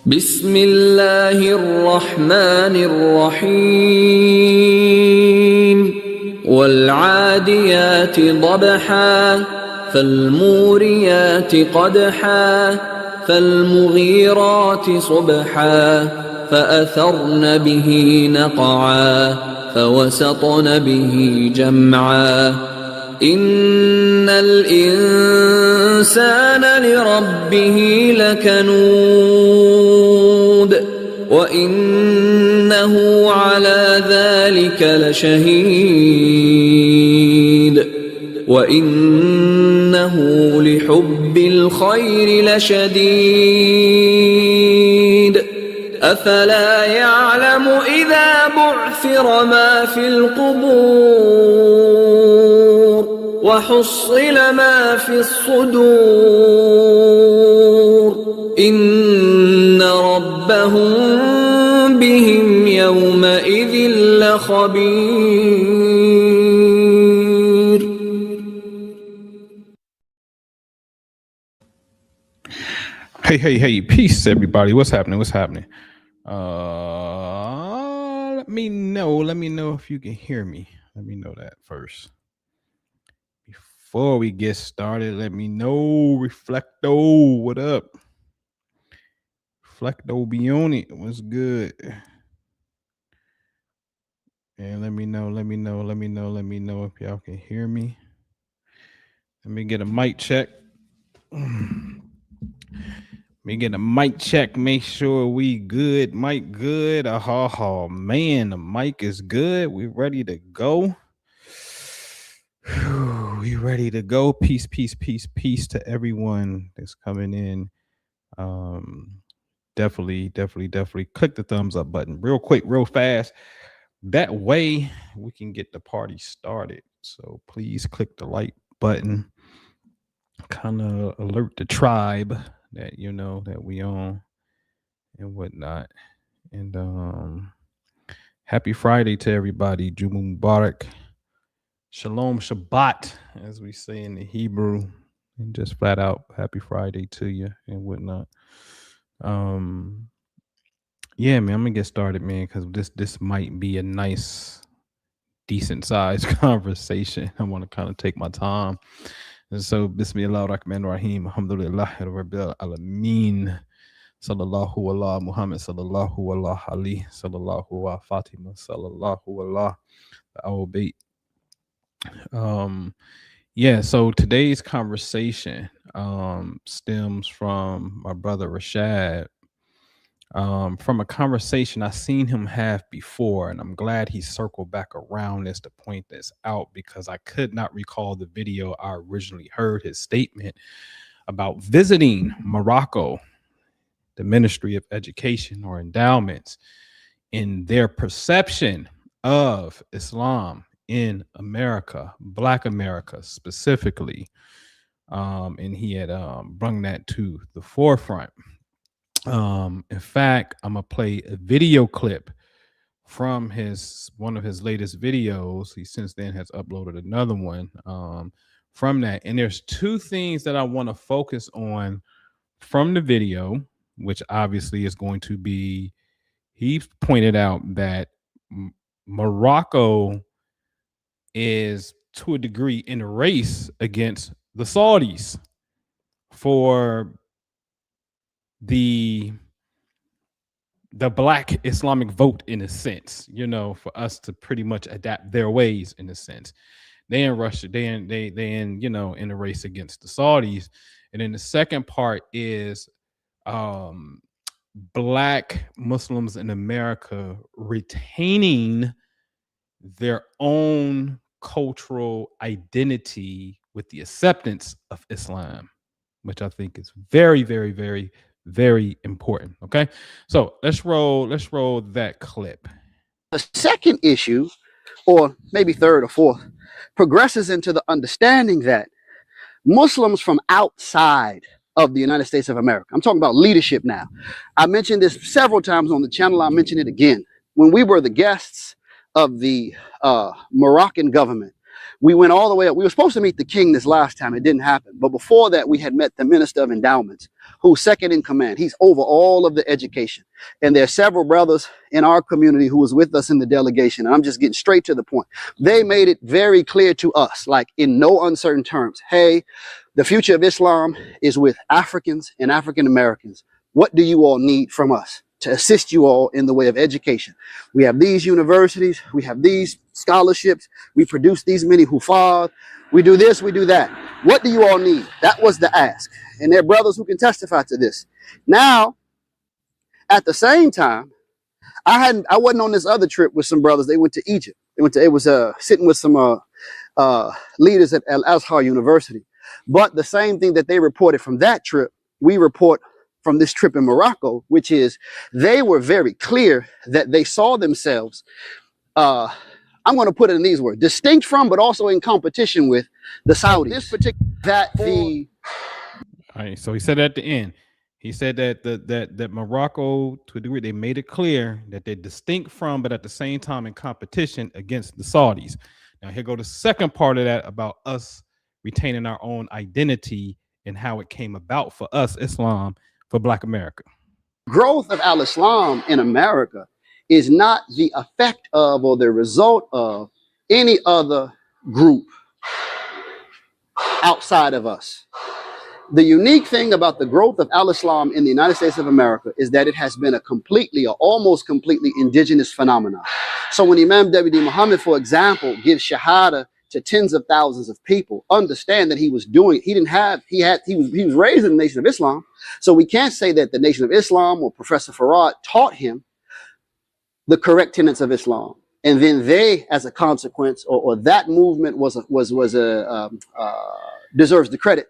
بسم الله الرحمن الرحيم والعاديات ضبحا فالموريات قدحا فالمغيرات صبحا فأثرن به نقعا فوسطن به جمعا إن الإنسان لربه لكنود وإنه على ذلك لشهيد وإنه لحب الخير لشديد أفلا يعلم إذا بعثر ما في القبور وحصل ما في الصدور إن ربهم بهم يومئذ لخبير. Hey, peace, everybody. What's happening? Let me know if you can hear me. Let me know that first. Before we get started, let me know. Reflecto, what up? Reflecto, be on it. What's good? And let me know if y'all can hear me. Let me get a mic check. Make sure we good. Mic good. Oh man, the mic is good. We ready to go. We ready to go. Peace to everyone that's coming in. Definitely click the thumbs up button real quick, real fast. That way we can get the party started. So please click the like button. Kind of alert the tribe that you know that we on and whatnot. And happy Friday to everybody. Jumu Mubarak. Shalom Shabbat, as we say in the Hebrew, and just flat out happy Friday to you and whatnot. Yeah, man, I'm gonna get started, man, because this might be a nice, decent sized conversation. I want to kind of take my time. And so, Bismillah ar-Rahman ar-Rahim, Alhamdulillah Rabbil Alameen, Sallallahu Allah Muhammad, Sallallahu Allah Ali, Sallallahu Allah Fatima, Sallallahu Allah Al-Bayt. Yeah, so today's conversation stems from my brother Rashad, from a conversation I seen him have before, and I'm glad he circled back around this to point this out, because I could not recall the video I originally heard his statement about visiting Morocco, the Ministry of Education or Endowments, in their perception of Islam in America, Black America specifically. And he had brought that to the forefront. In fact, I'm gonna play a video clip from one of his latest videos. He since then has uploaded another one from that. And there's two things that I want to focus on from the video, which obviously is going to be, he pointed out that Morocco is to a degree in a race against the Saudis for the Black Islamic vote, in a sense, you know, for us to pretty much adapt their ways, in a sense. They in Russia, they in, you know, in a race against the Saudis. And then the second part is Black Muslims in America retaining their own cultural identity with the acceptance of Islam, which I think is very, very, very, very important. Okay, so let's roll that clip. The second issue, or maybe third or fourth, progresses into the understanding that Muslims from outside of the United States of America, I'm talking about leadership now. I mentioned this several times on the channel. I'll mention it again. When we were the guests of the Moroccan government, We went all the way up. We were supposed to meet the king this last time. It didn't happen. But before that, we had met the minister of endowments, who's second in command. He's over all of the education. And there are several brothers in our community who was with us in the delegation. And I'm just getting straight to the point. They made it very clear to us, like in no uncertain terms, hey, the future of Islam is with Africans and African Americans. What do you all need from us to assist you all in the way of education? We have these universities, we have these scholarships, we produce these many hufaz, we do this, we do that. What do you all need? That was the ask. And there are brothers who can testify to this. Now, at the same time, I wasn't on this other trip with some brothers. They went to Egypt. It was sitting with some leaders at Al Azhar University. But the same thing that they reported from that trip, we report from this trip in Morocco, which is they were very clear that they saw themselves, I'm going to put it in these words, distinct from, but also in competition with the Saudis. This particular, all right, so he said at the end, he said that that Morocco, to a degree, they made it clear that they're distinct from, but at the same time in competition against the Saudis. Now here go the second part of that about us retaining our own identity and how it came about for us, Islam, for Black America. Growth of al-Islam in America is not the effect of or the result of any other group outside of us. The unique thing about the growth of al-Islam in the United States of America is that it has been a completely or almost completely indigenous phenomenon. So when Imam W.D. Muhammad, for example, gives shahada to tens of thousands of people, understand that he was raised in the Nation of Islam. So we can't say that the Nation of Islam or Professor Farad taught him the correct tenets of Islam, and then they, as a consequence, or that movement deserves the credit,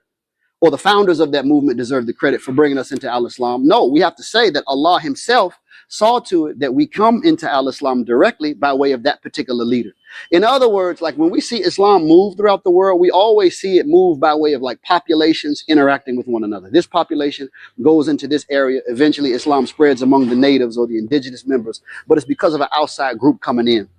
or the founders of that movement deserve the credit for bringing us into al-Islam. No, we have to say that Allah himself saw to it that we come into al-Islam directly by way of that particular leader. In other words, like when we see Islam move throughout the world, we always see it move by way of like populations interacting with one another. This population goes into this area. Eventually, Islam spreads among the natives or the indigenous members, but it's because of an outside group coming in.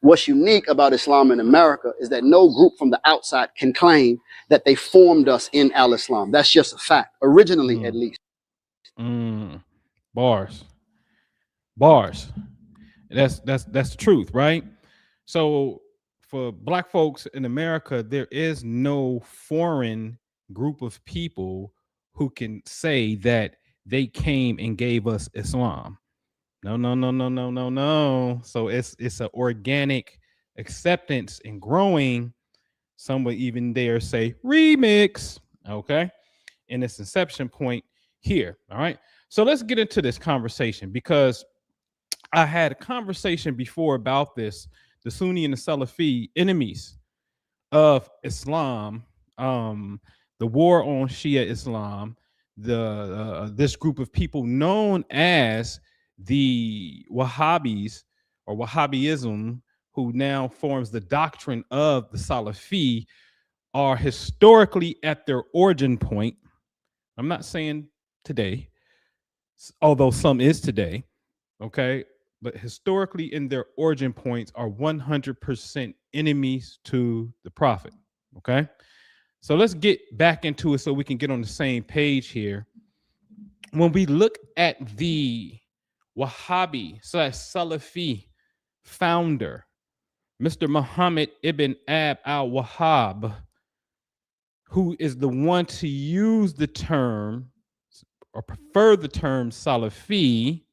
What's unique about Islam in America is that no group from the outside can claim that they formed us in al-Islam. That's just a fact, originally at least. Bars. That's the truth, right? So for Black folks in America, there is no foreign group of people who can say that they came and gave us Islam. No. So it's an organic acceptance and growing. Some would even dare say remix. Okay, in its inception point here. All right. So let's get into this conversation, because I had a conversation before about this, the Sunni and the Salafi enemies of Islam, the war on Shia Islam, this group of people known as the Wahhabis or Wahhabism, who now forms the doctrine of the Salafi, are historically at their origin point. I'm not saying today, although some is today, okay? But historically in their origin points are 100% enemies to the Prophet, okay? So let's get back into it so we can get on the same page here. When we look at the Wahhabi/Salafi founder, Mr. Muhammad ibn Ab al-Wahhab, who is the one to use the term or prefer the term Salafi,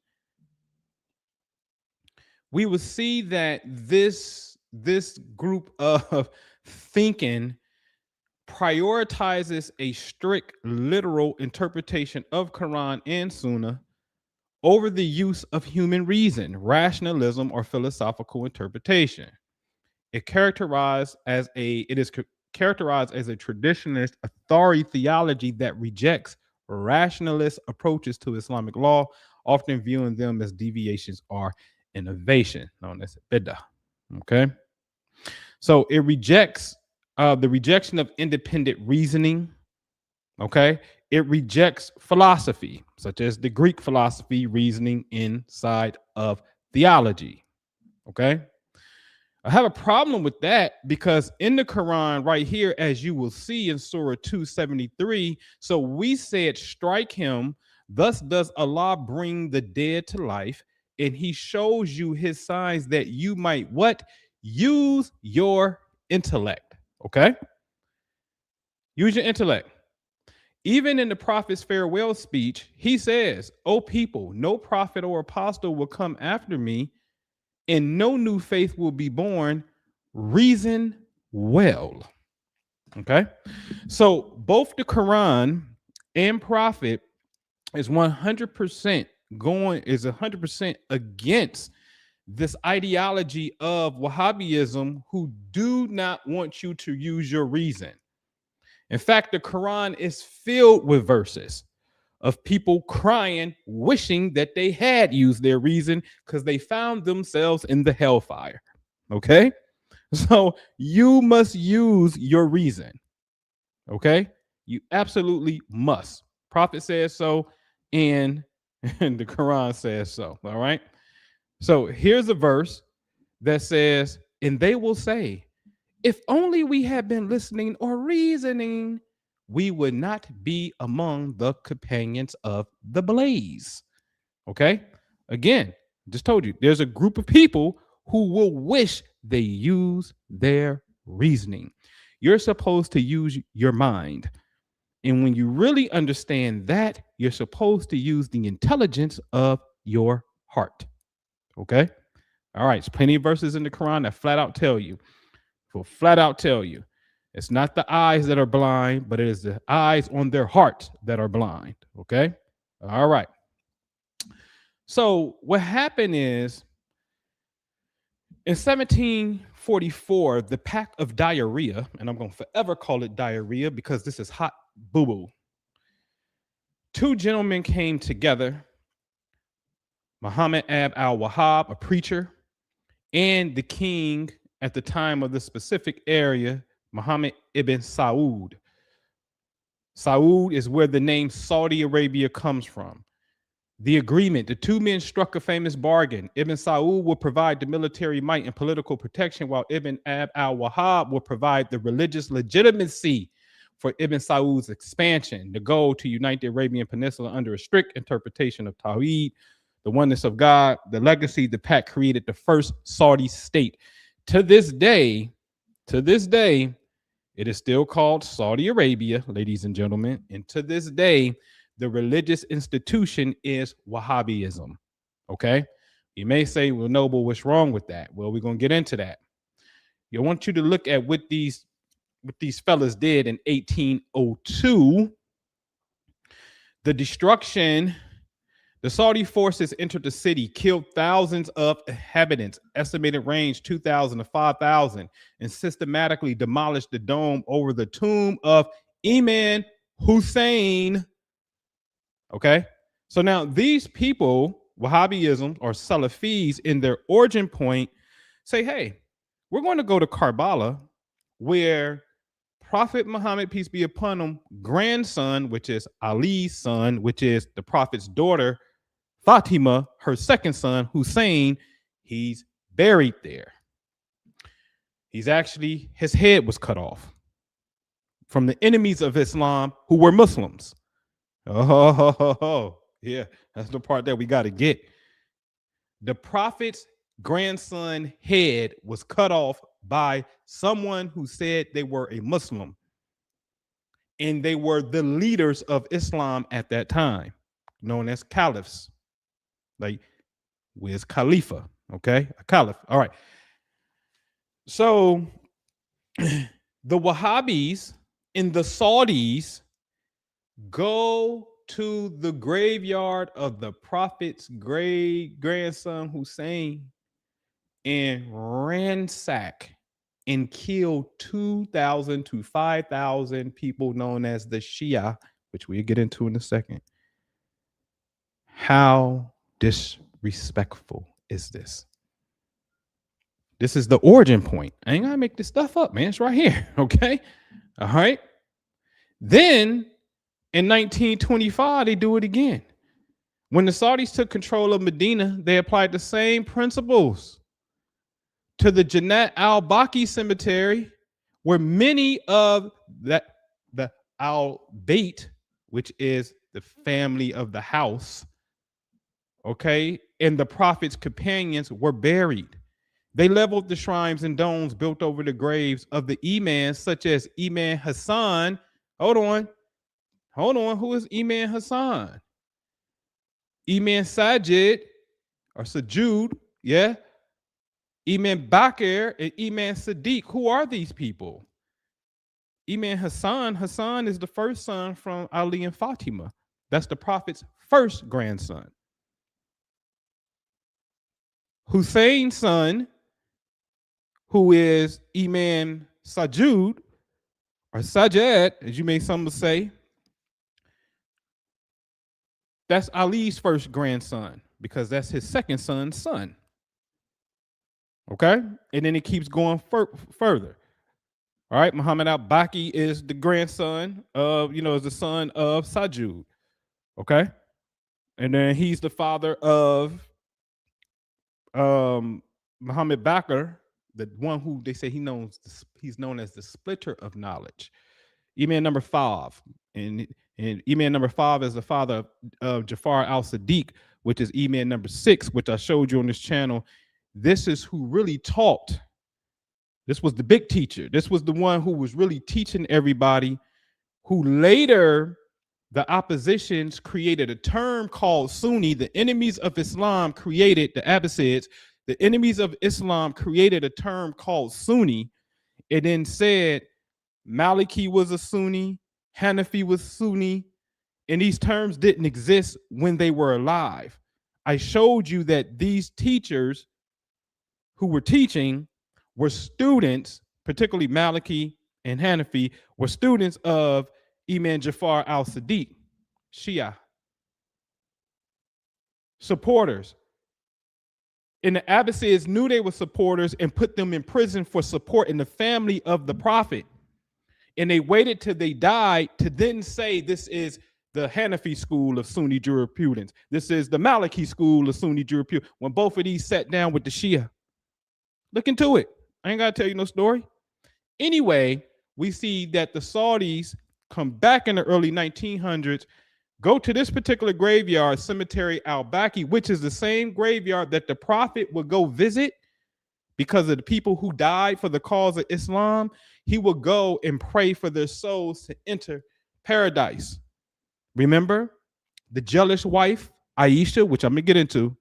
we will see that this group of thinking prioritizes a strict literal interpretation of Quran and Sunnah over the use of human reason, rationalism, or philosophical interpretation. It is characterized as a traditionalist authority theology that rejects rationalist approaches to Islamic law, often viewing them as deviations or innovation, known as bid'ah. Okay, so it rejects the rejection of independent reasoning. Okay, it rejects philosophy, such as the Greek philosophy reasoning inside of theology. Okay, I have a problem with that because in the Quran, right here, as you will see in Surah 273, so we said, strike him. Thus does Allah bring the dead to life, and he shows you his signs that you might what? Use your intellect. Okay? Use your intellect. Even in the prophet's farewell speech, he says, "O people, no prophet or apostle will come after me, and no new faith will be born. Reason well." Okay. So both the Quran and prophet is 100% is 100% against this ideology of Wahhabism, who do not want you to use your reason. In fact, the Quran is filled with verses of people crying, wishing that they had used their reason because they found themselves in the hellfire. Okay? So you must use your reason. Okay? You absolutely must. Prophet says so, and the Quran says so. All right? So here's a verse that says, and they will say, if only we had been listening or reasoning, we would not be among the companions of the blaze. Okay? Again, just told you, there's a group of people who will wish they use their reasoning. You're supposed to use your mind. And when you really understand that, you're supposed to use the intelligence of your heart. Okay? All right, there's plenty of verses in the Quran that flat out tell you, it's not the eyes that are blind, but it is the eyes on their hearts that are blind. Okay? All right. So what happened is, in 1744, the pact of diarrhea, and I'm going to forever call it diarrhea because this is hot boo-boo. Two gentlemen came together, Muhammad al-Wahhab, a preacher, and the king at the time of the specific area, Muhammad ibn Saud. Saud is where the name Saudi Arabia comes from. The agreement, the two men struck a famous bargain. Ibn Saud will provide the military might and political protection, while Ibn al-Wahhab will provide the religious legitimacy for Ibn Saud's expansion. The goal to unite the Arabian Peninsula under a strict interpretation of Tawhid, the oneness of God. The legacy, the pact created the first Saudi state. To this day, it is still called Saudi Arabia, ladies and gentlemen. And to this day, the religious institution is Wahhabism. Okay? You may say, well, Noble, what's wrong with that? Well, we're going to get into that. I want you to look at what these fellas did in 1802. The destruction. The Saudi forces entered the city, killed thousands of inhabitants, estimated range 2,000 to 5,000, and systematically demolished the dome over the tomb of Imam Hussein. Okay, so now these people, Wahhabism or Salafis, in their origin point, say, hey, we're going to go to Karbala, where Prophet Muhammad, peace be upon him, grandson, which is Ali's son, which is the Prophet's daughter, Fatima, her second son, Hussein, he's buried there. His head was cut off from the enemies of Islam who were Muslims. Oh, yeah, that's the part that we got to get. The Prophet's grandson head was cut off by someone who said they were a Muslim, and they were the leaders of Islam at that time, known as caliphs. Like, where's Khalifa? Okay, a caliph. All right. So the Wahhabis and the Saudis go to the graveyard of the Prophet's great grandson Hussein and ransack and kill 2,000 to 5,000 people known as the Shia, which we'll get into in a second. How disrespectful is this? This is the origin point. I ain't gonna make this stuff up, man. It's right here. Okay. All right. Then in 1925, they do it again. When the Saudis took control of Medina, they applied the same principles. to the Jannat al-Baqi cemetery, where many of the al-Bayt, which is the family of the house, okay, and the Prophet's companions were buried. They leveled the shrines and domes built over the graves of the imams, such as Imam Hassan. Hold on. Who is Imam Hassan? Imam Sajid or Sajud, yeah. Imam Bakr and Imam Sadiq. Who are these people? Imam Hassan is the first son from Ali and Fatima. That's the Prophet's first grandson. Hussein's son, who is Imam Sajud, or Sajad, as you may some say, that's Ali's first grandson, because that's his second son's son. Okay? And then it keeps going further. All right, Muhammad al-Baqi is the grandson of, is the son of Sajud. Okay? And then he's the father of Muhammad Bakr, the one who they say he's known as the splitter of knowledge. Imam number 5. And Imam number 5 is the father of Jafar al-Sadiq, which is Imam number 6, which I showed you on this channel. This is who really taught. This was the big teacher. This was the one who was really teaching everybody, who later the oppositions created a term called Sunni. The enemies of Islam created, the Abbasids, the enemies of Islam created a term called Sunni, and then said Maliki was a Sunni, Hanafi was Sunni, and these terms didn't exist when they were alive. I showed you that these teachers who were teaching were students, particularly Maliki and Hanafi, were students of Imam Jafar al-Sadiq, Shia. Supporters. And the Abbasids knew they were supporters and put them in prison for supporting the family of the Prophet. And they waited till they died to then say this is the Hanafi school of Sunni jurisprudence. This is the Maliki school of Sunni jurisprudence. When both of these sat down with the Shia. Look into it. I ain't got to tell you no story. Anyway, we see that the Saudis come back in the early 1900s, go to this particular graveyard, Cemetery al-Baqi, which is the same graveyard that the Prophet would go visit because of the people who died for the cause of Islam. He would go and pray for their souls to enter paradise. Remember, the jealous wife, Aisha, which I'm going to get into,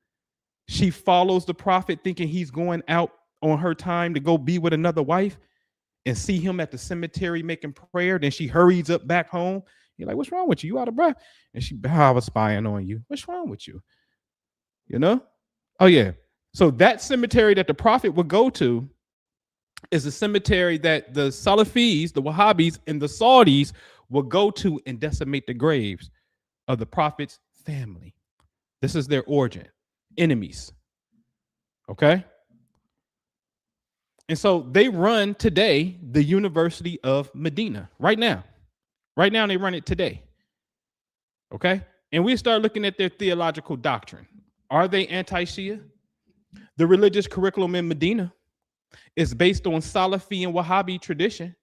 she follows the Prophet thinking he's going out on her time to go be with another wife, and see him at the cemetery making prayer. Then she hurries up back home. You're like, what's wrong with you? You out of breath? And she, I was spying on you. What's wrong with you? You know? Oh, yeah. So that cemetery that the Prophet would go to is a cemetery that the Salafis, the Wahhabis, and the Saudis will go to and decimate the graves of the Prophet's family. This is their origin. Enemies. Okay? And so they run today the University of Medina right now. Right now, they run it today. Okay? And we start looking at their theological doctrine. Are they anti-Shia? The religious curriculum in Medina is based on Salafi and Wahhabi tradition.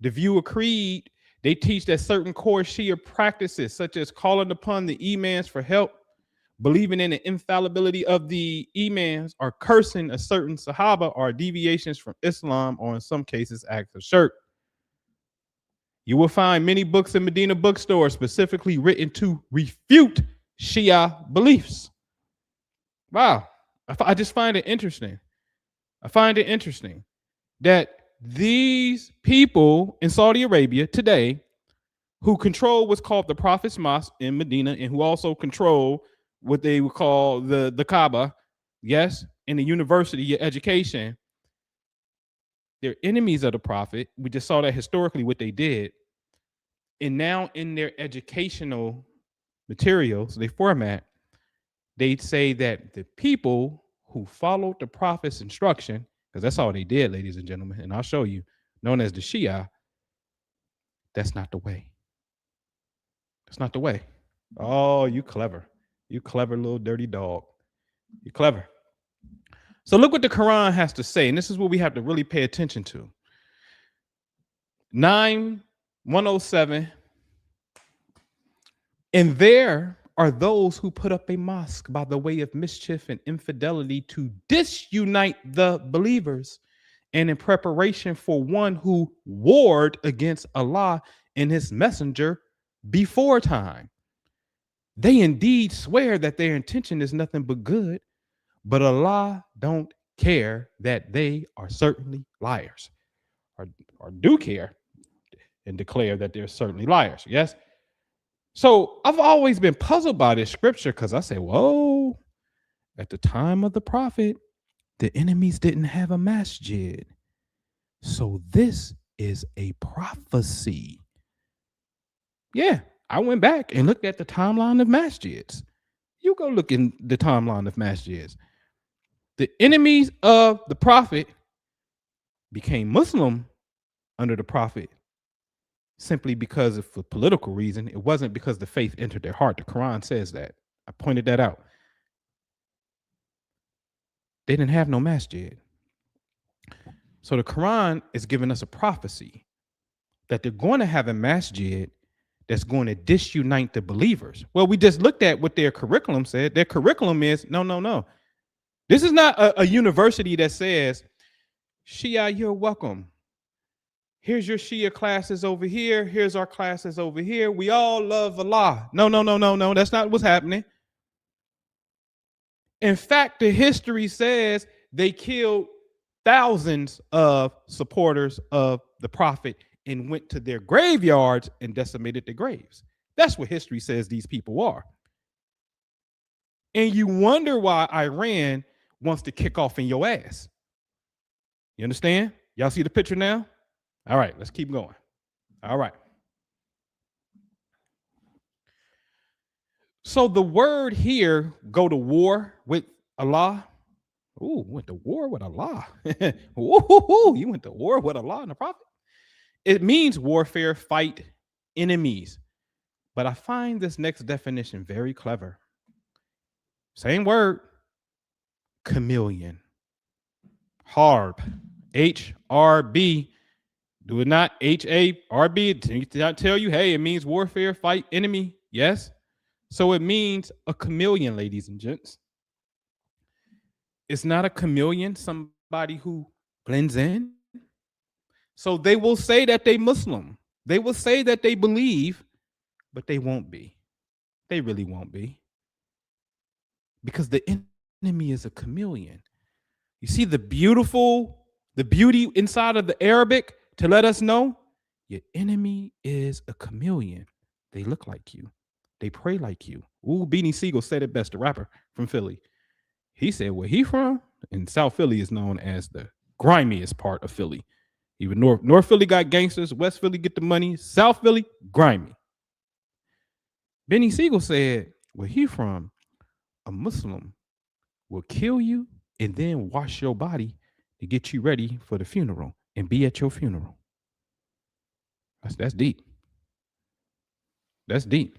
The view of creed, they teach that certain core Shia practices, such as calling upon the imams for help, believing in the infallibility of the imams, or cursing a certain Sahaba, are deviations from Islam, or in some cases acts of shirk. You will find many books in Medina bookstores specifically written to refute Shia beliefs. Wow. I just find it interesting. I find it interesting that these people in Saudi Arabia today, who control what's called the Prophet's Mosque in Medina, and who also control what they would call the Kaaba, yes, in the university education, they're enemies of the Prophet. We just saw that historically what they did. And now in their educational materials, they format, they say that the people who followed the Prophet's instruction, because that's all they did, ladies and gentlemen, and I'll show you, known as the Shia, that's not the way. That's not the way. Oh, you clever. You clever little dirty dog. You're clever. So look what the Quran has to say, and this is what we have to really pay attention to. 9:107. And there are those who put up a mosque by the way of mischief and infidelity to disunite the believers, and in preparation for one who warred against Allah and his messenger before time. They indeed swear that their intention is nothing but good, but Allah don't care that they are certainly liars, or do care and declare that they're certainly liars. Yes. So I've always been puzzled by this scripture because I say, whoa, at the time of the prophet, the enemies didn't have a masjid. So this is a prophecy. Yeah, I went back and looked at the timeline of masjids. You go look in the timeline of masjids. The enemies of the prophet became Muslim under the prophet simply because of a political reason. It wasn't because the faith entered their heart. The Quran says that. I pointed that out. They didn't have no masjid. So the Quran is giving us a prophecy that they're going to have a masjid that's going to disunite the believers. Well, we just looked at what their curriculum said. Their curriculum is, no. This is not a university that says, Shia, you're welcome. Here's your Shia classes over here. Here's our classes over here. We all love Allah. No. That's not what's happening. In fact, the history says they killed thousands of supporters of the prophet and went to their graveyards and decimated the graves. That's what history says these people are. And you wonder why Iran wants to kick off in your ass. You understand? Y'all see the picture now? All right, let's keep going. All right. So the word here, go to war with Allah. Ooh, went to war with Allah. Ooh, you went to war with Allah and the prophet. It means warfare, fight enemies. But I find this next definition very clever. Same word, chameleon. Harb, H-R-B. Do it not H-A-R-B. Did not tell you, hey, it means warfare, fight enemy. Yes. So it means a chameleon, ladies and gents. It's not a chameleon, somebody who blends in. So they will say that they Muslim. They will say that they believe, but they won't be. They really won't be. Because the enemy is a chameleon. You see the beauty inside of the Arabic to let us know your enemy is a chameleon. They look like you. They pray like you. Ooh, Beanie Siegel said it best, the rapper from Philly. He said where he from, and South Philly is known as the grimiest part of Philly. Even North Philly got gangsters, West Philly get the money, South Philly, grimy. Beanie Siegel said where he from, a Muslim will kill you and then wash your body to get you ready for the funeral and be at your funeral. That's deep. That's deep.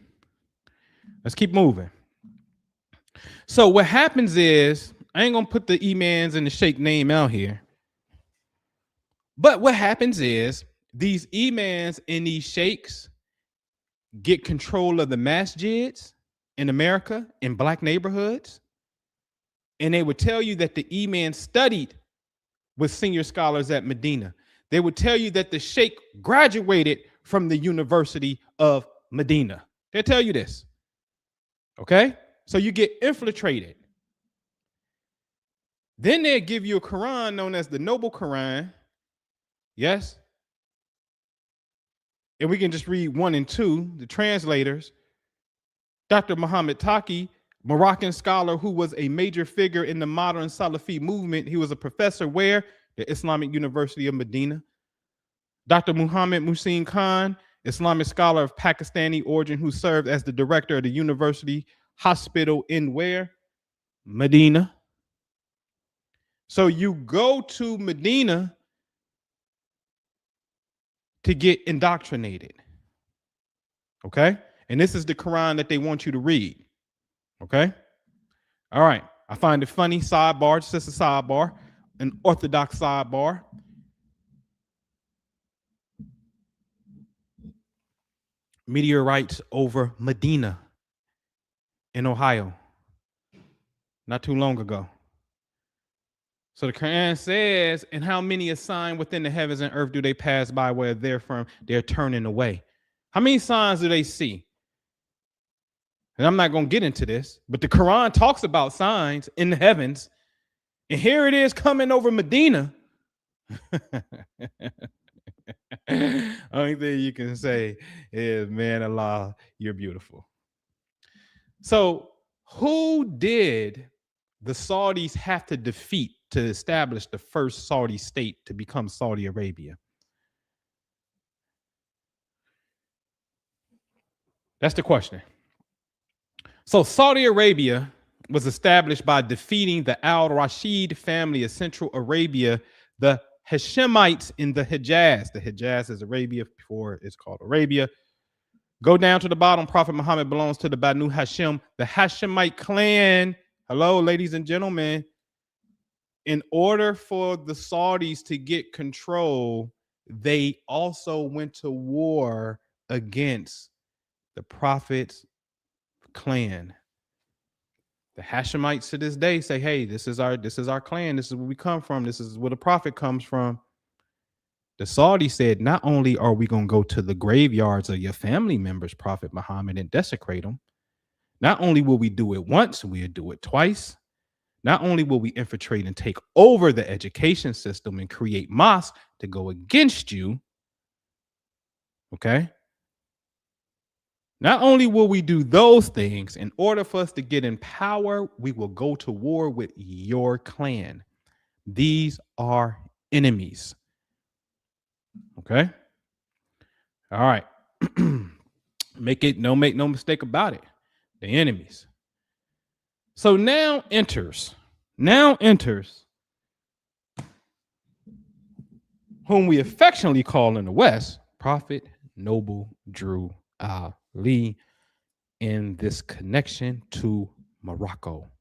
Let's keep moving. So what happens is, I ain't gonna put the imams and the sheikh name out here, but what happens is these imams and these sheikhs get control of the masjids in America in black neighborhoods, and they would tell you that the imam studied with senior scholars at Medina. They would tell you that the sheikh graduated from the University of Medina. They'll tell you this. Okay? So you get infiltrated. Then they'll give you a Quran known as the Noble Quran. Yes? And we can just read 1 and 2, the translators. Dr. Muhammad Taqi, Moroccan scholar who was a major figure in the modern Salafi movement. He was a professor where? The Islamic University of Medina. Dr. Muhammad Muhsin Khan, Islamic scholar of Pakistani origin who served as the director of the university hospital in where? Medina. So you go to Medina to get indoctrinated. Okay? And this is the Quran that they want you to read. Okay? All right. I find it funny, sidebar, just a sidebar, an orthodox sidebar. Meteorites over Medina in Ohio not too long ago. So the Quran says, and how many a sign within the heavens and earth do they pass by where they're from? They're turning away. How many signs do they see? And I'm not going to get into this, but the Quran talks about signs in the heavens. And here it is coming over Medina. Only thing you can say is, man, Allah, you're beautiful. So who did the Saudis have to defeat to establish the first Saudi state to become Saudi Arabia? That's the question. So Saudi Arabia was established by defeating the Al-Rashid family of Central Arabia, the Hashemites in the Hijaz. The Hijaz is Arabia before it's called Arabia. Go down to the bottom. Prophet Muhammad belongs to the Banu Hashim, the Hashemite clan. Hello, ladies and gentlemen. In order for the Saudis to get control, they also went to war against the Prophet's clan. The Hashemites to this day say, hey, this is our clan. This is where we come from. This is where the Prophet comes from. The Saudis said, not only are we going to go to the graveyards of your family members, Prophet Muhammad, and desecrate them, not only will we do it once, we'll do it twice. Not only will we infiltrate and take over the education system and create mosques to go against you, okay? Not only will we do those things, in order for us to get in power, we will go to war with your clan. These are enemies. Okay? All right. Make no mistake about it. The enemies. So now enters whom we affectionately call in the West, Prophet Noble Drew Ali, in this connection to Morocco.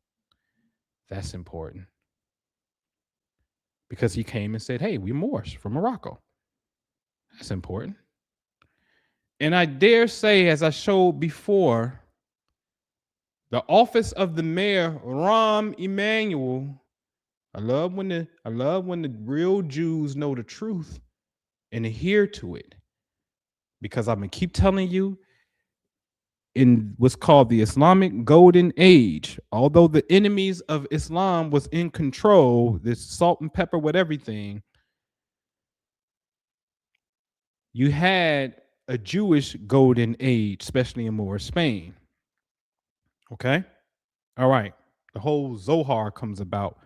That's important. Because he came and said, hey, we're Moors from Morocco. That's important. And I dare say, as I showed before, the office of the mayor, Rahm Emanuel, I love when the real Jews know the truth and adhere to it. Because I'm going to keep telling you, in what's called the Islamic Golden Age, although the enemies of Islam was in control, this salt and pepper with everything, you had a Jewish golden age, especially in Moorish Spain. Okay? All right. The whole Zohar comes about.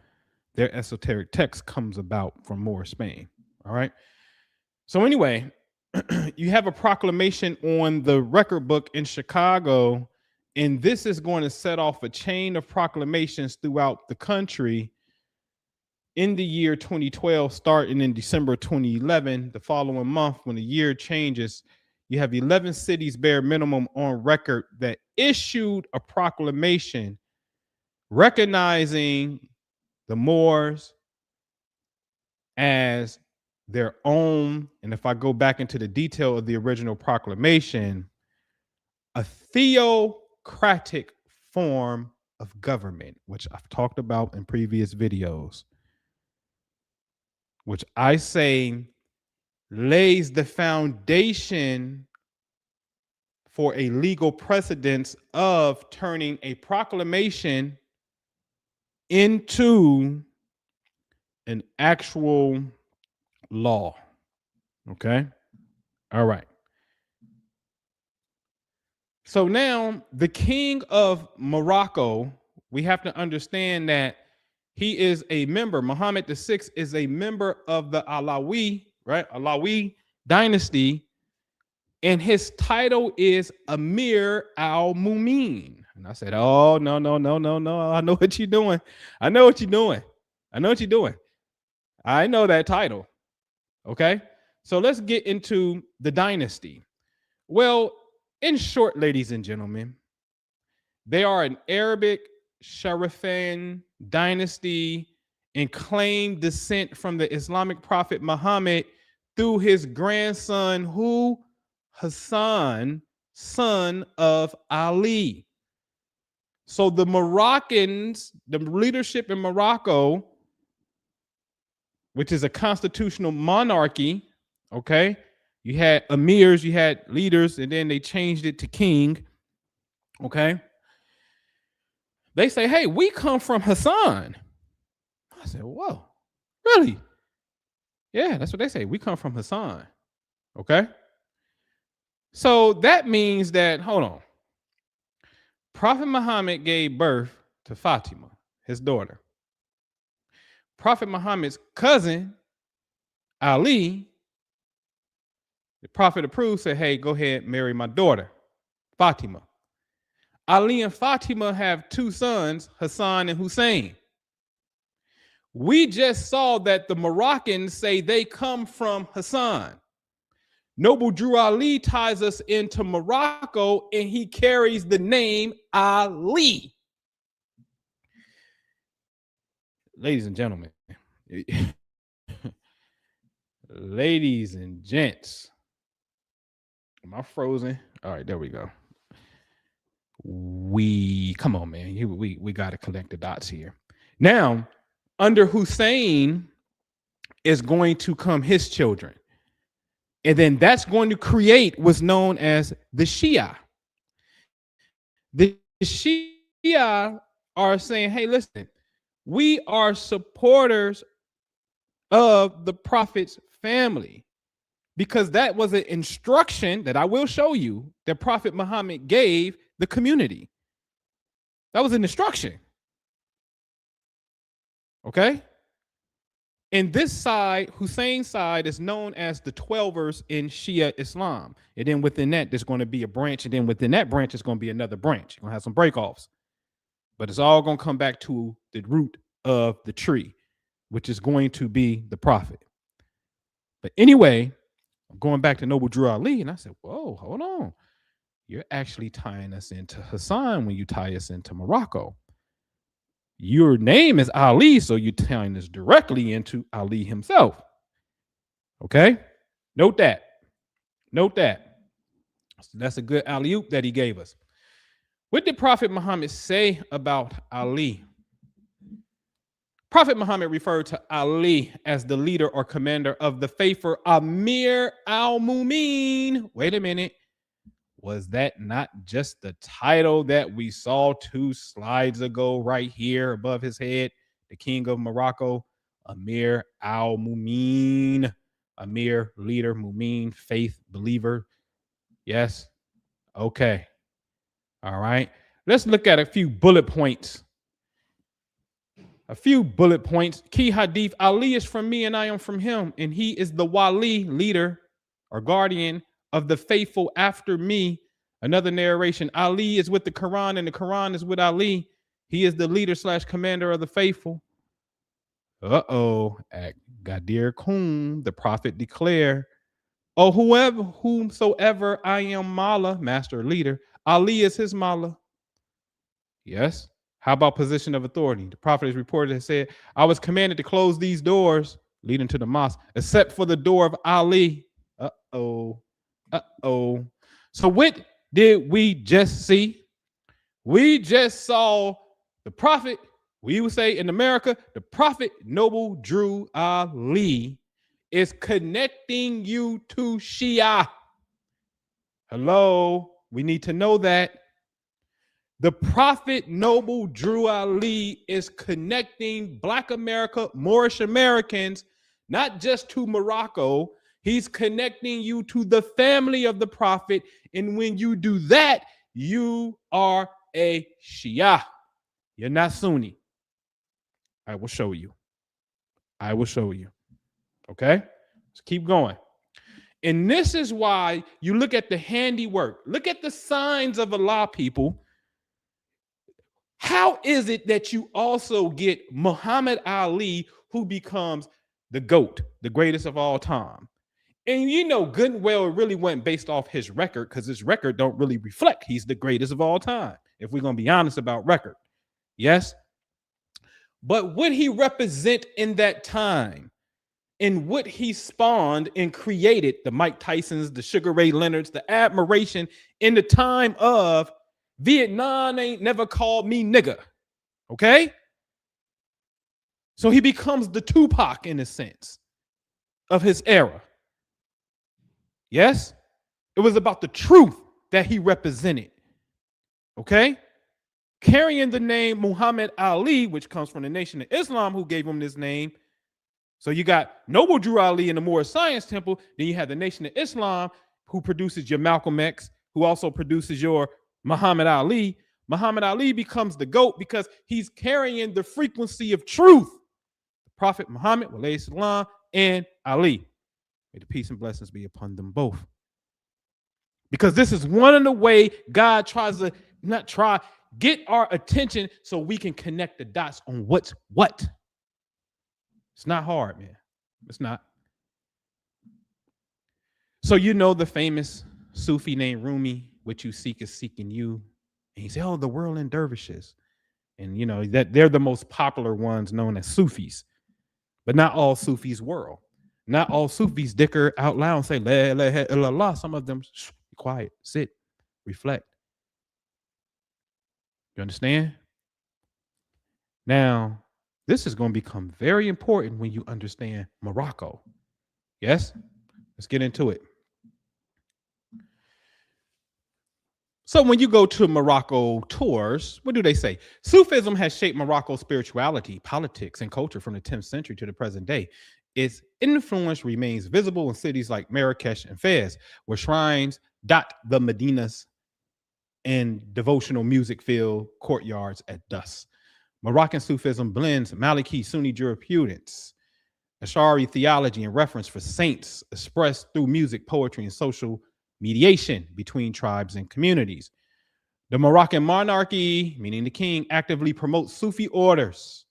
Their esoteric text comes about from Moorish Spain. All right? So anyway, you have a proclamation on the record book in Chicago, and this is going to set off a chain of proclamations throughout the country in the year 2012, starting in December 2011. The following month, when the year changes, you have 11 cities bare minimum on record that issued a proclamation recognizing the Moors as their own, and if I go back into the detail of the original proclamation, a theocratic form of government, which I've talked about in previous videos, which I say lays the foundation for a legal precedence of turning a proclamation into an actual law. Okay? All right. So now the king of Morocco, we have to understand that he is a member. Muhammad VI is a member of the Alawi, right? Alawi dynasty. And his title is Amir al-Mumin. And I said, oh, no. I know what you're doing. I know that title. Okay. So let's get into the dynasty. Well, in short, ladies and gentlemen, they are an Arabic Sharifan dynasty and claimed descent from the Islamic prophet Muhammad through his grandson, who? Hassan, son of Ali. So the Moroccans, the leadership in Morocco, which is a constitutional monarchy, okay? You had emirs, you had leaders, and then they changed it to king, okay? They say, hey, we come from Hassan. I said, whoa, really? Yeah, that's what they say. We come from Hassan, okay? So that means that, hold on. Prophet Muhammad gave birth to Fatima, his daughter. Prophet Muhammad's cousin, Ali, the prophet approved, said, hey, go ahead, marry my daughter, Fatima. Ali and Fatima have two sons, Hassan and Hussein. We just saw that the Moroccans say they come from Hassan. Noble Drew Ali ties us into Morocco, and he carries the name Ali. Ladies and gentlemen, ladies and gents, am I frozen? All right, there we go. Come on, man. We got to connect the dots here. Now, under Hussein is going to come his children. And then that's going to create what's known as the Shia. The Shia are saying, hey, listen, we are supporters of the prophet's family, because that was an instruction that I will show you that Prophet Muhammad gave the community. That was an instruction. Okay? And this side, Hussein's side, is known as the 12ers in Shia Islam. And then within that, there's going to be a branch. And then within that branch, it's going to be another branch. You're going to have some break-offs. But it's all going to come back to the root of the tree, which is going to be the prophet. But anyway, I'm going back to Noble Drew Ali, and I said, whoa, hold on. You're actually tying us into Hassan when you tie us into Morocco. Your name is Ali, so you're tying us directly into Ali himself. Okay? Note that. Note that. So that's a good alley-oop that he gave us. What did Prophet Muhammad say about Ali? Prophet Muhammad referred to Ali as the leader or commander of the faithful, Amir al-Mumin. Wait a minute. Was that not just the title that we saw 2 slides ago right here above his head? The king of Morocco, Amir al-Mumin. Amir, leader, Mumin, faith, believer. Yes? Okay. All right. Let's look at a few bullet points. A few bullet points. Key hadith: Ali is from me and I am from him, and he is the wali, leader or guardian of the faithful after me. Another narration: Ali is with the Quran and the Quran is with Ali. He is the leader / commander of the faithful. At Gadir Kum, the prophet declared, oh, whomsoever I am Mala, master leader, Ali is his Mala. Yes. How about position of authority? The prophet is reported and said, I was commanded to close these doors leading to the mosque, except for the door of Ali. So what did we just see? We just saw the prophet, we would say in America, the prophet Noble Drew Ali is connecting you to Shia. Hello, we need to know that. The prophet Noble Drew Ali is connecting Black America, Moorish Americans, not just to Morocco. He's connecting you to the family of the prophet. And when you do that, you are a Shia. You're not Sunni. I will show you. I will show you. Okay? Let's keep going. And this is why you look at the handiwork. Look at the signs of Allah, people. How is it that you also get Muhammad Ali, who becomes the GOAT, the greatest of all time? And you know good and well it really wasn't based off his record, because his record don't really reflect he's the greatest of all time, if we're going to be honest about record. Yes. But what he represent in that time, and what he spawned and created, the Mike Tysons, the Sugar Ray Leonards, the admiration in the time of Vietnam ain't never called me nigga. Okay? So he becomes the Tupac in a sense of his era. Yes? It was about the truth that he represented. Okay? Carrying the name Muhammad Ali, which comes from the Nation of Islam, who gave him this name. So you got Noble Drew Ali in the Moorish Science Temple. Then you have the Nation of Islam, who produces your Malcolm X, who also produces your Muhammad Ali. Muhammad Ali becomes the GOAT because he's carrying the frequency of truth. The Prophet Muhammad, alayhi salam, and Ali. May the peace and blessings be upon them both. Because this is one of the way God tries to get our attention so we can connect the dots on what's what. It's not hard, man. It's not. So you know the famous Sufi named Rumi, what you seek is seeking you. And he said, oh, the whirling dervishes. And you know that they're the most popular ones known as Sufis. But not all Sufis whirl. Not all Sufis dicker out loud and say, la ilaha illallah. Some of them, be quiet, sit, reflect. You understand? Now, this is going to become very important when you understand Morocco. Yes? Let's get into it. So when you go to Morocco tours, what do they say? Sufism has shaped Morocco's spirituality, politics, and culture from the 10th century to the present day. Its influence remains visible in cities like Marrakesh and Fez, where shrines dot the Medinas and devotional music fill courtyards at dusk. Moroccan Sufism blends Maliki Sunni jurisprudence, Ash'ari theology, and reference for saints expressed through music, poetry, and social mediation between tribes and communities. The Moroccan monarchy, meaning the king, actively promotes Sufi orders.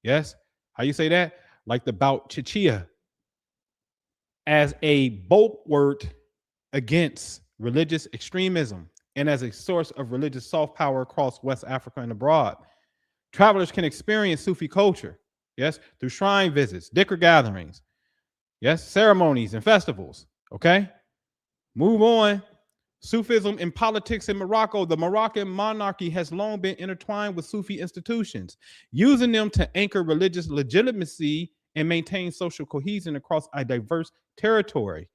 Yes? How you say that? Like the Bout Chichia, as a bulwark against religious extremism and as a source of religious soft power across West Africa and abroad. Travelers can experience Sufi culture, yes, through shrine visits, dhikr gatherings, yes, ceremonies and festivals, okay? Move on. Sufism in politics in Morocco. The Moroccan monarchy has long been intertwined with Sufi institutions, using them to anchor religious legitimacy and maintain social cohesion across a diverse territory.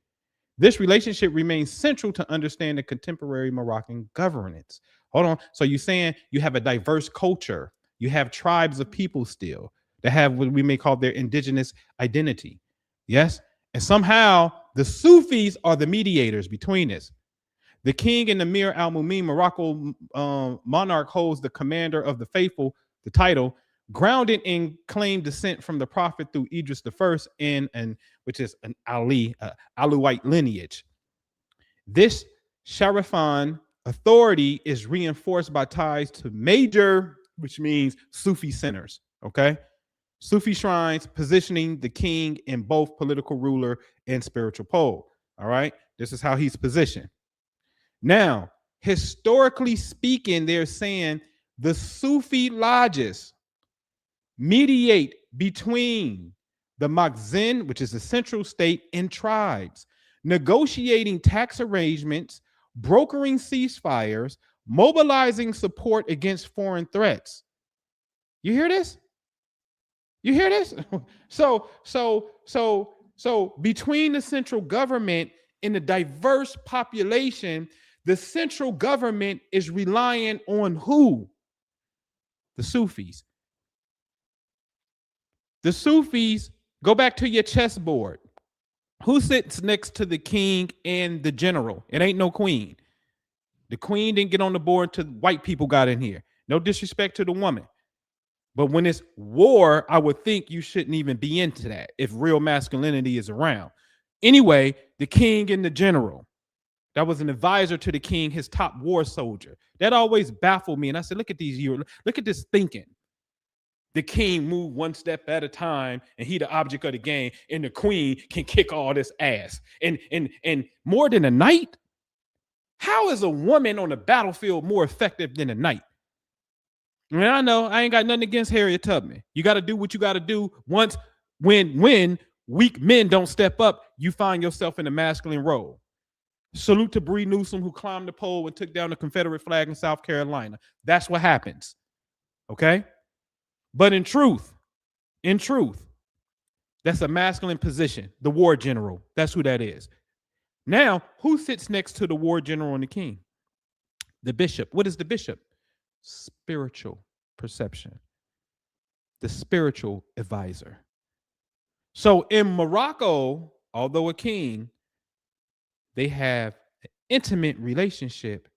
This relationship remains central to understanding contemporary Moroccan governance. Hold on. So you're saying you have a diverse culture. You have tribes of people still that have what we may call their indigenous identity. Yes? And somehow the Sufis are the mediators between this. The king and Emir al-Mumin, Morocco monarch, holds the commander of the faithful, the title, grounded in claimed descent from the prophet through Idris I, and which is an Alawite lineage. This Sharifan authority is reinforced by ties to major, which means Sufi centers, okay? Sufi shrines positioning the king in both political ruler and spiritual pole, all right? This is how he's positioned. Now, historically speaking, they're saying the Sufi lodges mediate between the Makhzen, which is the central state, and tribes, negotiating tax arrangements, brokering ceasefires, mobilizing support against foreign threats. You hear this? You hear this? So between the central government and the diverse population, the central government is relying on who? The Sufis. The Sufis, go back to your chessboard. Who sits next to the king and the general? It ain't no queen. The queen didn't get on the board until white people got in here. No disrespect to the woman. But when it's war, I would think you shouldn't even be into that if real masculinity is around. Anyway, the king and the general. That was an advisor to the king, his top war soldier. That always baffled me. And I said, look at these years. Look at this thinking. The king moved one step at a time, and he the object of the game, and the queen can kick all this ass. And more than a knight? How is a woman on the battlefield more effective than a knight? And I know I ain't got nothing against Harriet Tubman. You got to do what you got to do. Once, when weak men don't step up, you find yourself in a masculine role. Salute to Bree Newsom, who climbed the pole and took down the Confederate flag in South Carolina. That's what happens. Okay? But in truth, that's a masculine position. The war general. That's who that is. Now, who sits next to the war general and the king? The bishop. What is the bishop? Spiritual perception. The spiritual advisor. So in Morocco, although a king, they have an intimate relationship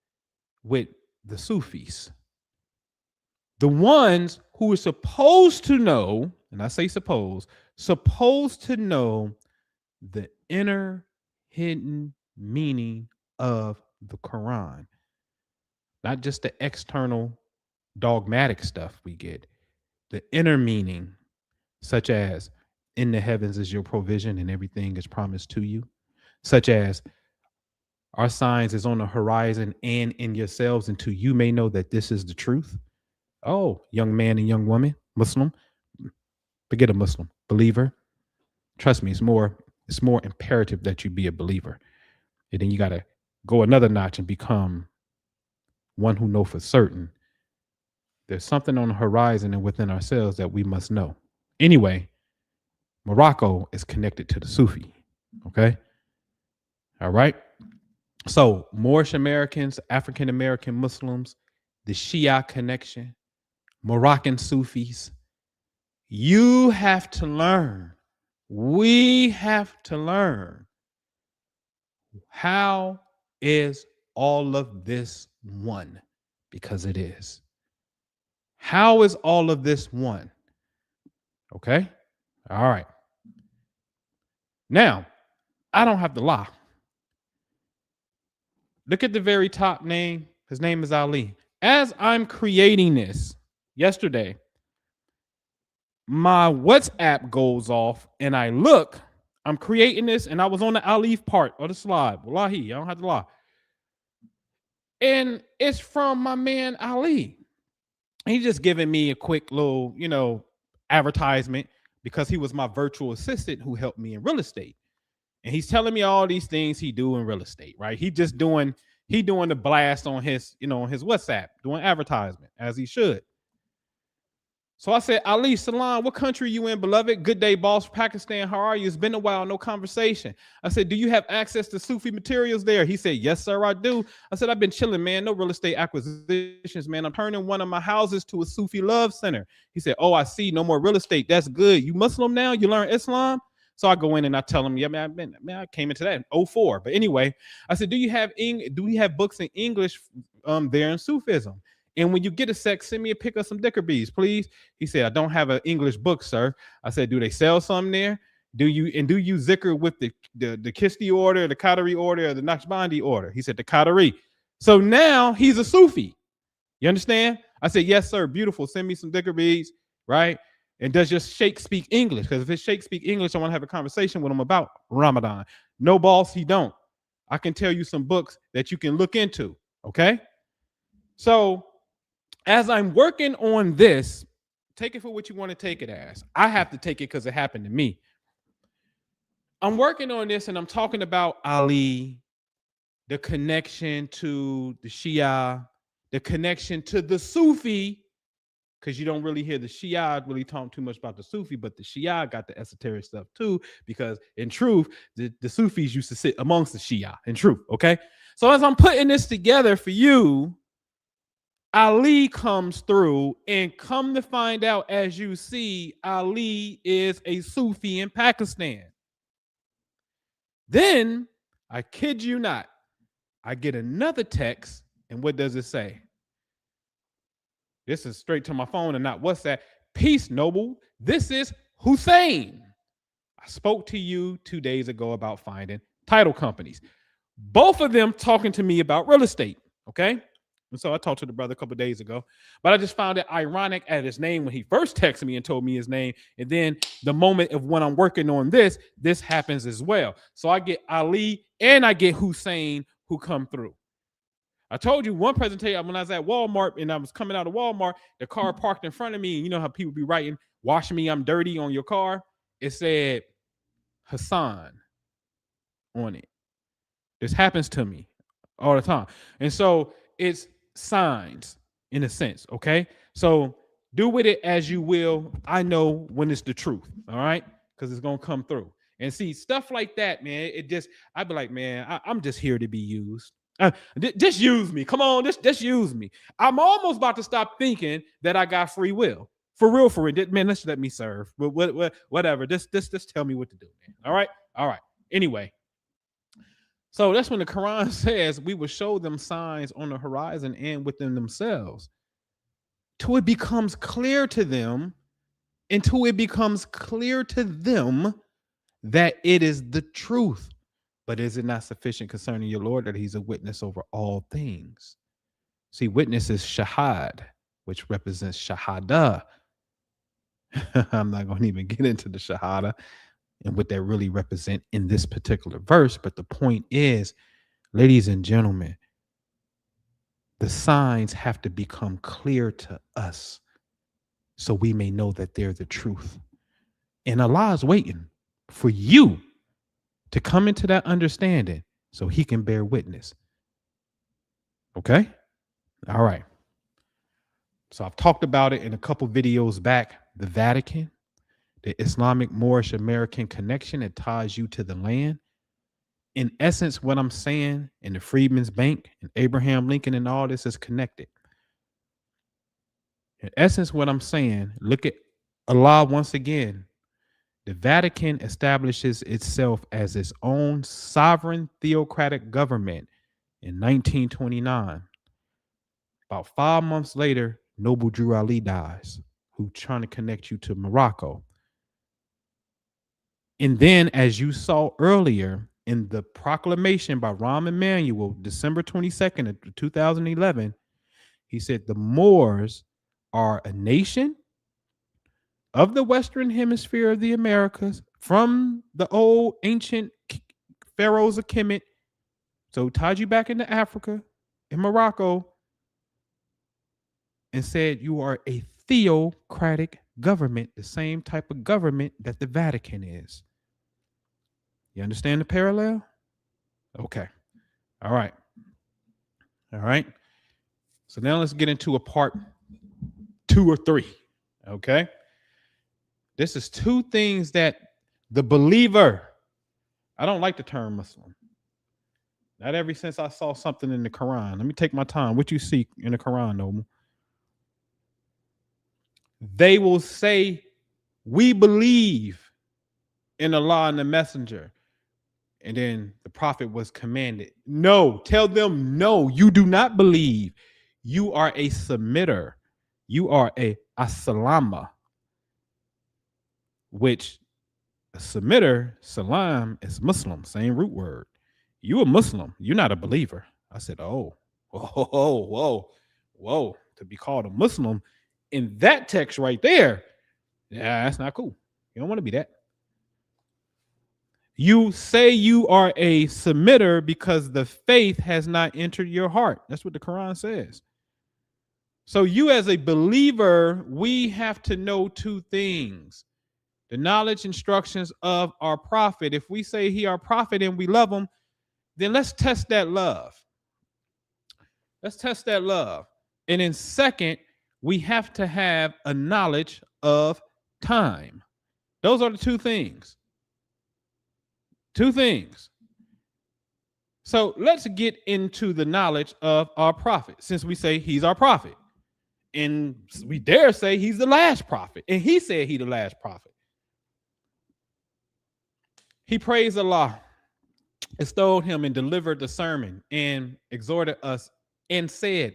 with the Sufis. The ones who are supposed to know, and I say supposed to know the inner hidden meaning of the Quran. Not just the external dogmatic stuff we get, the inner meaning, such as in the heavens is your provision and everything is promised to you, such as our signs is on the horizon and in yourselves until you may know that this is the truth. Oh, young man and young woman, Muslim, forget a Muslim, believer. Trust me, it's more imperative that you be a believer. And then you got to go another notch and become one who know for certain there's something on the horizon and within ourselves that we must know. Anyway, Morocco is connected to the Sufi. Okay. All right. So Moorish Americans, African American Muslims, the Shia connection, Moroccan Sufis. You have to learn. We have to learn. How is all of this one? Because it is. How is all of this one? Okay. All right. Now, I don't have to lie. Look at the very top name. His name is Ali. As I'm creating this yesterday, my WhatsApp goes off and I look, I'm creating this and I was on the Ali part of the slide. Wallahi, I don't have to lie. And it's from my man Ali. He's just giving me a quick little, advertisement because he was my virtual assistant who helped me in real estate. And he's telling me all these things he do in real estate, right? He doing the blast on his, on his WhatsApp, doing advertisement as he should. So I said, Ali, salam, what country you in, beloved? Good day, boss. Pakistan, how are you? It's been a while, no conversation. I said, do you have access to Sufi materials there? He said, yes, sir, I do. I said, I've been chilling, man. No real estate acquisitions, man. I'm turning one of my houses to a Sufi love center. He said, oh, I see. No more real estate. That's good. You Muslim now? You learn Islam? So I go in and I tell him, yeah, man, I came into that in 2004. But anyway, I said, do we have books in English there in Sufism? And when you get a sec, send me a pic of some Dicker bees, please. He said, I don't have an English book, sir. I said, do they sell some there? Do you zikr with the Kisti order, the Qadari order, or the Naqshbandi order? He said, the Qadari. So now he's a Sufi. You understand? I said, yes, sir. Beautiful. Send me some Dicker bees, right? And does your sheikh speak English? Because if his sheikh speak English, I want to have a conversation with him about Ramadan. No, boss, he don't. I can tell you some books that you can look into, okay? So as I'm working on this, take it for what you want to take it as. I have to take it because it happened to me. I'm working on this and I'm talking about Ali, the connection to the Shia, the connection to the Sufi, because you don't really hear the Shia really talk too much about the Sufi, but the Shia got the esoteric stuff too, because in truth, the Sufis used to sit amongst the Shia, in truth, okay? So as I'm putting this together for you, Ali comes through, and come to find out, as you see, Ali is a Sufi in Pakistan. Then, I kid you not, I get another text, and what does it say? This is straight to my phone and not WhatsApp. Peace, noble. This is Hussein. I spoke to you 2 days ago about finding title companies. Both of them talking to me about real estate, okay? And so I talked to the brother a couple of days ago, but I just found it ironic at his name when he first texted me and told me his name. And then the moment of when I'm working on this happens as well. So I get Ali and I get Hussein who come through. I told you one presentation when I was at Walmart and I was coming out of Walmart, the car parked in front of me. And you know how people be writing, "Wash me, I'm dirty" on your car? It said Hassan on it. This happens to me all the time. And so it's signs in a sense, okay? So do with it as you will. I know when it's the truth, all right? Because it's going to come through. And see, stuff like that, man, I'd be like, man, I'm just here to be used. Just use me. Come on, just use me. I'm almost about to stop thinking that I got free will. For real. Man, let's let me serve. Whatever. Just tell me what to do, man. All right. Anyway. So that's when the Quran says we will show them signs on the horizon and within themselves till it becomes clear to them, that it is the truth. But is it not sufficient concerning your Lord that he's a witness over all things? See, witness is shahad, which represents shahada. I'm not going to even get into the shahada and what that really represent in this particular verse. But the point is, ladies and gentlemen, the signs have to become clear to us so we may know that they're the truth. And Allah is waiting for you to come into that understanding so he can bear witness. Okay? All right. So I've talked about it in a couple videos back. The Vatican, the Islamic Moorish American connection that ties you to the land. In essence, what I'm saying, in the Freedmen's Bank and Abraham Lincoln and all this is connected. In essence, what I'm saying, look at Allah once again. The Vatican establishes itself as its own sovereign theocratic government in 1929. About 5 months later, Noble Drew Ali dies, who's trying to connect you to Morocco. And then, as you saw earlier in the proclamation by Rahm Emanuel, December 22nd of 2011, he said the Moors are a nation of the Western Hemisphere of the Americas from the old ancient pharaohs of Kemet. So tied you back into Africa and Morocco and said you are a theocratic government, the same type of government that the Vatican is. You understand the parallel? Okay. All right. So now let's get into a part 2 or 3. Okay. This is 2 things that the believer, I don't like the term Muslim. Not ever since I saw something in the Quran. Let me take my time. What you see in the Quran, Noble? They will say, we believe in Allah and the messenger. And then the prophet was commanded, no, tell them, no, you do not believe. You are a submitter. You are a asalama, which a submitter, salam, is Muslim, same root word. You a Muslim. You're not a believer. I said, whoa. To be called a Muslim in that text right there, yeah, that's not cool. You don't want to be that. You say you are a submitter because the faith has not entered your heart. That's what the Quran says. So you as a believer, we have to know 2 things. The knowledge, instructions of our prophet. If we say he our prophet and we love him, then let's test that love. And then second, we have to have a knowledge of time. Those are the 2 things. 2 things. So let's get into the knowledge of our prophet, since we say he's our prophet. And we dare say he's the last prophet. And he said he the last prophet. He praised Allah, extolled him, and delivered the sermon, and exhorted us, and said,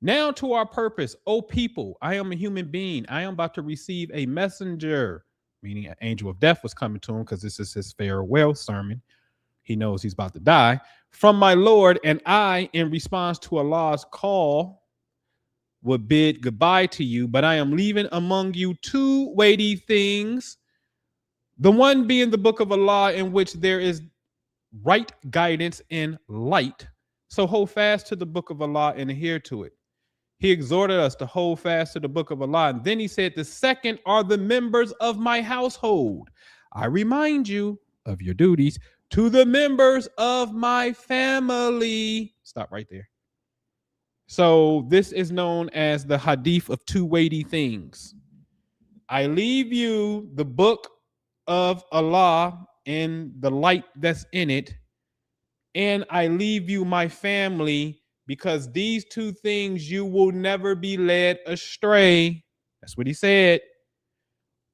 now to our purpose, O people, I am a human being. I am about to receive a messenger, meaning an angel of death was coming to him because this is his farewell sermon. He knows he's about to die. From my Lord, and I, in response to Allah's call, would bid goodbye to you, but I am leaving among you 2 weighty things. The one being the book of Allah, in which there is right guidance and light, So hold fast to the book of Allah and adhere to it. He exhorted us to hold fast to the book of Allah. And then he said, the second are the members of my household. I remind you of your duties to the members of my family. Stop right there. So this is known as the hadith of two weighty things. I leave you the book of Allah and the light that's in it, and I leave you my family, because these two things you will never be led astray. That's what he said.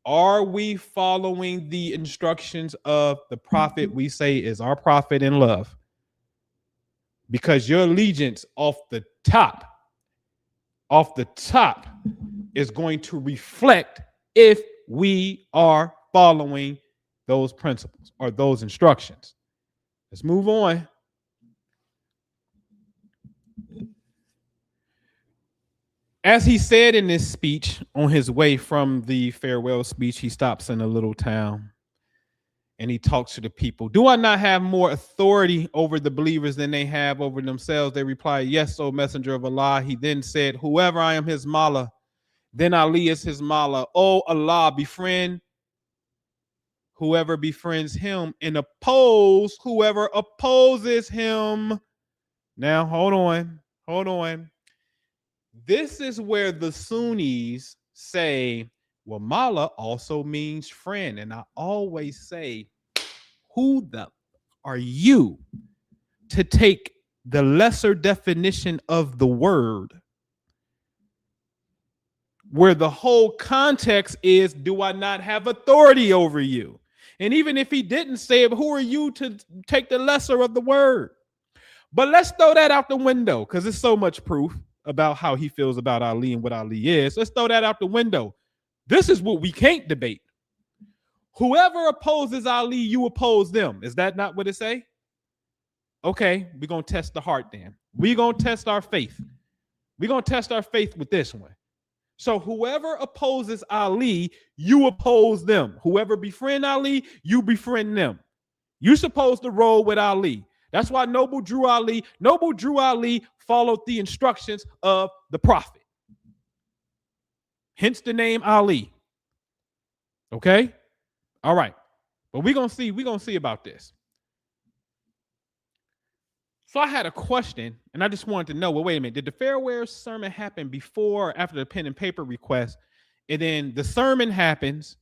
Are we following the instructions of the prophet we say is our prophet in love? Because your allegiance off the top is going to reflect if we are following those principles or those instructions. Let's move on. As he said in this speech, on his way from the farewell speech, he stops in a little town and he talks to the people. Do I not have more authority over the believers than they have over themselves? They replied, yes, O messenger of Allah. He then said, whoever I am his mala, then Ali is his mala. O Allah, befriend whoever befriends him and oppose whoever opposes him. Now, hold on. This is where the Sunnis say, well, mala also means friend. And I always say, who the are you to take the lesser definition of the word, where the whole context is, do I not have authority over you? And even if he didn't say it, who are you to take the lesser of the word? But let's throw that out the window, because there's so much proof about how he feels about Ali and what Ali is. Let's throw that out the window. This is what we can't debate. Whoever opposes Ali, you oppose them. Is that not what it say? Okay, we're going to test the heart then. We're going to test our faith. We're going to test our faith with this one. So whoever opposes Ali, you oppose them. Whoever befriend Ali, you befriend them. You're supposed to roll with Ali. That's why Noble Drew Ali followed the instructions of the prophet. Hence the name Ali. Okay? All right. But we're gonna see about this. So I had a question, and I just wanted to know, well, wait a minute, did the farewell sermon happen before or after the pen and paper request? And then the sermon happens.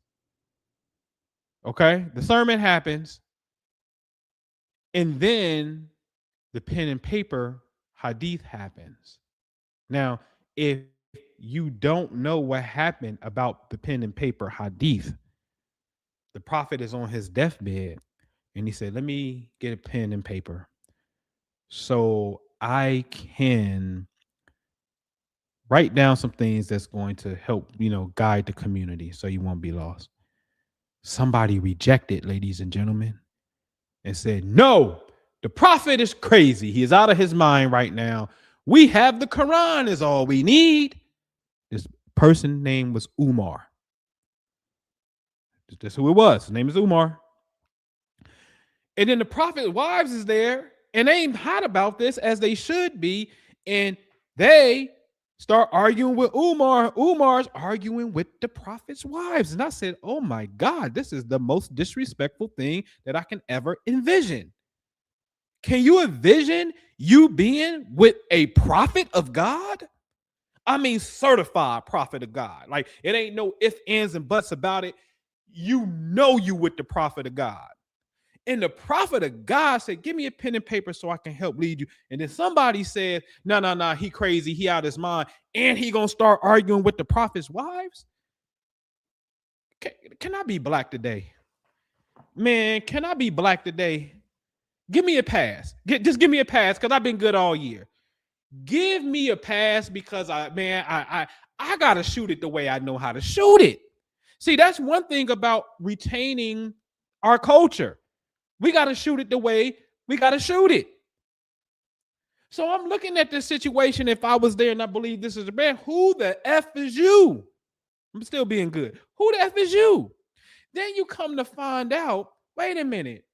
Okay? The sermon happens. And then the pen and paper hadith happens. Now, if you don't know what happened about the pen and paper hadith, the prophet is on his deathbed and he said, let me get a pen and paper so I can write down some things that's going to help, guide the community so you won't be lost. Somebody rejected, ladies and gentlemen, and said, no, the prophet is crazy. He is out of his mind right now. We have the Quran is all we need. This person name was Umar. That's who it was. His name is Umar. And then the prophet's wives is there, and they ain't hot about this as they should be. And they start arguing with Umar. Umar's arguing with the prophet's wives. And I said, oh my God, this is the most disrespectful thing that I can ever envision. Can you envision you being with a prophet of God? I mean, certified prophet of God. Like, it ain't no ifs, ands, and buts about it. You know you with the prophet of God. And the prophet of God said, give me a pen and paper so I can help lead you. And then somebody said, no, he crazy. He out his mind. And he going to start arguing with the prophet's wives. Can I be black today? Man, can I be black today? Give me a pass. Just give me a pass, because I've been good all year. Give me a pass, because I got to shoot it the way I know how to shoot it. See, that's one thing about retaining our culture. We got to shoot it the way we got to shoot it. So I'm looking at this situation. If I was there and I believe this is a man, who the F is you? I'm still being good. Who the F is you? Then you come to find out, wait a minute.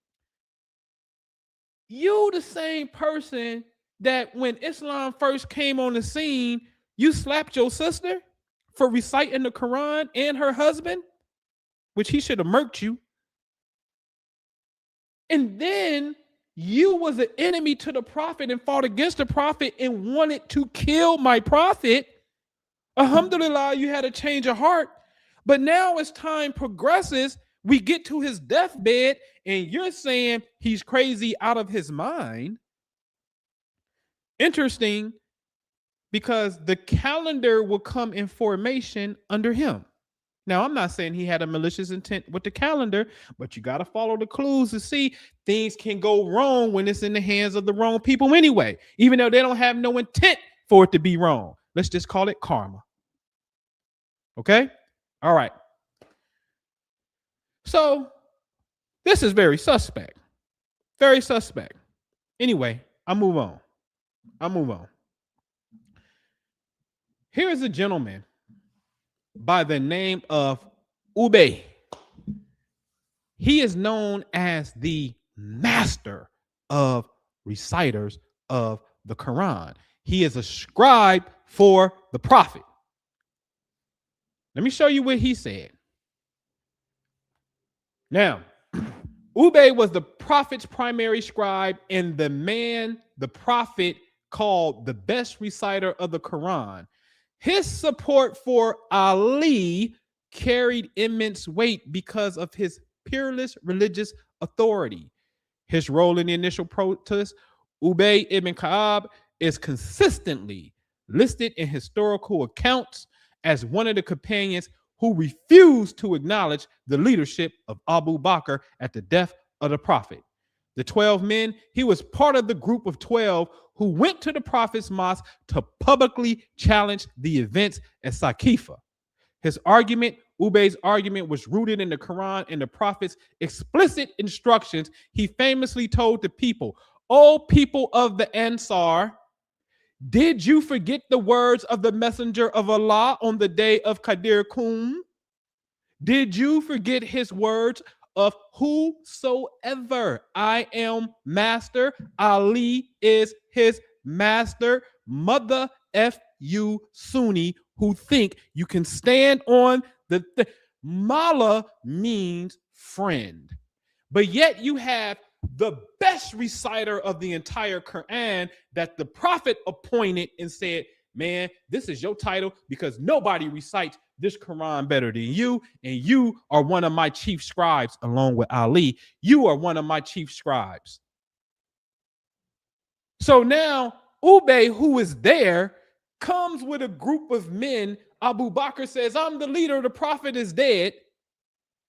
You the same person that when Islam first came on the scene, you slapped your sister for reciting the Quran and her husband, which he should have murked you. And then you was an enemy to the prophet and fought against the prophet and wanted to kill my prophet. Alhamdulillah, you had a change of heart. But now as time progresses, we get to his deathbed and you're saying he's crazy out of his mind. Interesting, because the calendar will come in formation under him. Now, I'm not saying he had a malicious intent with the calendar, but you got to follow the clues to see things can go wrong when it's in the hands of the wrong people anyway, even though they don't have no intent for it to be wrong. Let's just call it karma. Okay? All right. So this is very suspect. Very suspect. Anyway, I'll move on. Here is a gentleman by the name of Ubay. He is known as the master of reciters of the Quran. He is a scribe for the prophet. Let me show you what he said. Now, Ubay was the prophet's primary scribe and the man the prophet called the best reciter of the Quran. His support for Ali carried immense weight because of his peerless religious authority. His role in the initial protest, Ubay ibn Ka'ab, is consistently listed in historical accounts as one of the companions who refused to acknowledge the leadership of Abu Bakr at the death of the prophet. The 12 men, he was part of the group of 12 who went to the prophet's mosque to publicly challenge the events at Saqifa. His argument, Ubay's argument, was rooted in the Quran and the prophet's explicit instructions. He famously told the people, "O people of the Ansar, did you forget the words of the messenger of Allah on the day of Qadir Kum? Did you forget his words of whosoever I am master, Ali is his master? Mother F you Sunni who think you can stand on the Mala means friend. But yet you have the best reciter of the entire Quran that the prophet appointed and said, man, this is your title because nobody recites this Quran better than you, and you are one of my chief scribes along with Ali. You are one of my chief scribes." So now Ubay, who is there, comes with a group of men. Abu Bakr says, "I'm the leader, the prophet is dead.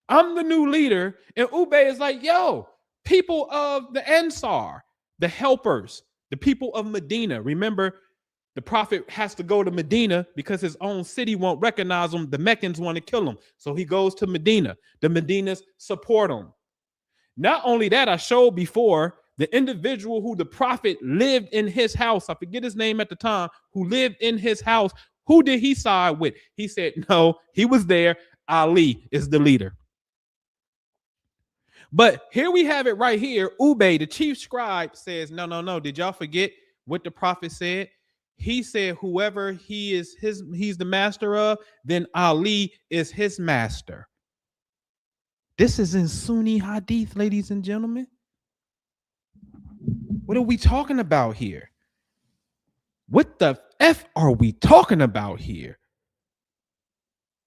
I'm the new leader." And Ubay is like, yo, people of the Ansar, the helpers, the people of Medina. Remember, the prophet has to go to Medina because his own city won't recognize him. The Meccans want to kill him. So he goes to Medina. The Medinas support him. Not only that, I showed before the individual who the prophet lived in his house. I forget his name at the time, who lived in his house. Who did he side with? He said, no, he was there. Ali is the leader. But here we have it right here. Ubay, the chief scribe, says, no. Did y'all forget what the prophet said? He said, whoever he's the master of, then Ali is his master. This is in Sunni hadith, ladies and gentlemen. What are we talking about here? What the F are we talking about here?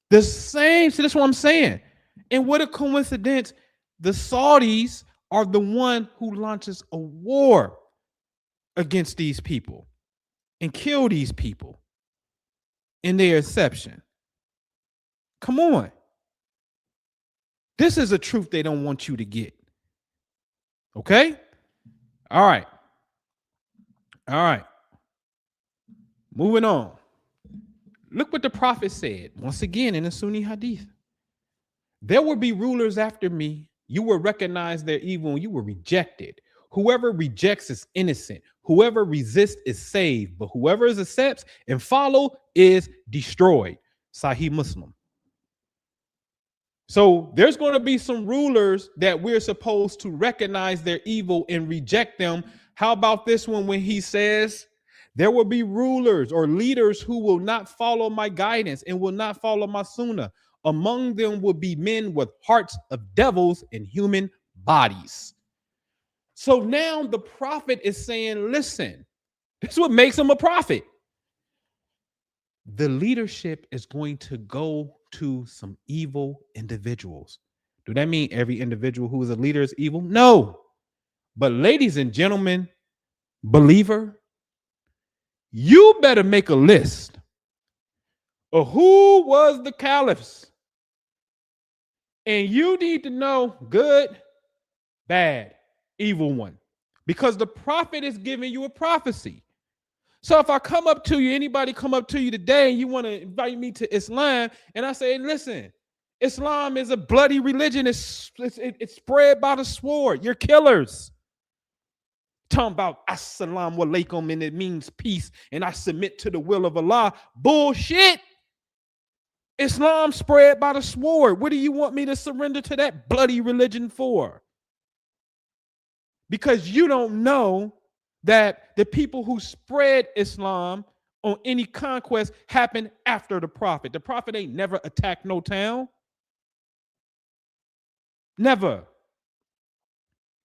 The same. So that's what I'm saying. And what a coincidence. The Saudis are the one who launches a war against these people and kill these people in their exception. Come on. This is a truth they don't want you to get. Okay? All right. Moving on. Look what the prophet said once again in the Sunni hadith. There will be rulers after me. You will recognize their evil and you will reject it. Whoever rejects is innocent. Whoever resists is saved. But whoever accepts and follow is destroyed. Sahih Muslim. So there's going to be some rulers that we're supposed to recognize their evil and reject them. How about this one when he says, there will be rulers or leaders who will not follow my guidance and will not follow my sunnah. Among them will be men with hearts of devils and human bodies. So now the prophet is saying, listen, this is what makes him a prophet. The leadership is going to go to some evil individuals. Do that mean every individual who is a leader is evil? No. But ladies and gentlemen, believer, you better make a list of who was the caliphs. And you need to know good, bad, evil one. Because the prophet is giving you a prophecy. So if I come up to you, anybody come up to you today and you want to invite me to Islam, and I say, listen, Islam is a bloody religion. It's spread by the sword. You're killers. Talking about assalamu alaikum and it means peace and I submit to the will of Allah. Bullshit. Islam spread by the sword. What do you want me to surrender to that bloody religion for? Because you don't know that the people who spread Islam on any conquest happened after the prophet. The prophet ain't never attacked no town. Never.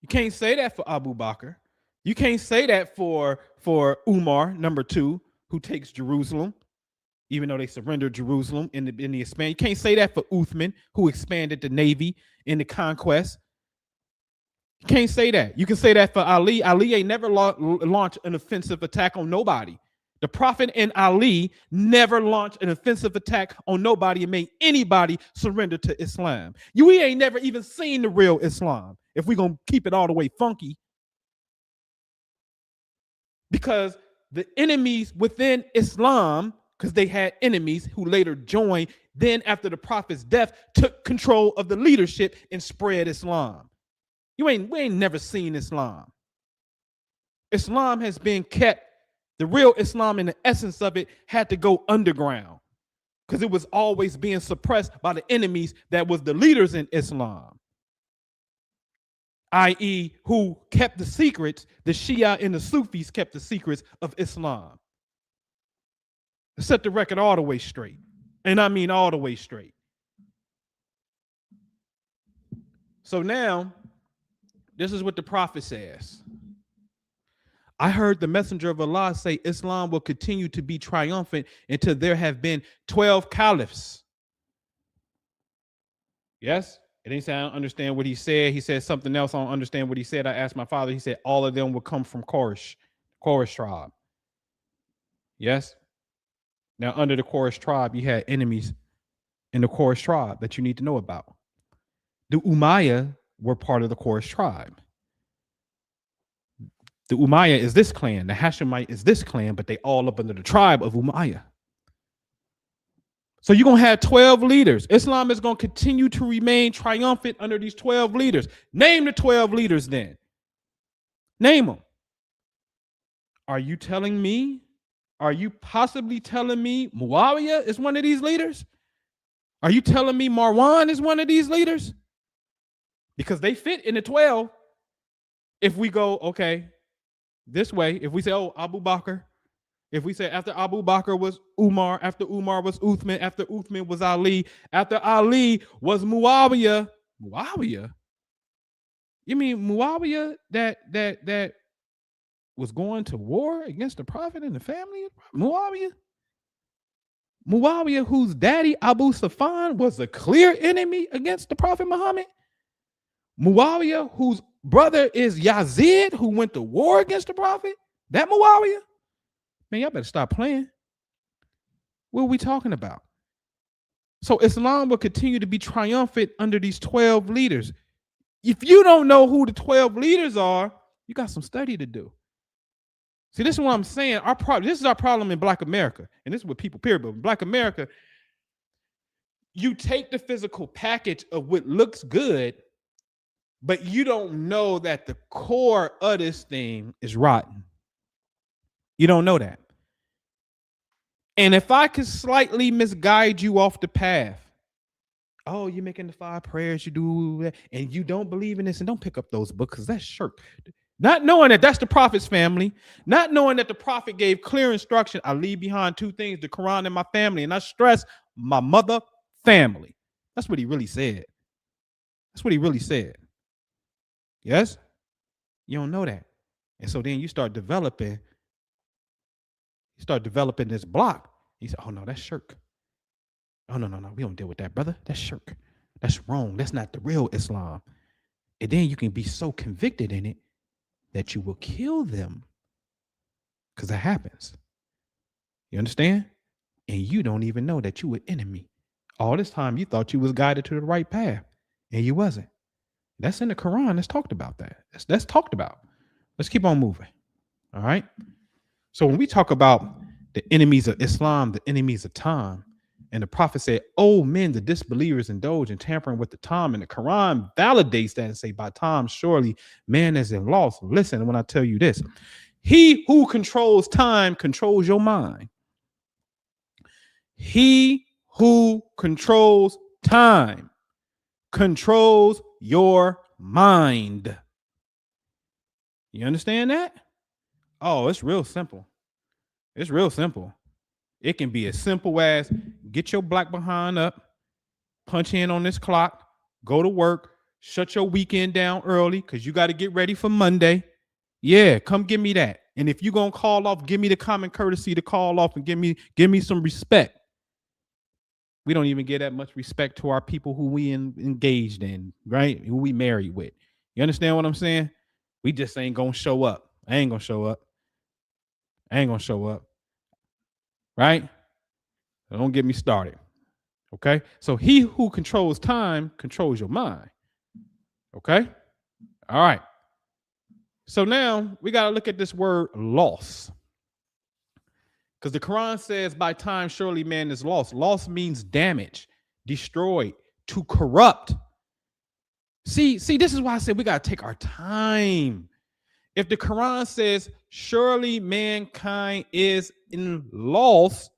You can't say that for Abu Bakr. You can't say that for Umar, number 2, who takes Jerusalem, even though they surrendered Jerusalem in the expansion. You can't say that for Uthman, who expanded the navy in the conquest. You can't say that. You can say that for Ali. Ali ain't never launched an offensive attack on nobody. The prophet and Ali never launched an offensive attack on nobody and made anybody surrender to Islam. We ain't never even seen the real Islam, if we're going to keep it all the way funky. Because the enemies within Islam, because they had enemies who later joined, then after the prophet's death, took control of the leadership and spread Islam. We ain't never seen Islam. Islam has been kept, the real Islam in the essence of it had to go underground because it was always being suppressed by the enemies that was the leaders in Islam, i.e. who kept the secrets. The Shia and the Sufis kept the secrets of Islam. Set the record all the way straight. And I mean all the way straight. So now, this is what the prophet says. I heard the messenger of Allah say Islam will continue to be triumphant until there have been 12 caliphs. Yes? It didn't say I don't understand what he said. He said something else. I don't understand what he said. I asked my father. He said all of them will come from Quraysh tribe. Yes? Now, under the Quraysh tribe, you had enemies in the Quraysh tribe that you need to know about. The Umayyah were part of the Quraysh tribe. The Umayyah is this clan. The Hashemite is this clan, but they all up under the tribe of Umayyah. So you're going to have 12 leaders. Islam is going to continue to remain triumphant under these 12 leaders. Name the 12 leaders then. Name them. Are you telling me? Are you possibly telling me Muawiyah is one of these leaders? Are you telling me Marwan is one of these leaders? Because they fit in the 12. If we go, okay, this way, if we say, oh, Abu Bakr, if we say after Abu Bakr was Umar, after Umar was Uthman, after Uthman was Ali, after Ali was Muawiyah. Muawiyah? You mean Muawiyah that was going to war against the prophet and the family? Muawiyah? Muawiyah, whose daddy Abu Sufyan was a clear enemy against the prophet Muhammad? Muawiyah, whose brother is Yazid, who went to war against the prophet? That Muawiyah? Man, y'all better stop playing. What are we talking about? So Islam will continue to be triumphant under these 12 leaders. If you don't know who the 12 leaders are, you got some study to do. See, this is what I'm saying. This is our problem in Black America. And this is what people period. But in Black America, you take the physical package of what looks good, but you don't know that the core of this thing is rotten. You don't know that. And if I could slightly misguide you off the path, oh, you're making the 5 prayers, you do that, and you don't believe in this, and don't pick up those books because that's shirk. Not knowing that that's the prophet's family, not knowing that the prophet gave clear instruction. I leave behind two things, the Quran and my family. And I stress my mother family. That's what he really said. That's what he really said. Yes? You don't know that. And so then you start developing this block. He said, oh no, that's shirk. Oh no, we don't deal with that, brother. That's shirk. That's wrong. That's not the real Islam. And then you can be so convicted in it that you will kill them. Because that happens. You understand? And you don't even know that you were enemy. All this time you thought you was guided to the right path. And you wasn't. That's in the Quran. Let's talk about that. That's talked about. Let's keep on moving. All right. So when we talk about the enemies of Islam, the enemies of time, and the prophet said, oh, men, the disbelievers indulge in tampering with the time. And the Quran validates that and say, by time, surely man is in loss. Listen, when I tell you this, he who controls time controls your mind. He who controls time controls your mind. You understand that? Oh, it's real simple. It's real simple. It can be as simple as get your black behind up, punch in on this clock, go to work, shut your weekend down early because you got to get ready for Monday. Yeah, come give me that. And if you're going to call off, give me the common courtesy to call off and give me some respect. We don't even give that much respect to our people who we engaged in, right? Who we married with. You understand what I'm saying? We just ain't going to show up. I ain't going to show up. I ain't going to show up. Right? Don't get me started. Okay? So he who controls time controls your mind. Okay? All right. So now we got to look at this word loss. Because the Quran says by time surely man is lost. Loss means damage, destroyed, to corrupt. See, this is why I said we got to take our time. If the Quran says surely mankind is in loss,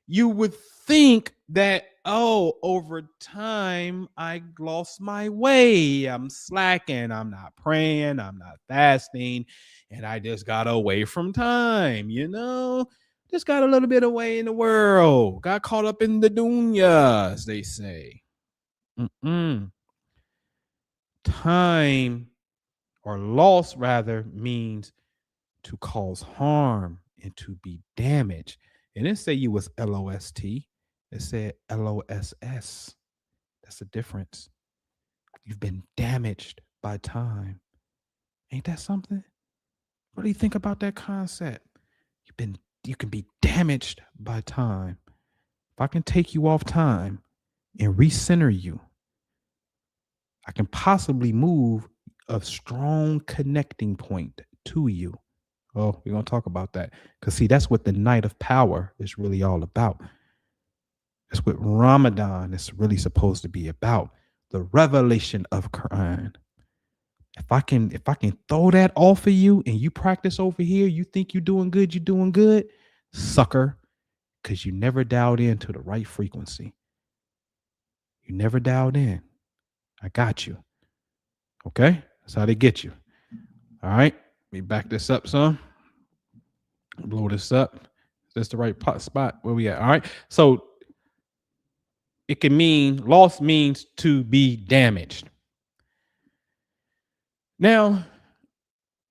you would think that, oh, over time, I lost my way. I'm slacking. I'm not praying. I'm not fasting. And I just got away from time, just got a little bit away in the world. Got caught up in the dunya, as they say. Time, or loss rather, means to cause harm and to be damaged. It didn't say you was L-O-S-T. It said L-O-S-S. That's the difference. You've been damaged by time. Ain't that something? What do you think about that concept? You can be damaged by time. If I can take you off time and recenter you, I can possibly move a strong connecting point to you. Oh, we're going to talk about that. Because, see, that's what the night of power is really all about. That's what Ramadan is really supposed to be about. The revelation of Quran. If I can throw that off of you and you practice over here, you think you're doing good, sucker, because you never dialed into the right frequency. You never dialed in. I got you. Okay? That's how they get you. All right? Let me back this up some. Blow this up. Is this the right spot? Where we at? All right. So it can mean, loss means to be damaged. Now,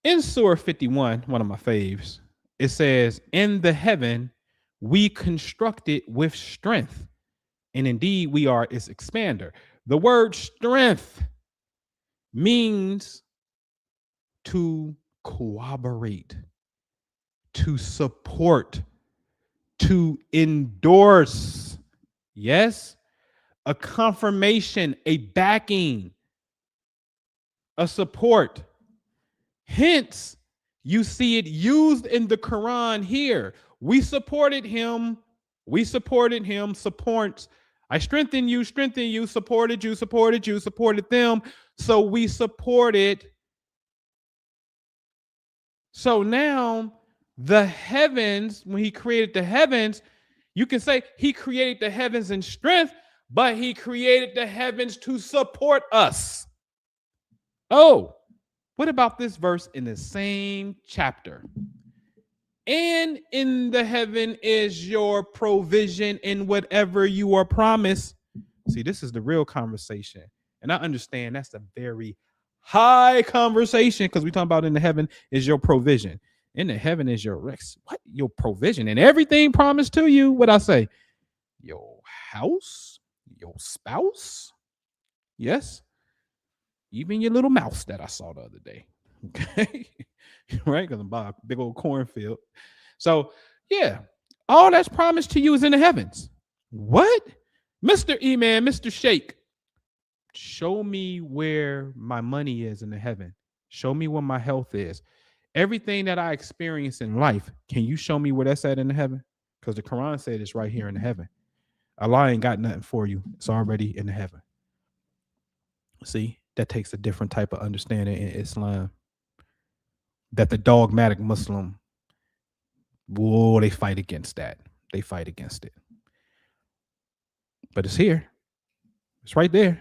in Surah 51, one of my faves, it says, in the heaven, we constructed with strength. And indeed, we are its expander. The word strength means to corroborate, to support, to endorse. Yes, a confirmation, a backing, a support. Hence, you see it used in the Quran here. We supported him. Supports. I strengthened you, supported you, supported them. So we supported. So now the heavens, when he created the heavens, you can say he created the heavens in strength, but he created the heavens to support us. Oh, What about this verse in the same chapter? And in the heaven is your provision in whatever you are promised. See, this is the real conversation. And I understand that's a very high conversation because we're talking about in the heaven is your provision. In the heaven is your rest. What? Your provision and everything promised to you. What I say? Your house, your spouse. Yes. Even your little mouse that I saw the other day. Okay. Right? Because I'm by a big old cornfield. So, yeah, all that's promised to you is in the heavens. What? Mr. E-Man, Mr. Sheikh, show me where my money is in the heaven. Show me where my health is. Everything that I experience in life, can you show me where that's at in the heaven? Because the Quran said it's right here in the heaven. Allah ain't got nothing for you. It's already in the heaven. See, that takes a different type of understanding in Islam. That the dogmatic Muslim, whoa, they fight against that. They fight against it. But it's here. It's right there.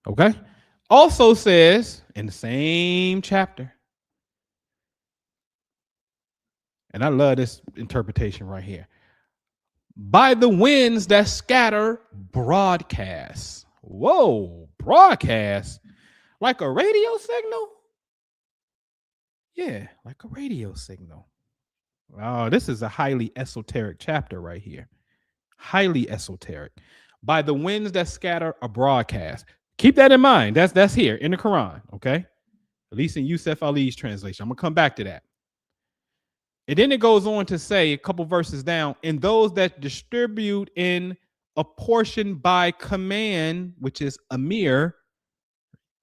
Okay? Also says in the same chapter, and I love this interpretation right here, by the winds that scatter broadcast. Whoa, broadcast? Like a radio signal? Yeah, like a radio signal. Oh, this is a highly esoteric chapter right here. Highly esoteric. By the winds that scatter a broadcast. Keep that in mind. That's here in the Quran, okay? At least in Yusuf Ali's translation. I'm going to come back to that. And then it goes on to say, a couple verses down, and those that distribute in a portion by command, which is Amir,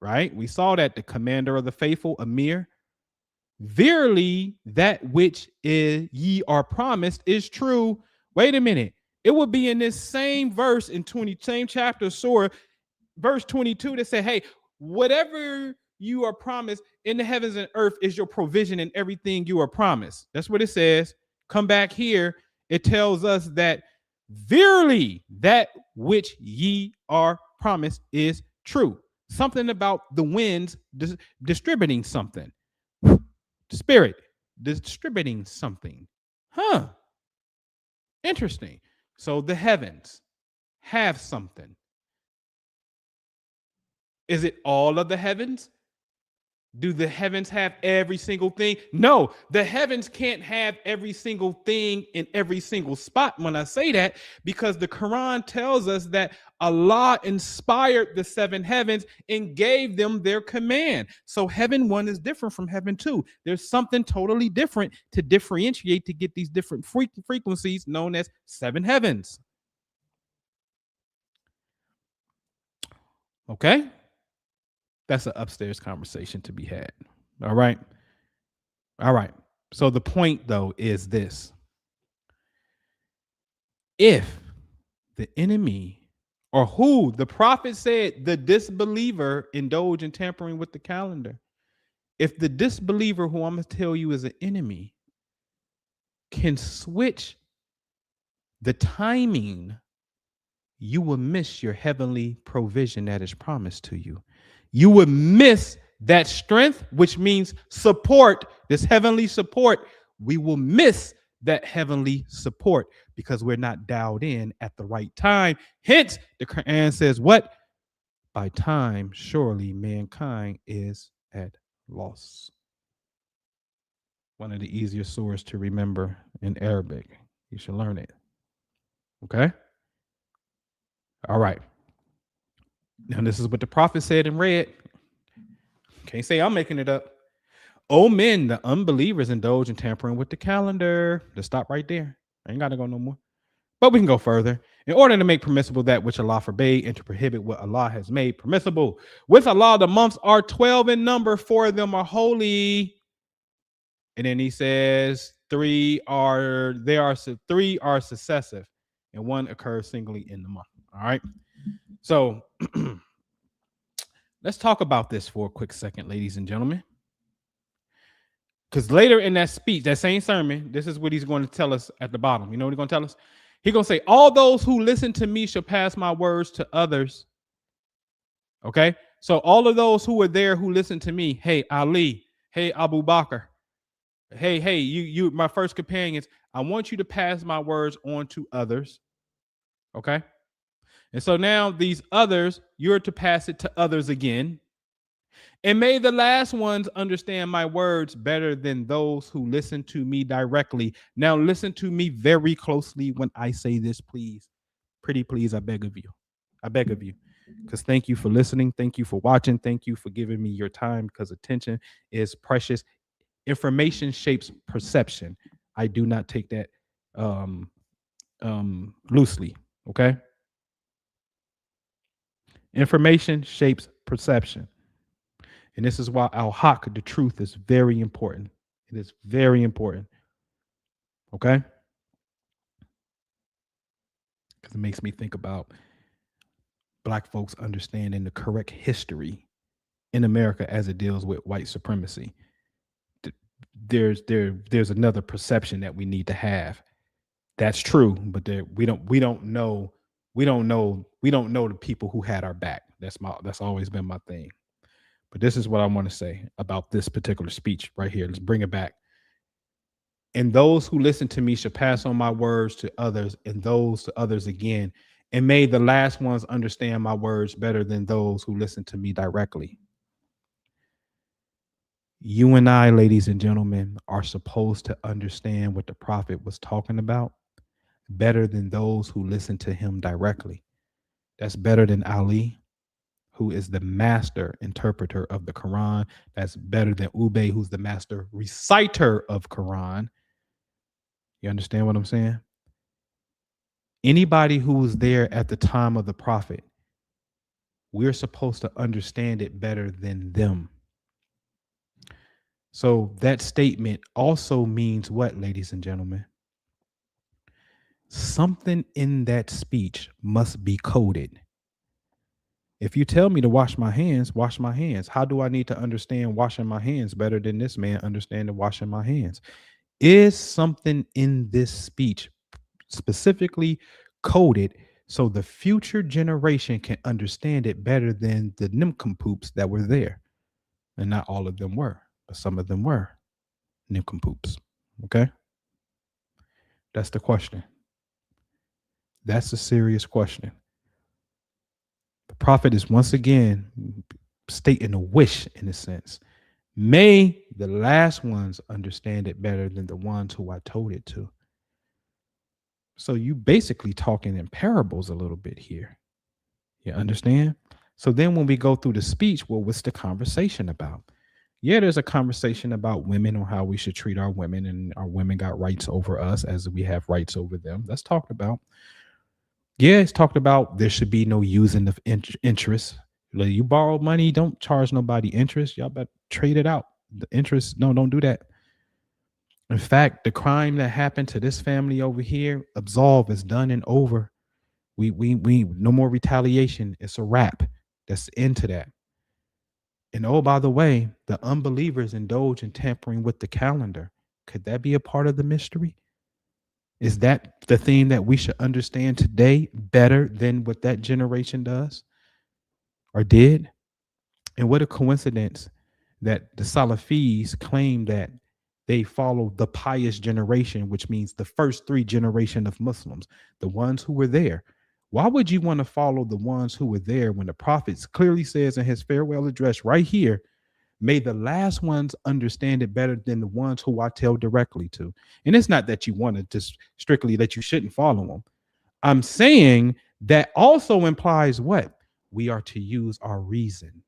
right? We saw that the commander of the faithful, Amir. Verily, that which is ye are promised is true. Wait a minute. It would be in this same verse in same chapter, Surah, verse 22, that said, hey, whatever you are promised in the heavens and earth is your provision in everything you are promised. That's what it says. Come back here. It tells us that verily that which ye are promised is true. Something about the winds distributing something. Spirit distributing something. Huh. Interesting. So the heavens have something. Is it all of the heavens? Do the heavens have every single thing? No, the heavens can't have every single thing in every single spot when I say that, because the Quran tells us that Allah inspired the seven heavens and gave them their command. So heaven one is different from heaven two. There's something totally different to differentiate to get these different frequencies known as seven heavens. Okay? That's an upstairs conversation to be had. All right. All right. So the point, though, is this. If the enemy, or who the prophet said the disbeliever indulge in tampering with the calendar, if the disbeliever, who I'm going to tell you is an enemy, can switch the timing, you will miss your heavenly provision that is promised to you. You would miss that strength, which means support, this heavenly support. We will miss that heavenly support because we're not dialed in at the right time. Hence, the Quran says what? By time, surely mankind is at loss. One of the easier surahs to remember in Arabic. You should learn it. Okay? All right. Now, this is what the prophet said in red. Can't say I'm making it up. Oh, men, the unbelievers indulge in tampering with the calendar. Just stop right there. I ain't got to go no more. But we can go further. In order to make permissible that which Allah forbade and to prohibit what Allah has made permissible. With Allah, the months are 12 in number. 4 of them are holy. And then he says 3 are successive, and 1 occurs singly in the month. All right. So let's talk about this for a quick second, ladies and gentlemen. Because later in that speech, that same sermon, this is what he's going to tell us at the bottom. You know what he's going to tell us? He's going to say, all those who listen to me shall pass my words to others. Okay? So all of those who were there who listened to me, hey Ali, hey Abu Bakr, hey, you my first companions, I want you to pass my words on to others. Okay. And so now these others, you're to pass it to others again. And may the last ones understand my words better than those who listen to me directly. Now listen to me very closely when I say this, please. Pretty please, I beg of you. I beg of you. Because thank you for listening. Thank you for watching. Thank you for giving me your time, because attention is precious. Information shapes perception. I do not take that loosely. Okay. Information shapes perception. And this is why al-haq, the truth, is very important. It is very important. Okay? Because it makes me think about Black folks understanding the correct history in America as it deals with white supremacy. There's another perception that we need to have. That's true, but we don't know the people who had our back. That's always been my thing. But this is what I want to say about this particular speech right here. Let's bring it back. And those who listen to me shall pass on my words to others, and those to others again. And may the last ones understand my words better than those who listen to me directly. You and I, ladies and gentlemen, are supposed to understand what the prophet was talking about better than those who listen to him directly. That's better than Ali, who is the master interpreter of the Quran. That's better than Ubay, who's the master reciter of Quran. You understand what I'm saying? Anybody who was there at the time of the prophet, we're supposed to understand it better than them. So that statement also means what, ladies and gentlemen? Something in that speech must be coded. If you tell me to wash my hands, wash my hands. How do I need to understand washing my hands better than this man understanding washing my hands? Is something in this speech specifically coded so the future generation can understand it better than the nincompoops that were there? And not all of them were, but some of them were nincompoops. Okay? That's the question. That's a serious question. The prophet is once again stating a wish, in a sense. May the last ones understand it better than the ones who I told it to. So you basically talking in parables a little bit here. You understand? So then when we go through the speech, well, what's the conversation about? Yeah, there's a conversation about women, on how we should treat our women, and our women got rights over us as we have rights over them. That's talked about. Yeah, it's talked about there should be no using of interest. Like, you borrow money, don't charge nobody interest. Y'all better trade it out. The interest, no, don't do that. In fact, the crime that happened to this family over here, absolve, is done and over. We no more retaliation. It's a wrap. That's the end to that. And oh, by the way, the unbelievers indulge in tampering with the calendar. Could that be a part of the mystery? Is that the thing that we should understand today better than what that generation does or did? And what a coincidence that the Salafis claim that they follow the pious generation, which means the first three generations of Muslims, the ones who were there. Why would you want to follow the ones who were there when the prophet clearly says in his farewell address right here, may the last ones understand it better than the ones who I tell directly to? And it's not that you want to just strictly that you shouldn't follow them. I'm saying that also implies what? We are to use our reason.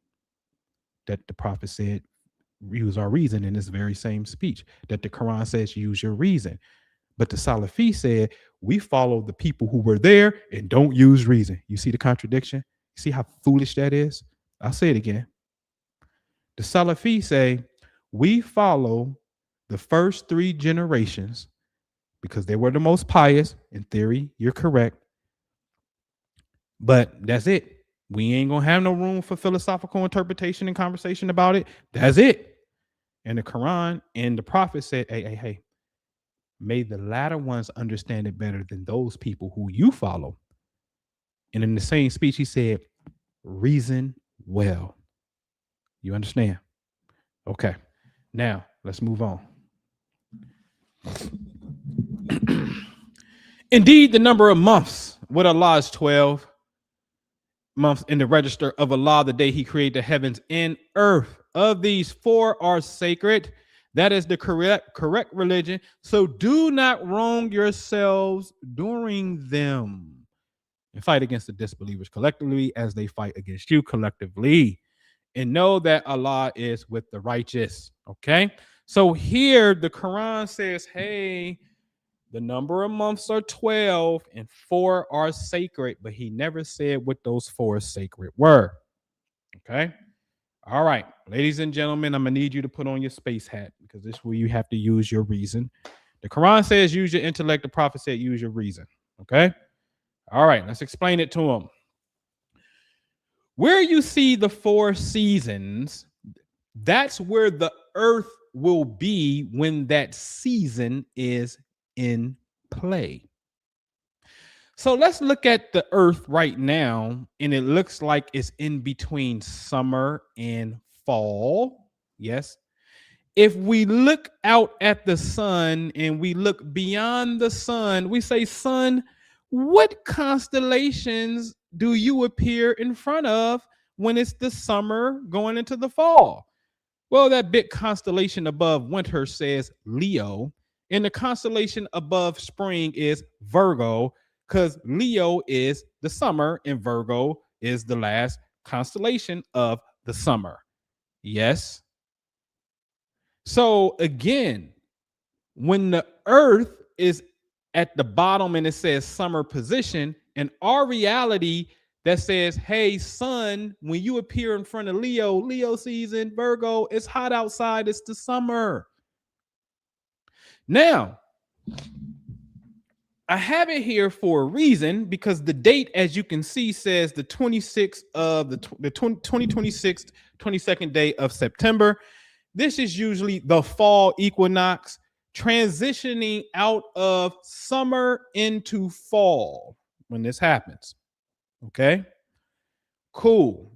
That the prophet said, use our reason in this very same speech. That the Quran says, use your reason. But the Salafi said, we follow the people who were there and don't use reason. You see the contradiction? You see how foolish that is? I'll say it again. The Salafi say, we follow the first three generations because they were the most pious. In theory, you're correct. But that's it. We ain't going to have no room for philosophical interpretation and conversation about it. That's it. And the Quran and the prophet said, hey, may the latter ones understand it better than those people who you follow. And in the same speech, he said, reason well. You understand? Okay. Now, let's move on. Indeed, the number of months with Allah is 12 months in the register of Allah the day he created the heavens and earth. Of these, 4 are sacred. That is the correct religion. So do not wrong yourselves during them and fight against the disbelievers collectively as they fight against you collectively. And know that Allah is with the righteous. Okay. So here the Quran says, hey, the number of months are 12 and 4 are sacred, but he never said what those 4 sacred were. Okay. All right, ladies and gentlemen, I'm going to need you to put on your space hat because this is where you have to use your reason. The Quran says use your intellect. The prophet said use your reason. Okay. All right, let's explain it to them. Where you see the 4 seasons, that's where the earth will be when that season is in play. So let's look at the earth right now, and it looks like it's in between summer and fall. Yes. If we look out at the sun and we look beyond the sun, we say, sun, what constellations do you appear in front of when it's the summer going into the fall? Well, that big constellation above winter says Leo, and the constellation above spring is Virgo, because Leo is the summer and Virgo is the last constellation of the summer. Yes. So again, when the earth is at the bottom and it says summer position, and our reality that says, hey, sun, when you appear in front of Leo season, Virgo, it's hot outside, it's the summer. Now, I have it here for a reason because the date, as you can see, says the 26th of the 2026, 22nd day of September. This is usually the fall equinox, transitioning out of summer into fall when this happens. Okay, cool.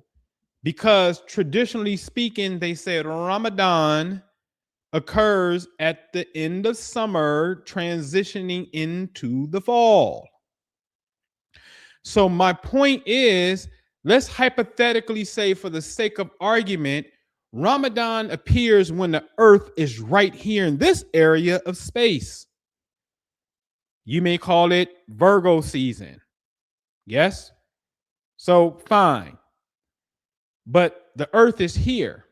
Because traditionally speaking, they said Ramadan occurs at the end of summer, transitioning into the fall. So my point is, let's hypothetically say, for the sake of argument, Ramadan appears when the earth is right here in this area of space. You may call it Virgo season. Yes? So fine. But the earth is here.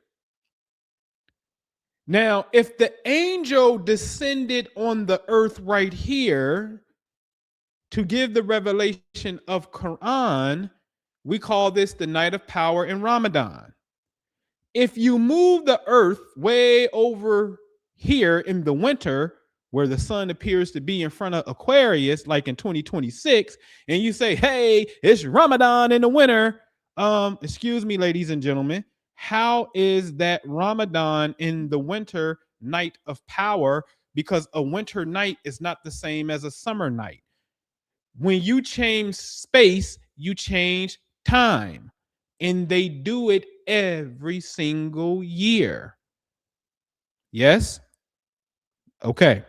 Now, if the angel descended on the earth right here to give the revelation of Quran, we call this the night of power in Ramadan. If you move the earth way over here in the winter, where the sun appears to be in front of Aquarius, like in 2026, and you say, hey, it's Ramadan in the winter. Excuse me, ladies and gentlemen. How is that Ramadan in the winter night of power? Because a winter night is not the same as a summer night. When you change space, you change time. And they do it every single year. Yes? Okay.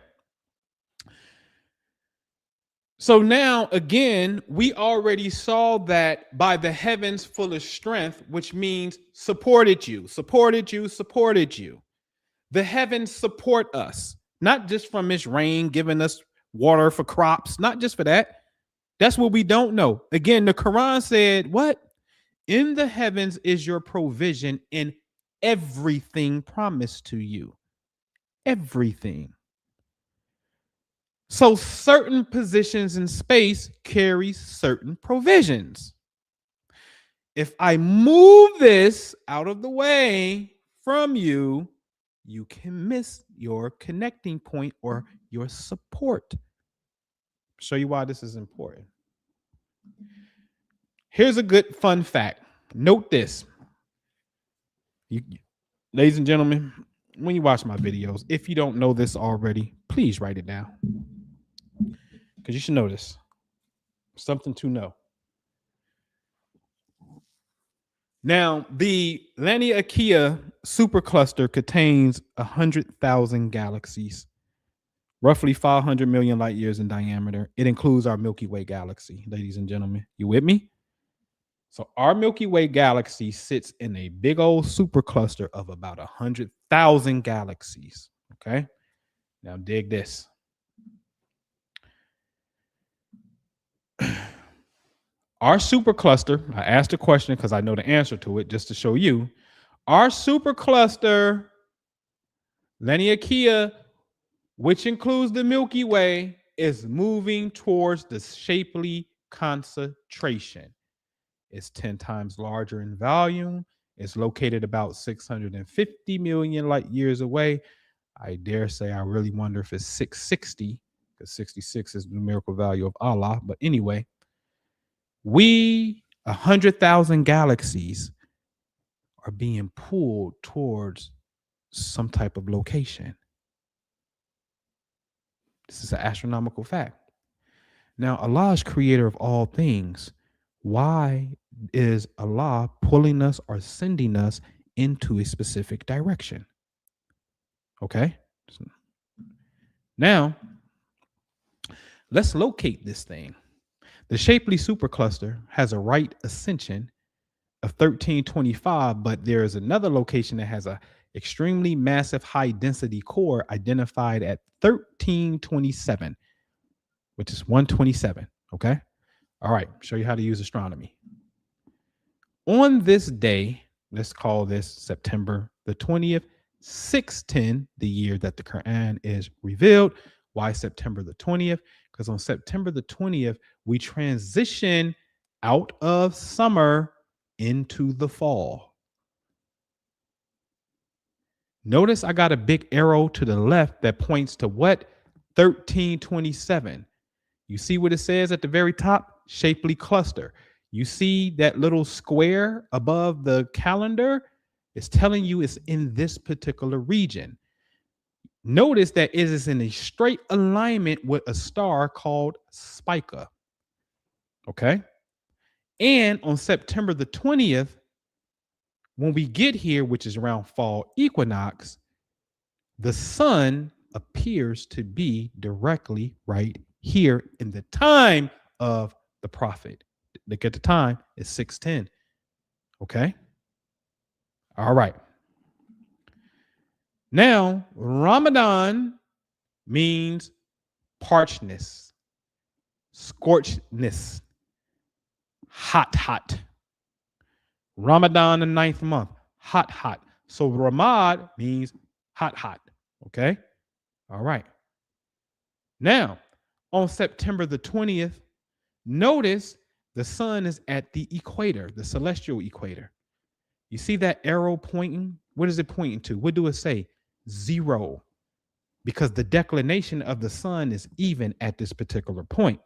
So now, again, we already saw that by the heavens full of strength, which means supported you. The heavens support us, not just from its rain, giving us water for crops, not just for that. That's what we don't know. Again, the Quran said, what? In the heavens is your provision in everything promised to you. Everything. So certain positions in space carry certain provisions. If I move this out of the way from you, you can miss your connecting point or your support. Show you why this is important. Here's a good fun fact. Note this. Ladies and gentlemen, when you watch my videos, if you don't know this already, please write it down. Because you should know this. Something to know. Now, the Laniakea supercluster contains 100,000 galaxies, roughly 500 million light years in diameter. It includes our Milky Way galaxy, ladies and gentlemen. You with me? So our Milky Way galaxy sits in a big old supercluster of about 100,000 galaxies. Okay. Now dig this. Our supercluster, I asked a question because I know the answer to it just to show you. Our supercluster, Laniakea, which includes the Milky Way, is moving towards the Shapley concentration. It's 10 times larger in volume. It's located about 650 million light years away. I dare say I really wonder if it's 660, because 66 is the numerical value of Allah. But anyway, 100,000 galaxies are being pulled towards some type of location. This is an astronomical fact. Now, Allah is creator of all things. Why is Allah pulling us or sending us into a specific direction? Okay. Now, let's locate this thing. The Shapley supercluster has a right ascension of 1325, but there is another location that has a extremely massive high density core identified at 1327, which is 127. Okay. All right. Show you how to use astronomy. On this day, let's call this September the 20th, 610, the year that the Quran is revealed. Why September the 20th? Because on September the 20th, we transition out of summer into the fall. Notice I got a big arrow to the left that points to what? 1327. You see what it says at the very top? Shapley cluster. You see that little square above the calendar? It's telling you it's in this particular region. Notice that it is in a straight alignment with a star called Spica. Okay. And on September the 20th, when we get here, which is around fall equinox, the sun appears to be directly right here in the time of the prophet. Look at the time, it's 610. Okay. All right. Now, Ramadan means parchness, scorchedness, hot. Ramadan, the 9th month, hot. So Ramad means hot. Okay. All right. Now, on September the 20th, notice the sun is at the equator, the celestial equator. You see that arrow pointing? What is it pointing to? What do it say? 0. Because the declination of the sun is even at this particular point.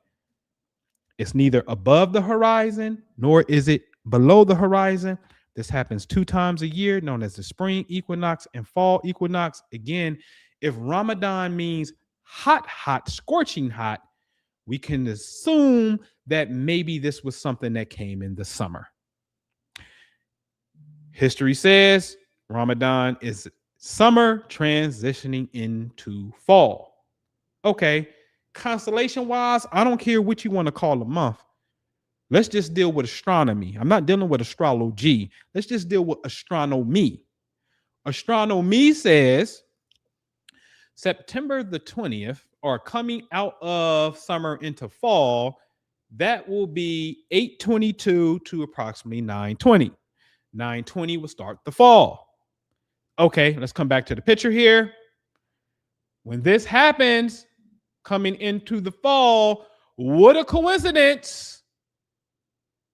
It's neither above the horizon, nor is it below the horizon. This happens 2 times a year, known as the spring equinox and fall equinox. Again, if Ramadan means hot, scorching hot, we can assume that maybe this was something that came in the summer. History says Ramadan is summer transitioning into fall. Okay, constellation wise, I don't care what you want to call a month. Let's just deal with astronomy. I'm not dealing with astrology. Let's just deal with astronomy. Astronomy says September the 20th, or coming out of summer into fall, that will be 8:22 to approximately 9:20. 9:20 will start the fall. Okay, let's come back to the picture here. When this happens, coming into the fall, what a coincidence.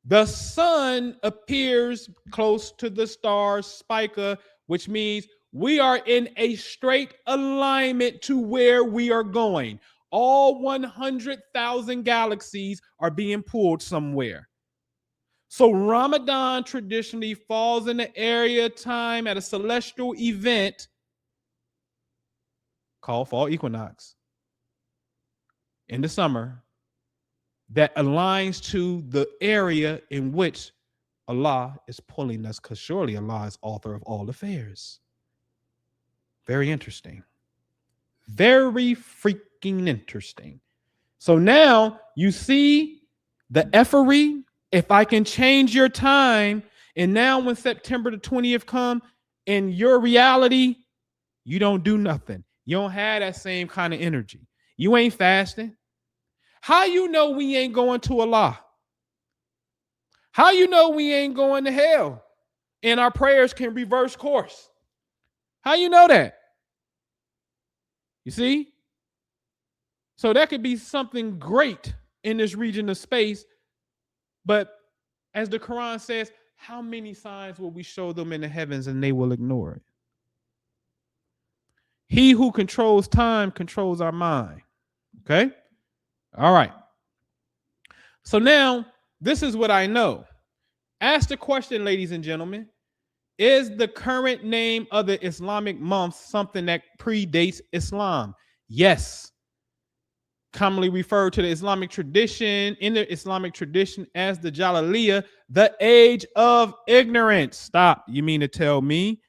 The sun appears close to the star Spica, which means we are in a straight alignment to where we are going. All 100,000 galaxies are being pulled somewhere. So Ramadan traditionally falls in the area time at a celestial event called fall equinox in the summer that aligns to the area in which Allah is pulling us because surely Allah is author of all affairs. Very interesting. Very freaking interesting. So now you see the effery. If I can change your time, and now when September the 20th come, in your reality, you don't do nothing. You don't have that same kind of energy. You ain't fasting. How you know we ain't going to Allah? How you know we ain't going to hell? And our prayers can reverse course. How you know that? You see? So that could be something great in this region of space. But as the Quran says, how many signs will we show them in the heavens and they will ignore it? He who controls time controls our mind. Okay? All right. So now, this is what I know. Ask the question, ladies and gentlemen. Is the current name of the Islamic month something that predates Islam? Yes. Commonly referred to the Islamic tradition, in the Islamic tradition as the Jalaliya, the age of ignorance. Stop. You mean to tell me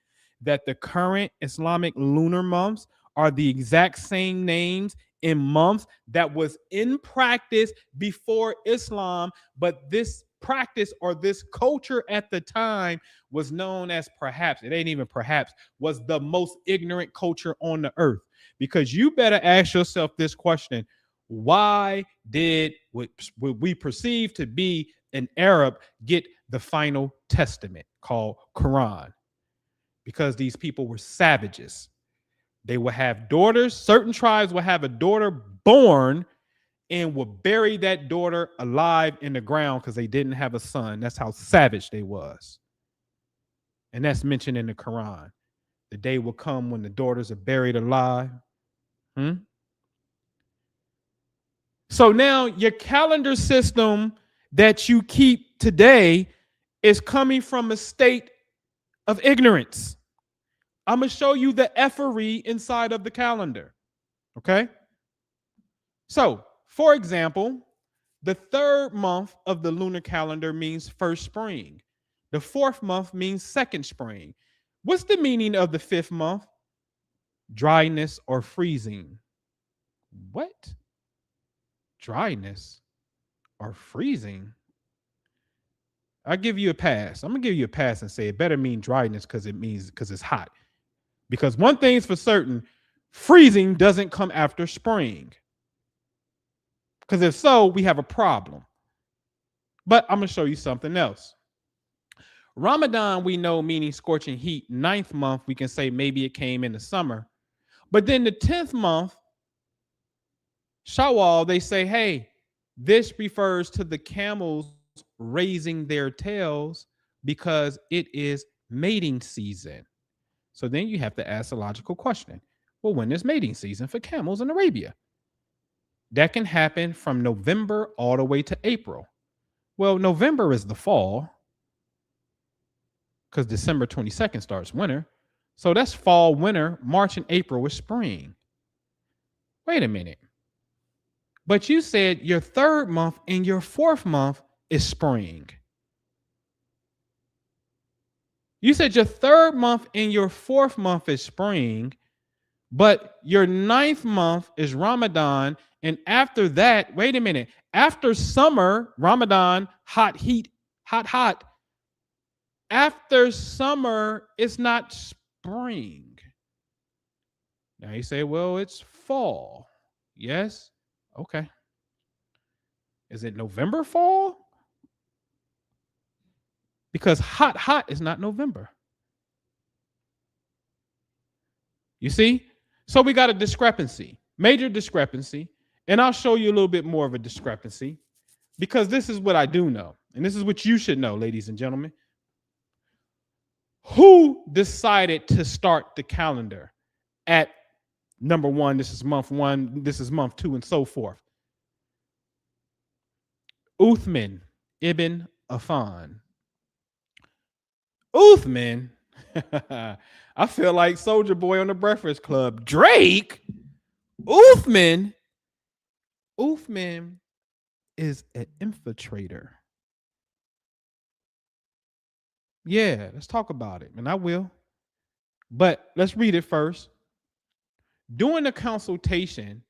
that the current Islamic lunar months are the exact same names in months that was in practice before Islam, but this practice or this culture at the time was known as, perhaps, it ain't even perhaps, was the most ignorant culture on the earth? Because you better ask yourself this question: why did what we perceive to be an Arab get the final testament called Quran? Because these people were savages. They would have daughters. Certain tribes would have a daughter born and would bury that daughter alive in the ground because they didn't have a son. That's how savage they was. And that's mentioned in the Quran. The day will come when the daughters are buried alive. So now your calendar system that you keep today is coming from a state of ignorance. I'm going to show you the effery inside of the calendar. Okay? So, for example, the third month of the lunar calendar means first spring. The fourth month means second spring. What's the meaning of the fifth month? Dryness or freezing. What? Dryness or freezing? I'll give you a pass. I'm going to give you a pass and say it better mean dryness because it's hot. Because one thing's for certain, freezing doesn't come after spring. Because if so, we have a problem. But I'm going to show you something else. Ramadan, we know, meaning scorching heat. Ninth month, we can say maybe it came in the summer. But then the 10th month, Shawwal, they say, hey, this refers to the camels raising their tails because it is mating season. So then you have to ask a logical question. Well, when is mating season for camels in Arabia? That can happen from November all the way to April. Well, November is the fall because December 22nd starts winter. So that's fall, winter. March and April is spring. Wait a minute. But you said your third month and your fourth month is spring. You said your third month and your fourth month is spring, but your ninth month is Ramadan. And after that, wait a minute, after summer, Ramadan, hot heat, hot. After summer, it's not spring. Now you say, well, it's fall. Yes. Okay. Is it November fall? Because hot is not November. You see? So we got a discrepancy, major discrepancy. And I'll show you a little bit more of a discrepancy because this is what I do know. And this is what you should know, ladies and gentlemen. Who decided to start the calendar at number 1? This is month 1. This is month 2 and so forth. Uthman ibn Affan. Uthman. I feel like Soldier Boy on the Breakfast Club. Drake. Uthman is an infiltrator. Yeah, let's talk about it, and I will. But let's read it first. During the consultation,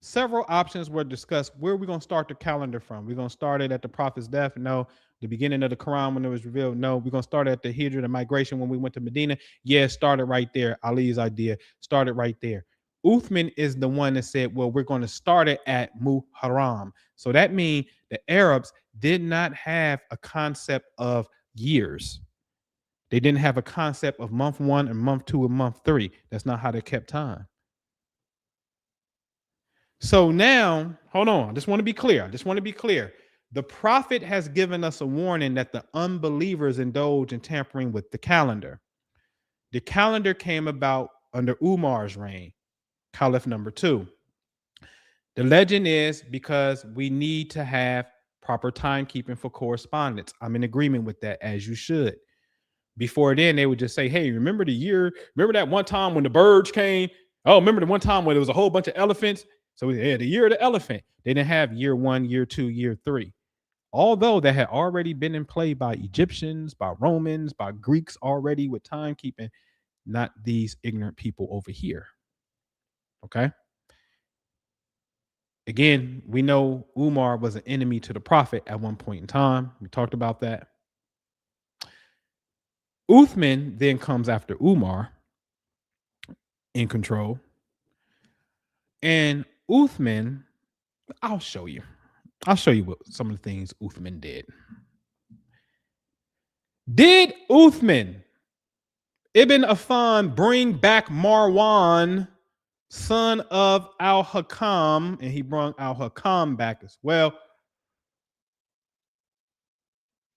several options were discussed. Where are we going to start the calendar from? We're going to start it at the prophet's death? No. The beginning of the Quran when it was revealed? No. We're going to start at the Hijrah, the migration when we went to Medina? Yeah, started right there. Ali's idea started right there. Uthman is the one that said, well, we're going to start it at Muharram. So that means the Arabs did not have a concept of years. They didn't have a concept of month 1 and month 2 and month 3. That's not how they kept time. So now, hold on. I just want to be clear. The prophet has given us a warning that the unbelievers indulge in tampering with the calendar. The calendar came about under Umar's reign, Caliph number 2. The legend is because we need to have proper timekeeping for correspondence. I'm in agreement with that, as you should. Before then, they would just say, hey, remember the year? Remember that one time when the birds came? Oh, remember the one time when there was a whole bunch of elephants? So yeah, the year of the elephant. They didn't have year 1, year 2, year 3. Although that had already been in play by Egyptians, by Romans, by Greeks already with timekeeping, not these ignorant people over here. Okay. Again, we know Umar was an enemy to the prophet at one point in time. We talked about that. Uthman then comes after Umar in control. And Uthman, I'll show you what some of the things Uthman did. Did Uthman ibn Affan bring back Marwan, son of al-Hakam? And he brought al-Hakam back as well.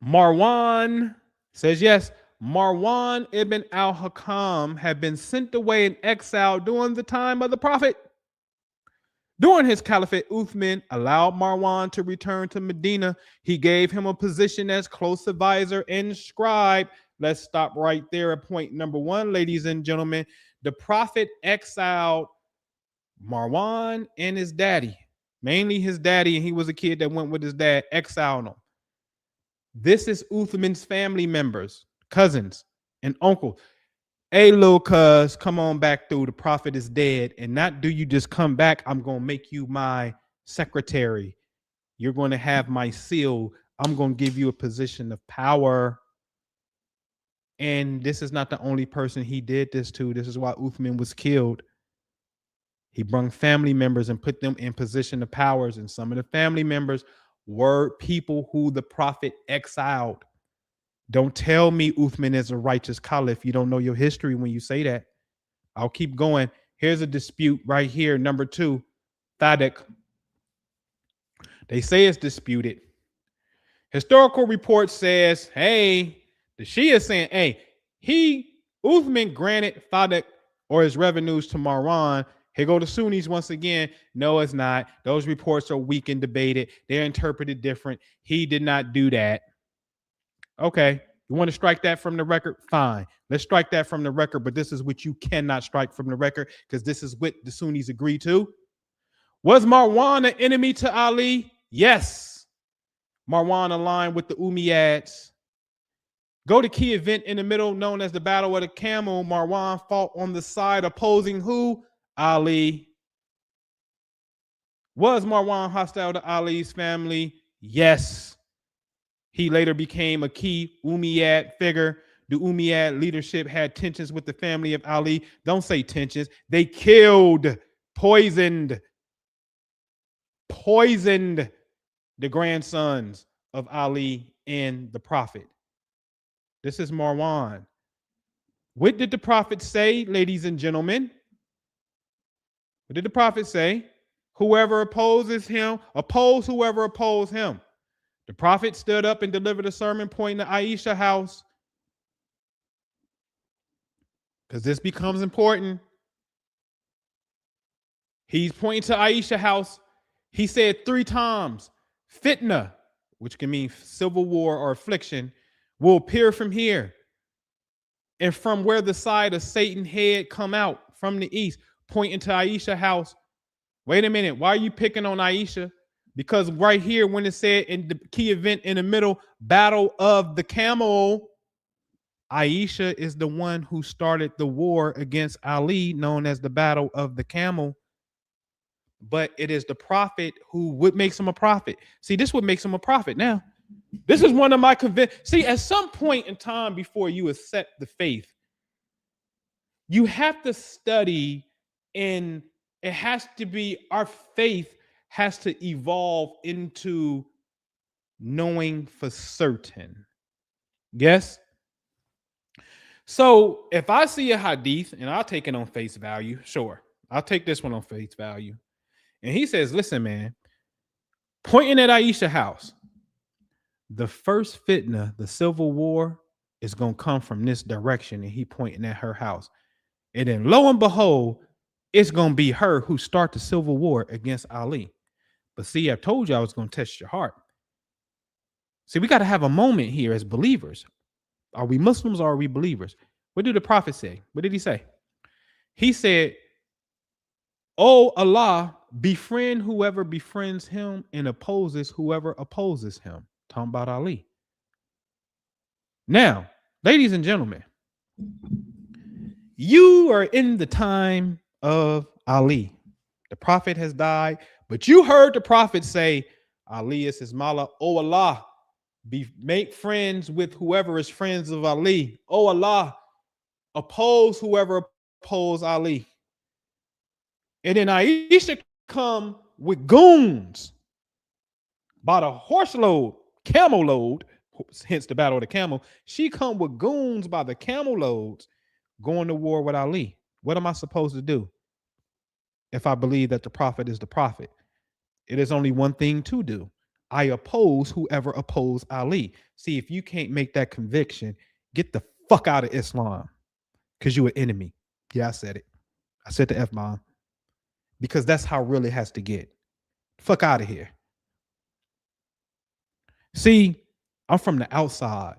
Marwan says yes. Marwan ibn al-Hakam had been sent away in exile during the time of the prophet. During his caliphate, Uthman allowed Marwan to return to Medina. He gave him a position as close advisor and scribe. Let's stop right there at point number 1, ladies and gentlemen. The prophet exiled Marwan and his daddy, mainly his daddy, and he was a kid that went with his dad, exiled him. This is Uthman's family members, cousins, and uncles. Hey, little cuz, come on back through. The prophet is dead. And not do you just come back. I'm going to make you my secretary. You're going to have my seal. I'm going to give you a position of power. And this is not the only person he did this to. This is why Uthman was killed. He brought family members and put them in position of powers. And some of the family members were people who the prophet exiled. Don't tell me Uthman is a righteous caliph. You don't know your history when you say that. I'll keep going. Here's a dispute right here. Number 2, Thadik. They say it's disputed. Historical report says, hey, the Shia is saying, hey, Uthman granted Thadik or his revenues to Marwan. Here go the Sunnis once again. No, it's not. Those reports are weak and debated. They're interpreted different. He did not do that. Okay, you want to strike that from the record? Fine. Let's strike that from the record, but this is what you cannot strike from the record because this is what the Sunnis agree to. Was Marwan an enemy to Ali? Yes. Marwan aligned with the Umayyads. Go to key event in the middle known as the Battle of the Camel. Marwan fought on the side opposing who? Ali. Was Marwan hostile to Ali's family? Yes. He later became a key Umayyad figure. The Umayyad leadership had tensions with the family of Ali. Don't say tensions. They killed, poisoned the grandsons of Ali and the prophet. This is Marwan. What did the prophet say, ladies and gentlemen? What did the prophet say? Whoever opposes him, oppose whoever opposes him. The prophet stood up and delivered a sermon pointing to Aisha's house. Because this becomes important. He's pointing to Aisha's house. He said 3 times, fitna, which can mean civil war or affliction, will appear from here. And from where the side of Satan's head come out from the east, pointing to Aisha's house. Wait a minute. Why are you picking on Aisha? Because right here, when it said in the key event in the middle, Battle of the Camel, Aisha is the one who started the war against Ali, known as the Battle of the Camel. But it is the prophet who would makes him a prophet. See, this what makes him a prophet. Now, this is one of my See, at some point in time before you accept the faith, you have to study, and it has to be, our faith has to evolve into knowing for certain. Yes? So if I see a hadith, and I'll take it on face value, sure. I'll take this one on face value. And he says, listen, man, pointing at Aisha's house, the first fitna, the civil war, is going to come from this direction. And he pointing at her house. And then lo and behold, it's going to be her who start the civil war against Ali. But see, I told you I was going to test your heart. See, we got to have a moment here as believers. Are we Muslims or are we believers? What did the prophet say? What did he say? He said, "Oh Allah, befriend whoever befriends him and opposes whoever opposes him." Talking about Ali. Now, ladies and gentlemen, you are in the time of Ali. The prophet has died, but you heard the prophet say, Ali is his mala. Oh Allah, make friends with whoever is friends of Ali. Oh Allah, oppose whoever oppose Ali. And then Aisha come with goons by the horse load, camel load, hence the battle of the camel. She come with goons by the camel loads going to war with Ali. What am I supposed to do if I believe that the prophet is the prophet? It is only one thing to do. I oppose whoever oppose Ali. See, if you can't make that conviction, get the fuck out of Islam, because you're an enemy. Yeah, I said it. I said the F-bomb. Because that's how real it has to get. Fuck out of here. See, I'm from the outside.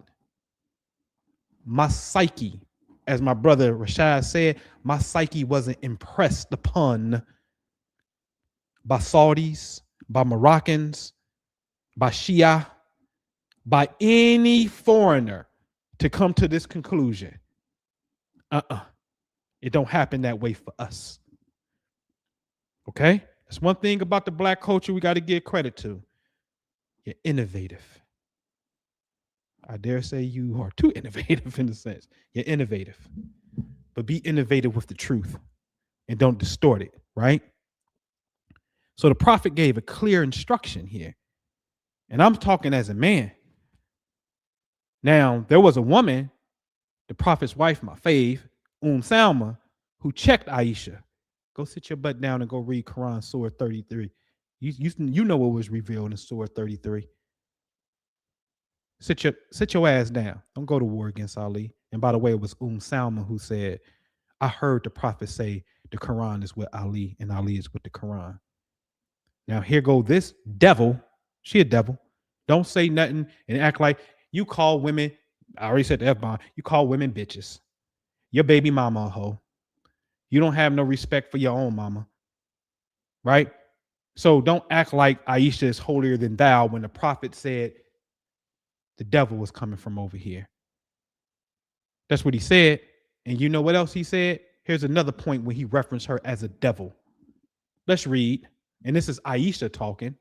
My psyche, as my brother Rashad said, my psyche wasn't impressed upon by Saudis, by Moroccans, by Shia, by any foreigner to come to this conclusion. It don't happen that way for us. Okay? That's one thing about the black culture we got to give credit to. You're innovative. I dare say you are too innovative in a sense. You're innovative. But be innovative with the truth and don't distort it, right? So the prophet gave a clear instruction here. And I'm talking as a man. Now, there was a woman, the prophet's wife, my fave, Salma, who checked Aisha. Go sit your butt down and go read Quran Surah 33. You know what was revealed in Surah 33. Sit your ass down. Don't go to war against Ali. And by the way, it was Salma who said, I heard the prophet say the Quran is with Ali and Ali is with the Quran. Now here go this devil. She a devil. Don't say nothing and act like you call women. I already said the F-bomb. You call women bitches. Your baby mama a hoe. You don't have no respect for your own mama. Right? So don't act like Aisha is holier than thou when the prophet said the devil was coming from over here. That's what he said. And you know what else he said? Here's another point when he referenced her as a devil. Let's read. And this is Aisha talking.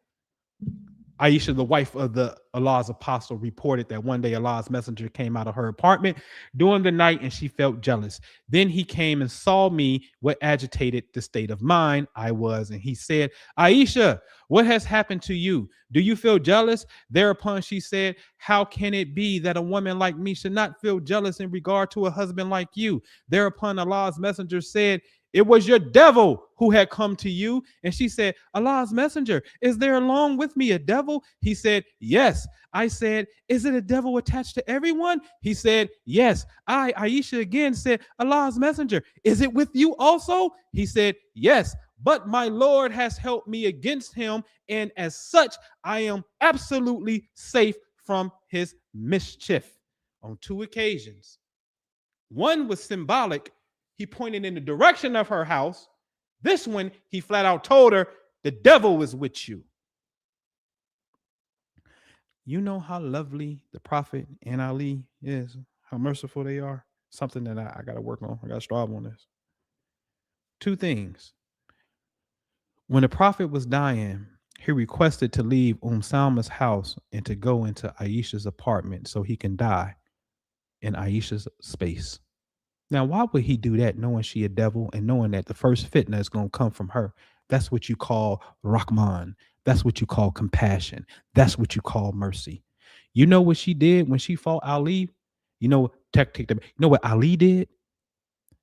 Aisha, the wife of the Allah's apostle, reported that one day Allah's messenger came out of her apartment during the night and she felt jealous. Then he came and saw me, what agitated the state of mind I was. And he said, Aisha, what has happened to you? Do you feel jealous? Thereupon she said, how can it be that a woman like me should not feel jealous in regard to a husband like you? Thereupon Allah's messenger said, it was your devil who had come to you. And she said, Allah's messenger, is there along with me a devil? He said, yes. I said, is it a devil attached to everyone? He said, yes. Aisha again said, Allah's messenger, is it with you also? He said, yes. But my Lord has helped me against him. And as such, I am absolutely safe from his mischief. On two occasions. One was symbolic. He pointed in the direction of her house. This one, he flat out told her, the devil is with you. You know how lovely the prophet and Ali is. how merciful they are. Something that I got to work on. I got to strive on this. Two things. When the prophet was dying, he requested to leave Salma's house and to go into Aisha's apartment so he can die in Aisha's space. Now, why would he do that knowing she a devil and knowing that the first fitna is going to come from her? That's what you call Rahman. That's what you call compassion. That's what you call mercy. You know what she did when she fought Ali? You know, you know what Ali did?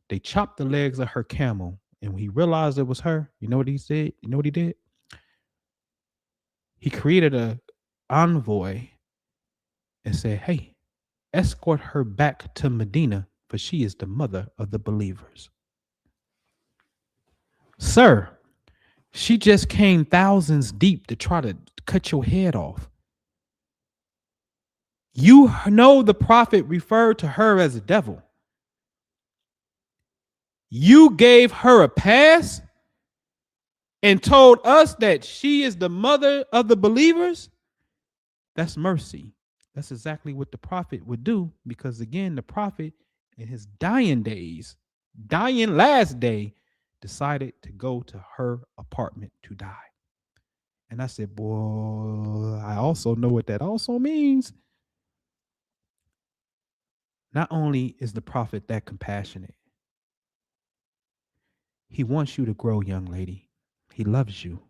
They chopped the legs of her camel. And when he realized it was her, you know what he said? You know what he did? He created an envoy and said, hey, escort her back to Medina, for she is the mother of the believers. Sir, she just came thousands deep to try to cut your head off. You know the prophet referred to her as a devil. You gave her a pass and told us that she is the mother of the believers? That's mercy. That's exactly what the prophet would do, because again, the prophet in his dying days, dying last day, decided to go to her apartment to die. And I said, boy, I also know what that also means. Not only is the prophet that compassionate, he wants you to grow, young lady. He loves you.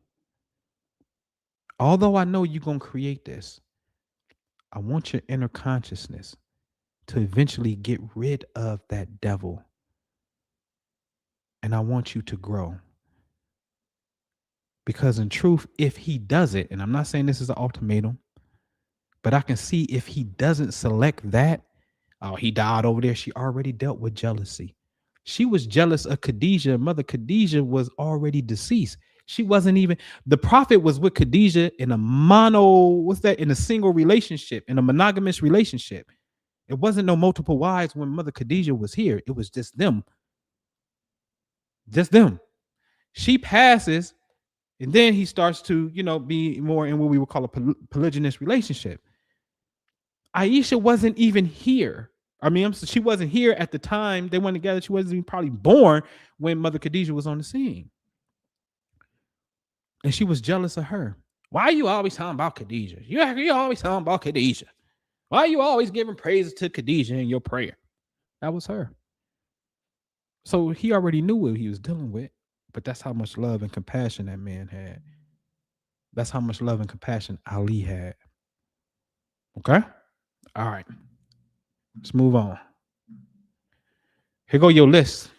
Although I know you're going to create this, I want your inner consciousness to eventually get rid of that devil. And I want you to grow. Because in truth, if he does it, and I'm not saying this is an ultimatum, but I can see if he doesn't select that, oh, he died over there. She already dealt with jealousy. She was jealous of Khadijah. Mother Khadijah was already deceased. She wasn't even, the prophet was with Khadijah in a single relationship, in a monogamous relationship. It wasn't no multiple wives when Mother Khadijah was here. It was just them. Just them. She passes, and then he starts to, be more in what we would call a polygynous relationship. Aisha wasn't even here. She wasn't here at the time they went together. She wasn't even probably born when Mother Khadijah was on the scene. And she was jealous of her. Why are you always talking about Khadijah? You always talking about Khadijah. Why are you always giving praises to Khadijah in your prayer? That was her. So he already knew what he was dealing with, but that's how much love and compassion that man had. That's how much love and compassion Ali had. Okay? All right. Let's move on. Here go your list.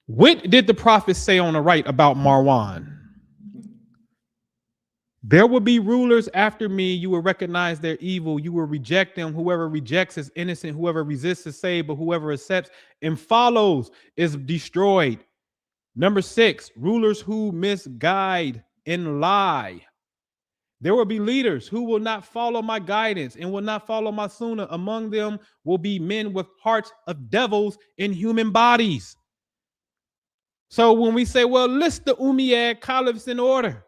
What did the prophet say on the right about Marwan? There will be rulers after me. You will recognize their evil. You will reject them. Whoever rejects is innocent. Whoever resists is saved. But whoever accepts and follows is destroyed. Number 6, rulers who misguide and lie. There will be leaders who will not follow my guidance and will not follow my sunnah. Among them will be men with hearts of devils in human bodies. So when we say, well, list the Umayyad caliphs in order.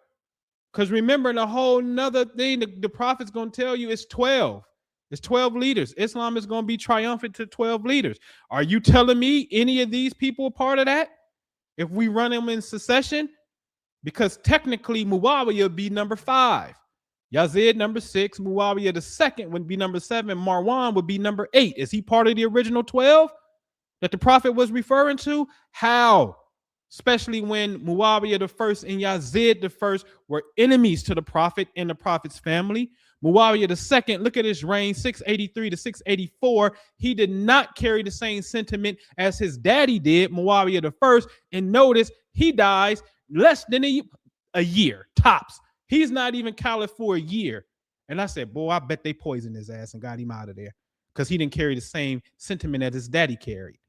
Because remember, the whole nother thing the prophet's going to tell you is 12. It's 12 leaders. Islam is going to be triumphant to 12 leaders. Are you telling me any of these people are part of that? If we run them in succession? Because technically Muawiyah would be number 5. Yazid number 6. Muawiyah the second would be number 7. Marwan would be number 8. Is he part of the original 12 that the prophet was referring to? How? Especially when Muawiyah the first and Yazid the first were enemies to the prophet and the prophet's family. Muawiyah the second, look at his reign, 683 to 684. He did not carry the same sentiment as his daddy did, Muawiyah the first. And notice he dies less than a year, tops. He's not even caliph for a year. And I said, boy, I bet they poisoned his ass and got him out of there because he didn't carry the same sentiment as his daddy carried.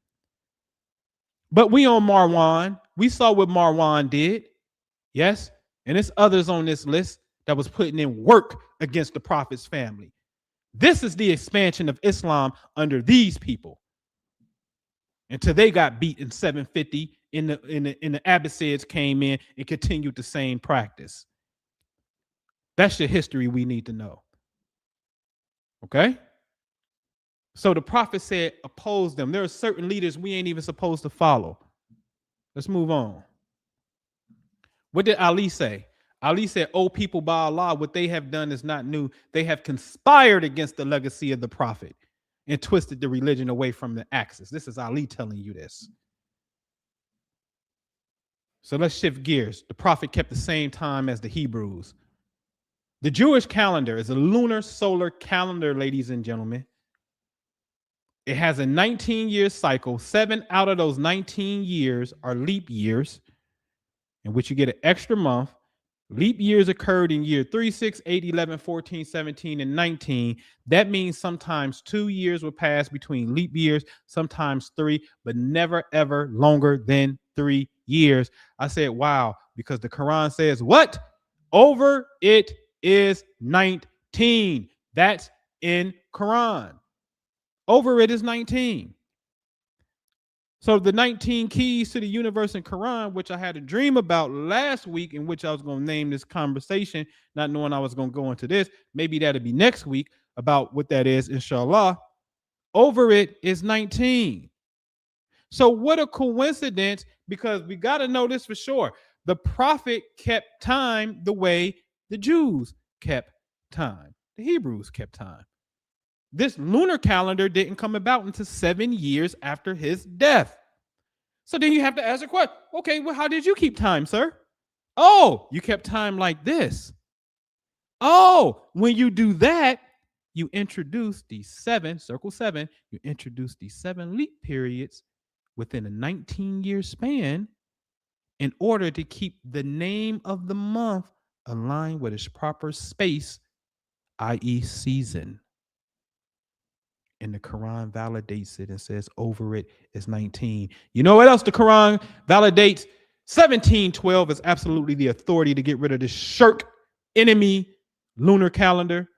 But we on Marwan. We saw what Marwan did. Yes. And there's others on this list that was putting in work against the prophet's family. This is the expansion of Islam under these people. Until they got beat in 750 in the Abbasids came in and continued the same practice. That's the history we need to know. Okay? So the prophet said, oppose them. There are certain leaders we ain't even supposed to follow. Let's move on. What did Ali say? Ali said, "O people, by Allah, what they have done is not new. They have conspired against the legacy of the prophet and twisted the religion away from the axis." This is Ali telling you this. So let's shift gears. The prophet kept the same time as the Hebrews. The Jewish calendar is a lunar solar calendar, ladies and gentlemen. It has a 19-year cycle. 7 out of those 19 years are leap years, in which you get an extra month. Leap years occurred in year 3, 6, 8, 11, 14, 17, and 19. That means sometimes 2 years will pass between leap years, sometimes 3, but never, ever longer than 3 years. I said, wow, because the Quran says what? Over it is 19. That's in Quran. Over it is 19. So the 19 keys to the universe in Quran, which I had a dream about last week, in which I was going to name this conversation, not knowing I was going to go into this. Maybe that'll be next week about what that is, inshallah. Over it is 19. So what a coincidence, because we got to know this for sure. The prophet kept time the way the Jews kept time. The Hebrews kept time. This lunar calendar didn't come about until 7 years after his death. So then you have to ask the question, okay, well, how did you keep time, sir? Oh, you kept time like this. Oh, when you do that, you introduce these 7, circle 7, you introduce these 7 leap periods within a 19-year span in order to keep the name of the month aligned with its proper space, i.e. season. And the Quran validates it and says over it is 19. You know what else the Quran validates? 1712 is absolutely the authority to get rid of this shirk enemy lunar calendar,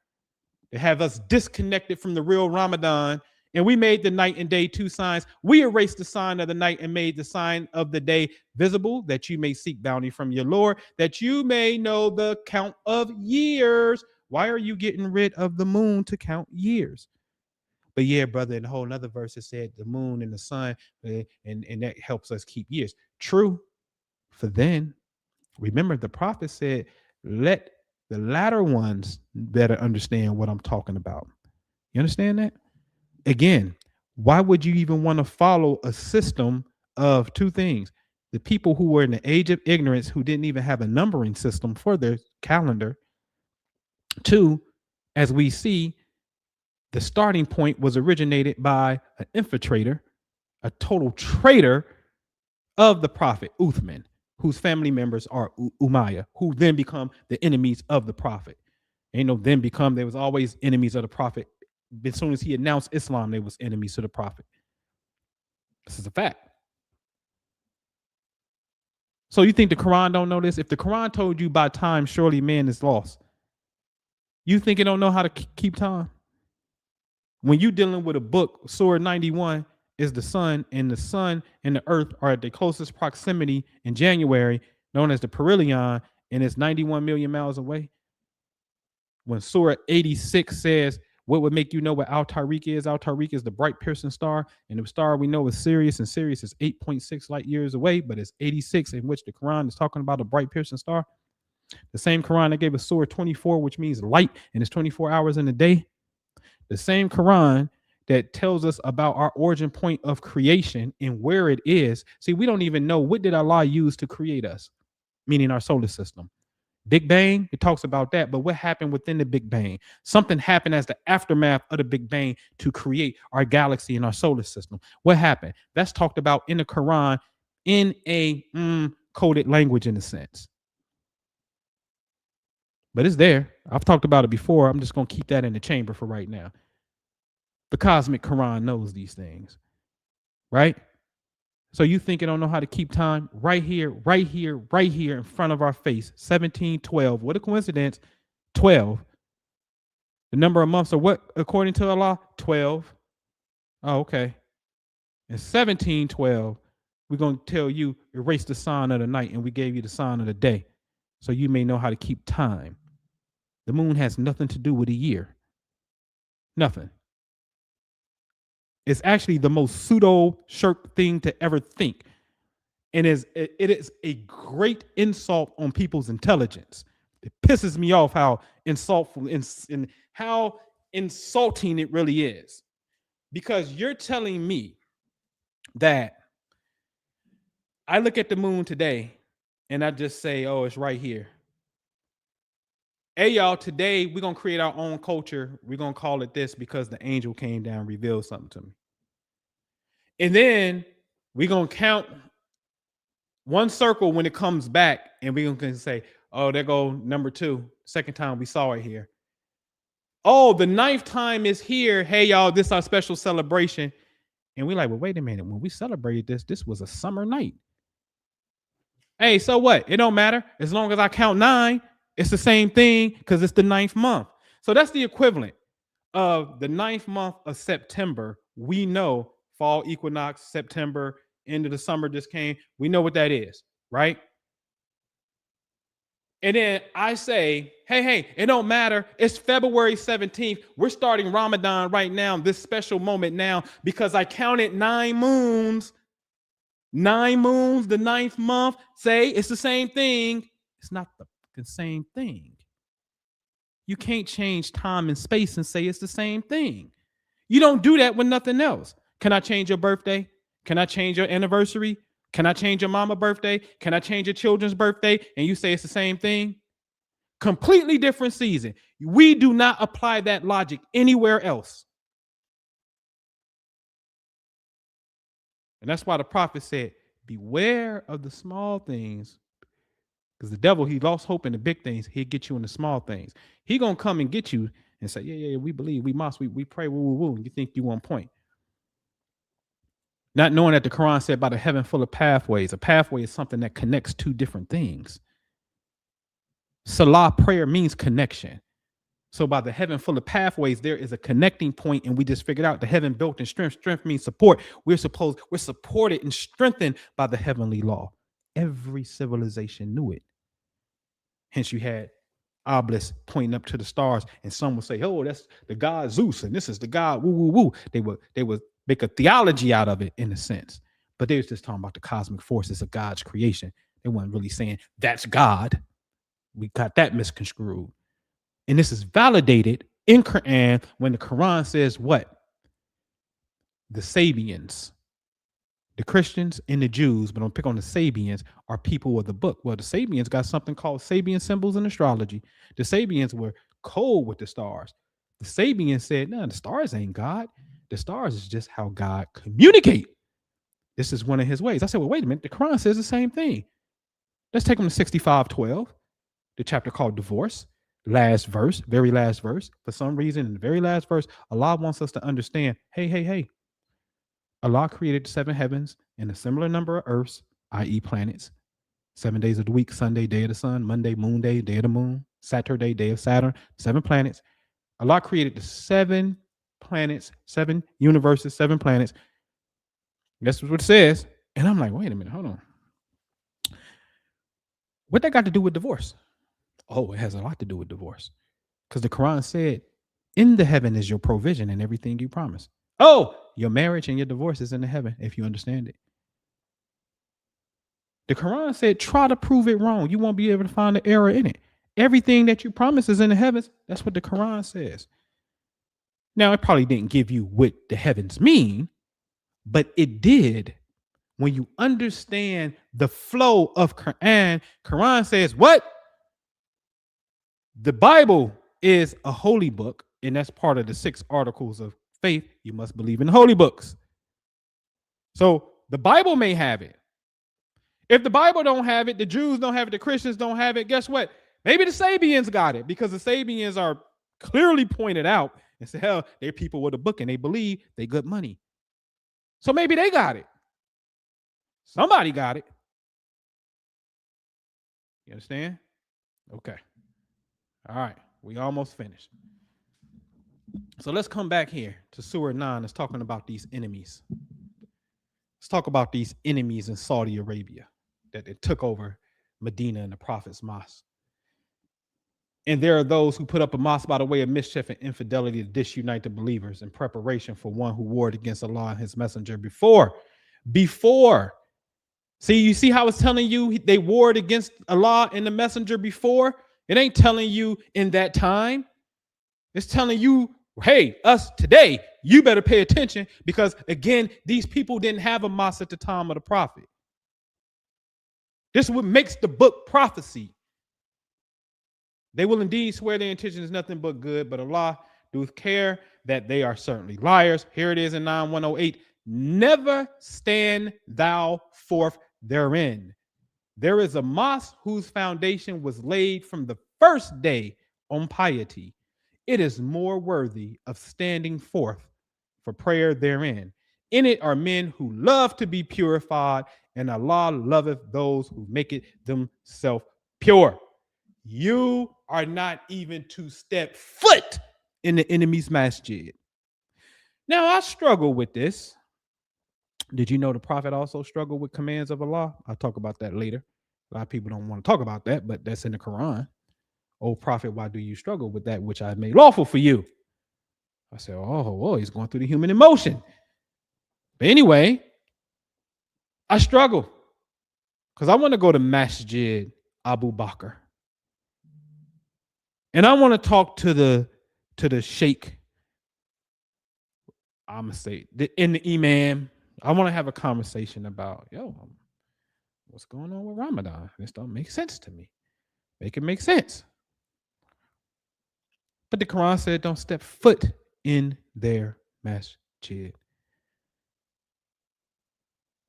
to have us disconnected from the real Ramadan. And we made the night and day 2 signs. We erased the sign of the night and made the sign of the day visible, that you may seek bounty from your Lord, that you may know the count of years. Why are you getting rid of the moon to count years? But yeah, brother, in a whole nother verse, it said the moon and the sun, and that helps us keep years. True. For then, remember the prophet said, let the latter ones better understand what I'm talking about. You understand that? Again, why would you even want to follow a system of 2 things? The people who were in the age of ignorance, who didn't even have a numbering system for their calendar. 2, as we see, the starting point was originated by an infiltrator, a total traitor of the prophet, Uthman, whose family members are Umayyah, who then become the enemies of the prophet. Ain't no then become, they was always enemies of the prophet. As soon as he announced Islam, they was enemies to the prophet. This is a fact. So you think the Quran don't know this? If the Quran told you by time, surely man is lost, you think it don't know how to keep time? When you're dealing with a book, Surah 91 is the sun and the earth are at the closest proximity in January, known as the perihelion, and it's 91 million miles away. When Surah 86 says, what would make you know what Al-Tariq is? Al-Tariq is the bright piercing star, and the star we know is Sirius, and Sirius is 8.6 light years away, but it's 86, in which the Quran is talking about a bright piercing star. The same Quran that gave us Surah 24, which means light, and it's 24 hours in a day. The same Quran that tells us about our origin point of creation and where it is. See, we don't even know, what did Allah use to create us, meaning our solar system. Big Bang, it talks about that, but what happened within the Big Bang? Something happened as the aftermath of the Big Bang to create our galaxy and our solar system. What happened? That's talked about in the Quran in a coded language, in a sense. But it's there. I've talked about it before. I'm just going to keep that in the chamber for right now. The cosmic Quran knows these things, right? So you think it don't know how to keep time? Right here in front of our face. 1712. What a coincidence. 12. The number of months are what, according to Allah? 12. Oh, okay. In 1712, we're going to tell you, erase the sign of the night, and we gave you the sign of the day, so you may know how to keep time. The moon has nothing to do with a year. Nothing. It's actually the most pseudo shirk thing to ever think. And it is a great insult on people's intelligence. It pisses me off how insultful and how insulting it really is. Because you're telling me that I look at the moon today and I just say, oh, it's right here. Hey, y'all, today we're going to create our own culture. We're going to call it this because the angel came down and revealed something to me. And then we're going to count one circle when it comes back, and we're going to say, oh, there go number 2. Second time we saw it here. Oh, the 9th time is here. Hey, y'all, this is our special celebration. And we're like, well, wait a minute. When we celebrated this was a summer night. Hey, so what? It don't matter. As long as I count 9, it's the same thing because it's the 9th month. So that's the equivalent of the 9th month of September. We know fall equinox, September, end of the summer just came. We know what that is, right? And then I say, hey, it don't matter. It's February 17th. We're starting Ramadan right now, this special moment now, because I counted 9 moons. 9 moons, the 9th month. Say it's the same thing. It's not the same thing. You can't change time and space and say it's the same thing. You don't do that with nothing else. Can I change your birthday? Can I change your anniversary? Can I change your mama's birthday? Can I change your children's birthday? And you say it's the same thing? Completely different season. We do not apply that logic anywhere else. And that's why the prophet said, beware of the small things. Because the devil, he lost hope in the big things. He'll get you in the small things. He going to come and get you and say, yeah, we believe, we must, we pray, woo. You think you on point. Not knowing that the Quran said about a heaven full of pathways. A pathway is something that connects 2 different things. Salah, prayer, means connection. So by the heaven full of pathways, there is a connecting point, and we just figured out the heaven built in strength. Strength means support. We're supported and strengthened by the heavenly law. Every civilization knew it. Hence, you had obelisks pointing up to the stars, and some would say, "Oh, that's the god Zeus, and this is the god woo." They would make a theology out of it in a sense, but they was just talking about the cosmic forces of God's creation. They weren't really saying that's God. We got that misconstrued, and this is validated in Quran when the Quran says what? The Sabians, the Christians and the Jews, but I'm pick on the Sabians, are people of the book. Well, the Sabians got something called Sabian symbols in astrology. The Sabians were cold with the stars. The Sabians said, no, the stars ain't God. The stars is just how God communicate. This is one of his ways. I said, well, wait a minute. The Quran says the same thing. Let's take them to 65:12, the chapter called divorce. Last verse, very last verse. For some reason, in the very last verse, Allah wants us to understand, hey. Allah created 7 heavens and a similar number of earths, i.e. planets. 7 days of the week, Sunday, day of the sun, Monday, moon day, day of the moon, Saturday, day of Saturn, 7 planets. Allah created the 7 planets, 7 universes, 7 planets. That's what it says. And I'm like, wait a minute, hold on. What that got to do with divorce? Oh, it has a lot to do with divorce. Because the Quran said, in the heaven is your provision and everything you promise. Oh, your marriage and your divorce is in the heaven, if you understand it. The Quran said, try to prove it wrong. You won't be able to find the error in it. Everything that you promise is in the heavens. That's what the Quran says. Now, it probably didn't give you what the heavens mean, but it did. When you understand the flow of Quran says what? The Bible is a holy book, and that's part of the 6 articles of faith. You must believe in holy books. So the Bible may have it. If the Bible don't have it, the Jews don't have it, the Christians don't have it, guess what? Maybe the Sabians got it, because the Sabians are clearly pointed out and say, hell, they're people with a book and they believe they good money. So maybe they got it. Somebody got it. You understand? Okay. All right. We almost finished. So let's come back here to Surah 9. It's talking about these enemies. Let's talk about these enemies in Saudi Arabia that it took over Medina and the Prophet's mosque. And there are those who put up a mosque by the way of mischief and infidelity to disunite the believers in preparation for one who warred against Allah and his messenger before. See, you see how it's telling you they warred against Allah and the messenger before? It ain't telling you in that time. It's telling you, hey, us today, you better pay attention because, again, these people didn't have a mosque at the time of the prophet. This is what makes the book prophecy. They will indeed swear their intention is nothing but good, but Allah doth care that they are certainly liars. Here it is in 9108. Never stand thou forth therein. There is a mosque whose foundation was laid from the first day on piety. It is more worthy of standing forth for prayer therein. In it are men who love to be purified, and Allah loveth those who make it themselves pure. You are not even to step foot in the enemy's masjid. Now, I struggle with this. Did you know the prophet also struggled with commands of Allah? I'll talk about that later. A lot of people don't want to talk about that, but that's in the Quran. Oh, prophet, why do you struggle with that which I have made lawful for you? I said, oh, he's going through the human emotion. But anyway, I struggle because I want to go to Masjid Abu Bakr. And I want to talk to the sheikh. I'm going to say, in the imam. I want to have a conversation about, what's going on with Ramadan? This don't make sense to me. Make it make sense. But the Quran said, don't step foot in their masjid.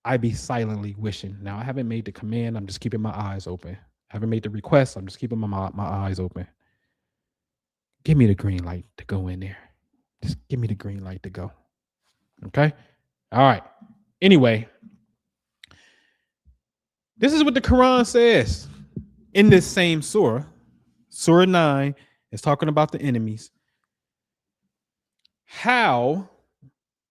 I be silently wishing. Now, I haven't made the command. I'm just keeping my eyes open. I haven't made the request. I'm just keeping my eyes open. Give me the green light to go in there. Just give me the green light to go. Okay? All right. Anyway, this is what the Quran says in this same surah. Surah 9 is talking about the enemies. How,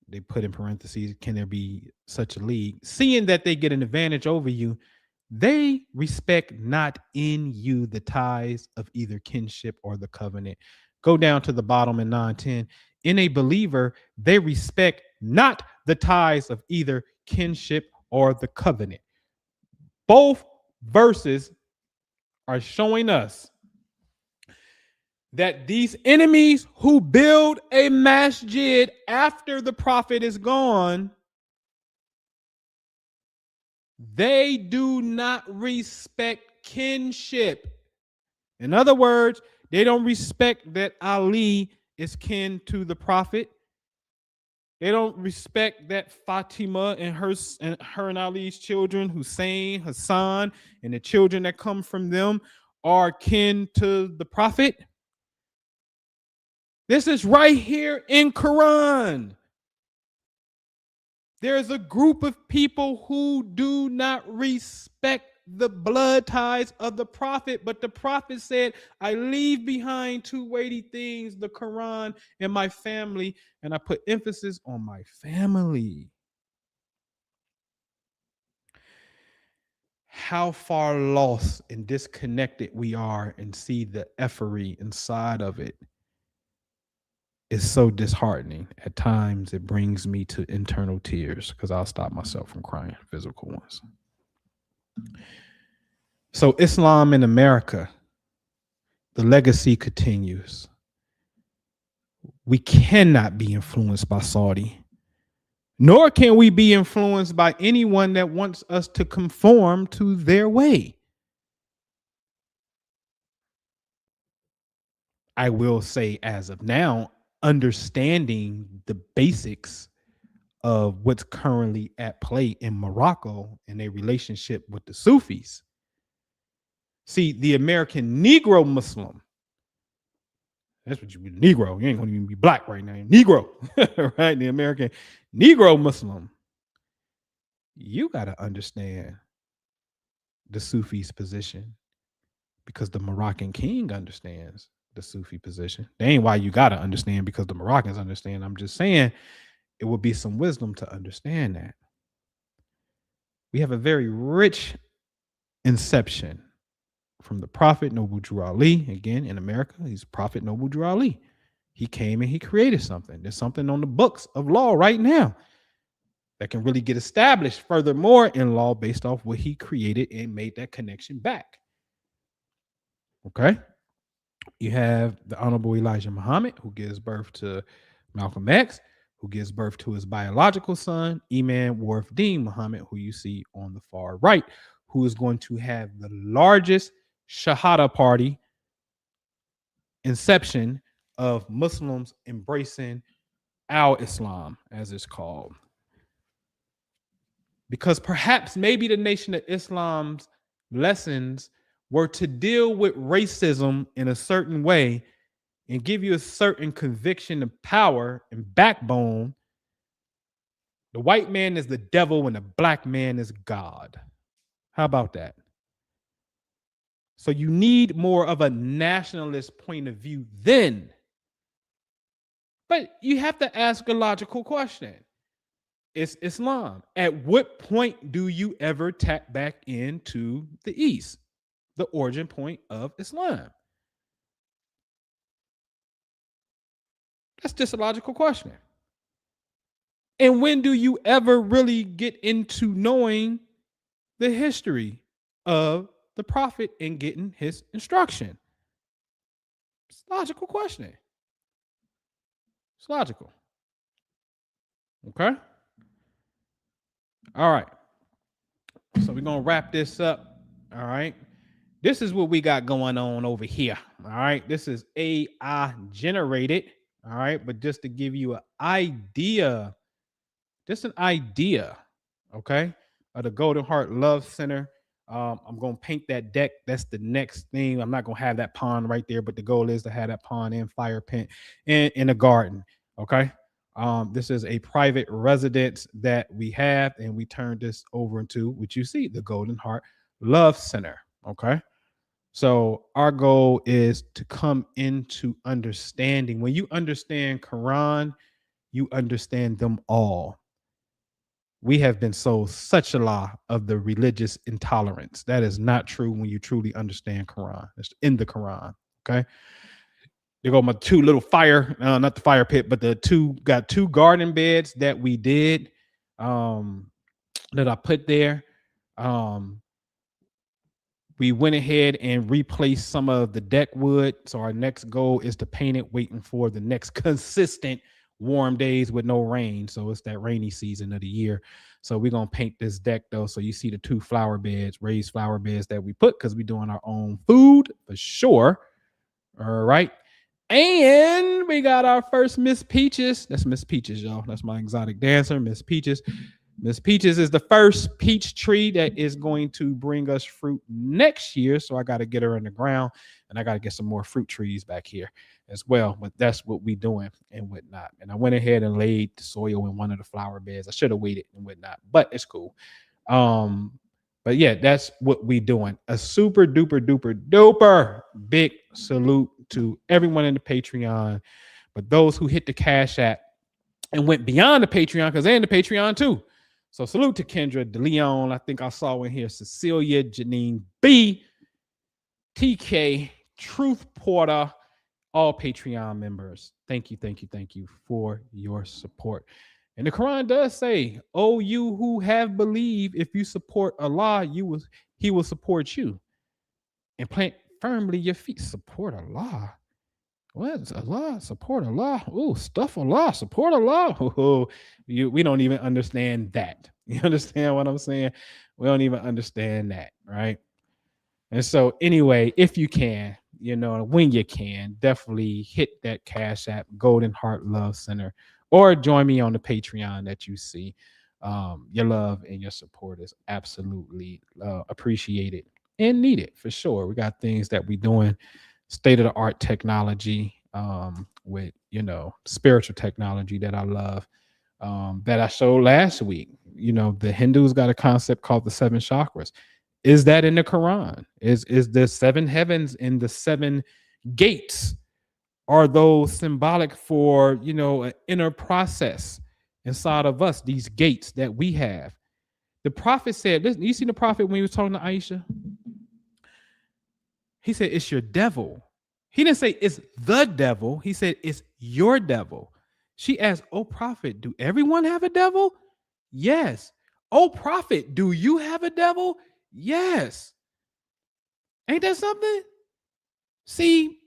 they put in parentheses, can there be such a league? Seeing that they get an advantage over you, they respect not in you the ties of either kinship or the covenant. Go down to the bottom in 9:10. In a believer, they respect not the ties of either kinship or the covenant. Both verses are showing us that these enemies who build a masjid after the prophet is gone, they do not respect kinship. In other words, they don't respect that Ali is kin to the prophet. They don't respect that Fatima and her and Ali's children, Hussein, Hassan, and the children that come from them are kin to the prophet. This is right here in Quran. There's a group of people who do not respect the blood ties of the prophet, but the prophet said, I leave behind two weighty things, the Quran and my family, and I put emphasis on my family. How far lost and disconnected we are and see the effery inside of it is so disheartening. At times, it brings me to internal tears because I'll stop myself from crying, physical ones. So Islam in America, the legacy continues. We cannot be influenced by Saudi, nor can we be influenced by anyone that wants us to conform to their way. I will say, as of now, understanding the basics of what's currently at play in Morocco and their relationship with the Sufis. See, the American Negro Muslim, that's what you be, Negro. You ain't gonna even be black right now. Negro, right? The American Negro Muslim. You got to understand the Sufi's position because the Moroccan king understands the Sufi position. That ain't why you got to understand because the Moroccans understand. I'm just saying it would be some wisdom to understand that. We have a very rich inception from the Prophet Noble Drew Ali. Again, in America, he's Prophet Noble Drew Ali. He came and he created something. There's something on the books of law right now that can really get established furthermore in law based off what he created and made that connection back. Okay. You have the Honorable Elijah Muhammad, who gives birth to Malcolm X, who gives birth to his biological son, Imam Warif Deen Muhammad, who you see on the far right, who is going to have the largest Shahada party inception of Muslims embracing al-Islam, as it's called. Because perhaps maybe the Nation of Islam's lessons were to deal with racism in a certain way and give you a certain conviction of power and backbone. The white man is the devil and the black man is God. How about that? So you need more of a nationalist point of view then. But you have to ask a logical question. It's Islam. At what point do you ever tap back into the East, the origin point of Islam? That's just a logical question. And when do you ever really get into knowing the history of the Prophet and getting his instruction? It's a logical question. It's logical. Okay? All right. So we're going to wrap this up. All right. This is what we got going on over here. All right. This is AI generated. All right. But just to give you an idea, just an idea, okay, of the Golden Heart Love Center. I'm going to paint that deck. That's the next thing. I'm not going to have that pond right there, but the goal is to have that pond and fire pit in a garden. Okay. This is a private residence that we have, and we turned this over into what you see, the Golden Heart Love Center. Okay. So our goal is to come into understanding. When you understand Quran, you understand them all. We have been sold such a lie of the religious intolerance. That is not true when you truly understand Quran. It's in the Quran. Okay. There go my two little fire, not the fire pit, but got two garden beds that we did, that I put there. We went ahead and replaced some of the deck wood. So our next goal is to paint it, waiting for the next consistent warm days with no rain. So it's that rainy season of the year. So we're going to paint this deck though. So you see the two flower beds, raised flower beds that we put, because we're doing our own food for sure. All right. And we got our first Miss Peaches. That's Miss Peaches, y'all. That's my exotic dancer, Miss Peaches. Miss Peaches is the first peach tree that is going to bring us fruit next year. So I got to get her in the ground, and I got to get some more fruit trees back here as well. But that's what we doing and whatnot. And I went ahead and laid the soil in one of the flower beds. I should have waited and whatnot, but it's cool. But yeah, that's what we doing. A super duper duper duper big salute to everyone in the Patreon, but those who hit the Cash App and went beyond the Patreon, because they're in the Patreon too. So salute to Kendra, DeLeon. I think I saw in here Cecilia, Janine B, TK, Truth Porter, all Patreon members. Thank you, thank you, thank you for your support. And the Quran does say, "Oh, you who have believed, if you support Allah, He will support you, and plant firmly your feet." Support Allah. What is Allah? Support Allah. Oh, stuff Allah. Support Allah. Oh, we don't even understand that. You understand what I'm saying? We don't even understand that, right? And so anyway, if you can, when you can, definitely hit that Cash App, Golden Heart Love Center, or join me on the Patreon that you see. Your love and your support is absolutely appreciated and needed for sure. We got things that we're doing, state-of-the-art technology, with spiritual technology that I love, that I showed last week. The Hindus got a concept called the 7 chakras. Is that in the Quran? Is the 7 heavens and the 7 gates, are those symbolic for an inner process inside of us, these gates that we have? The Prophet said, listen, you see the Prophet when he was talking to Aisha? He said, it's your devil. He didn't say it's the devil. He said, it's your devil. She asked, oh, prophet, do everyone have a devil? Yes. Oh, prophet, do you have a devil? Yes. Ain't that something? See.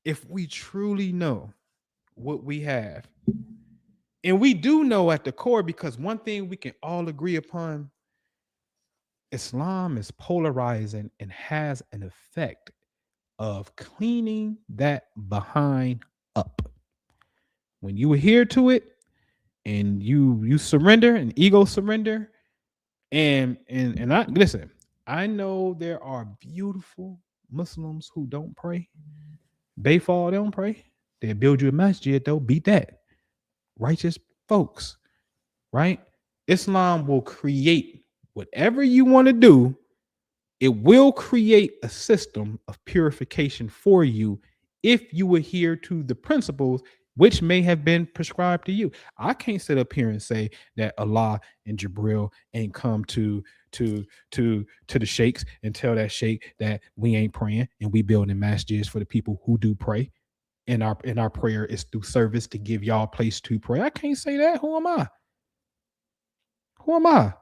If we truly know what we have, and we do know at the core, because one thing we can all agree upon, Islam is polarizing and has an effect of cleaning that behind up. When you adhere to it and you surrender, and ego surrender, and I listen, I know there are beautiful Muslims who don't pray. They don't pray. They build you a masjid, though. Beat that. Righteous folks, right? Islam will create whatever you want to do. It will create a system of purification for you if you adhere to the principles which may have been prescribed to you. I can't sit up here and say that Allah and Jibril ain't come to the sheikhs and tell that sheikh that we ain't praying and we building masjids for the people who do pray. And our prayer is through service to give y'all a place to pray. I can't say that. Who am I? Who am I?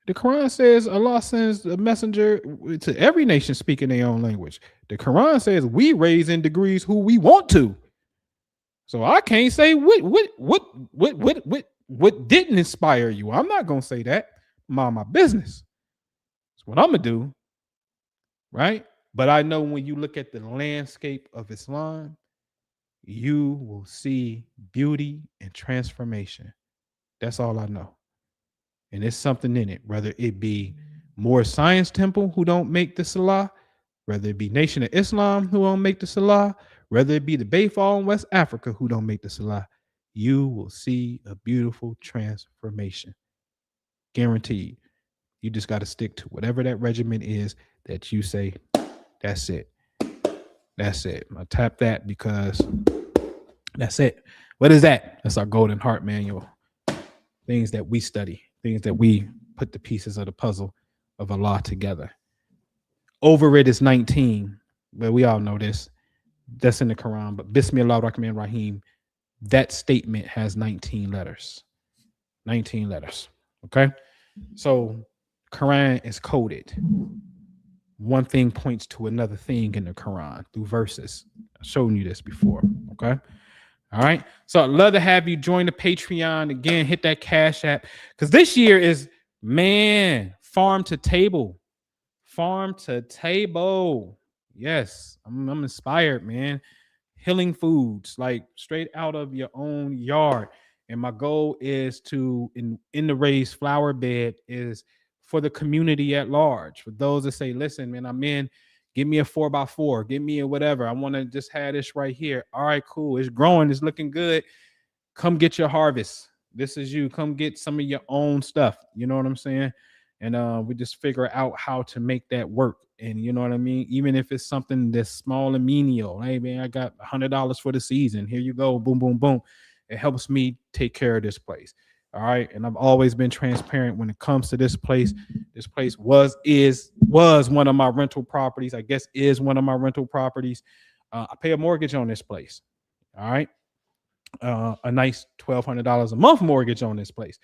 The Quran says Allah sends a messenger to every nation speaking their own language. The Quran says we raise in degrees who we want to. So I can't say what didn't inspire you. I'm not gonna say that. Mind my business. That's what I'm gonna do. Right? But I know when you look at the landscape of Islam, you will see beauty and transformation. That's all I know. And there's something in it, whether it be more Science Temple who don't make the Salah, whether it be Nation of Islam who don't make the Salah, whether it be the Bayfall in West Africa who don't make the Salah, you will see a beautiful transformation. Guaranteed. You just got to stick to whatever that regimen is that you say, that's it. That's it. I tap that because that's it. What is that? That's our Golden Heart Manual. Things that we study, things that we put the pieces of the puzzle of Allah together. Over it is 19, but we all know this. That's in the Quran. But Bismillah ar-Rahman Rahim, that statement has 19 letters. 19 letters. Okay? So Quran is coded. One thing points to another thing in the Quran through verses. I've shown you this before. Okay? All right. So I'd love to have you join the Patreon. Again, hit that Cash App. Because this year is, man, farm to table. Farm to table. Yes. I'm inspired, man. Healing foods, like straight out of your own yard. And my goal is to, in the raised flower bed, is for the community at large. For those that say, listen, man, I'm in. Give me a 4x4. Give me a whatever. I want to just have this right here. All right, cool. It's growing. It's looking good. Come get your harvest. This is you. Come get some of your own stuff. You know what I'm saying? And we just figure out how to make that work. And you know what I mean? Even if it's something that's small and menial. Hey, man, I got $100 for the season. Here you go. Boom, boom, boom. It helps me take care of this place. All right. And I've always been transparent when it comes to this place. This place was one of my rental properties. I guess is one of my rental properties. I pay a mortgage on this place. All right. A nice $1,200 a month mortgage on this place.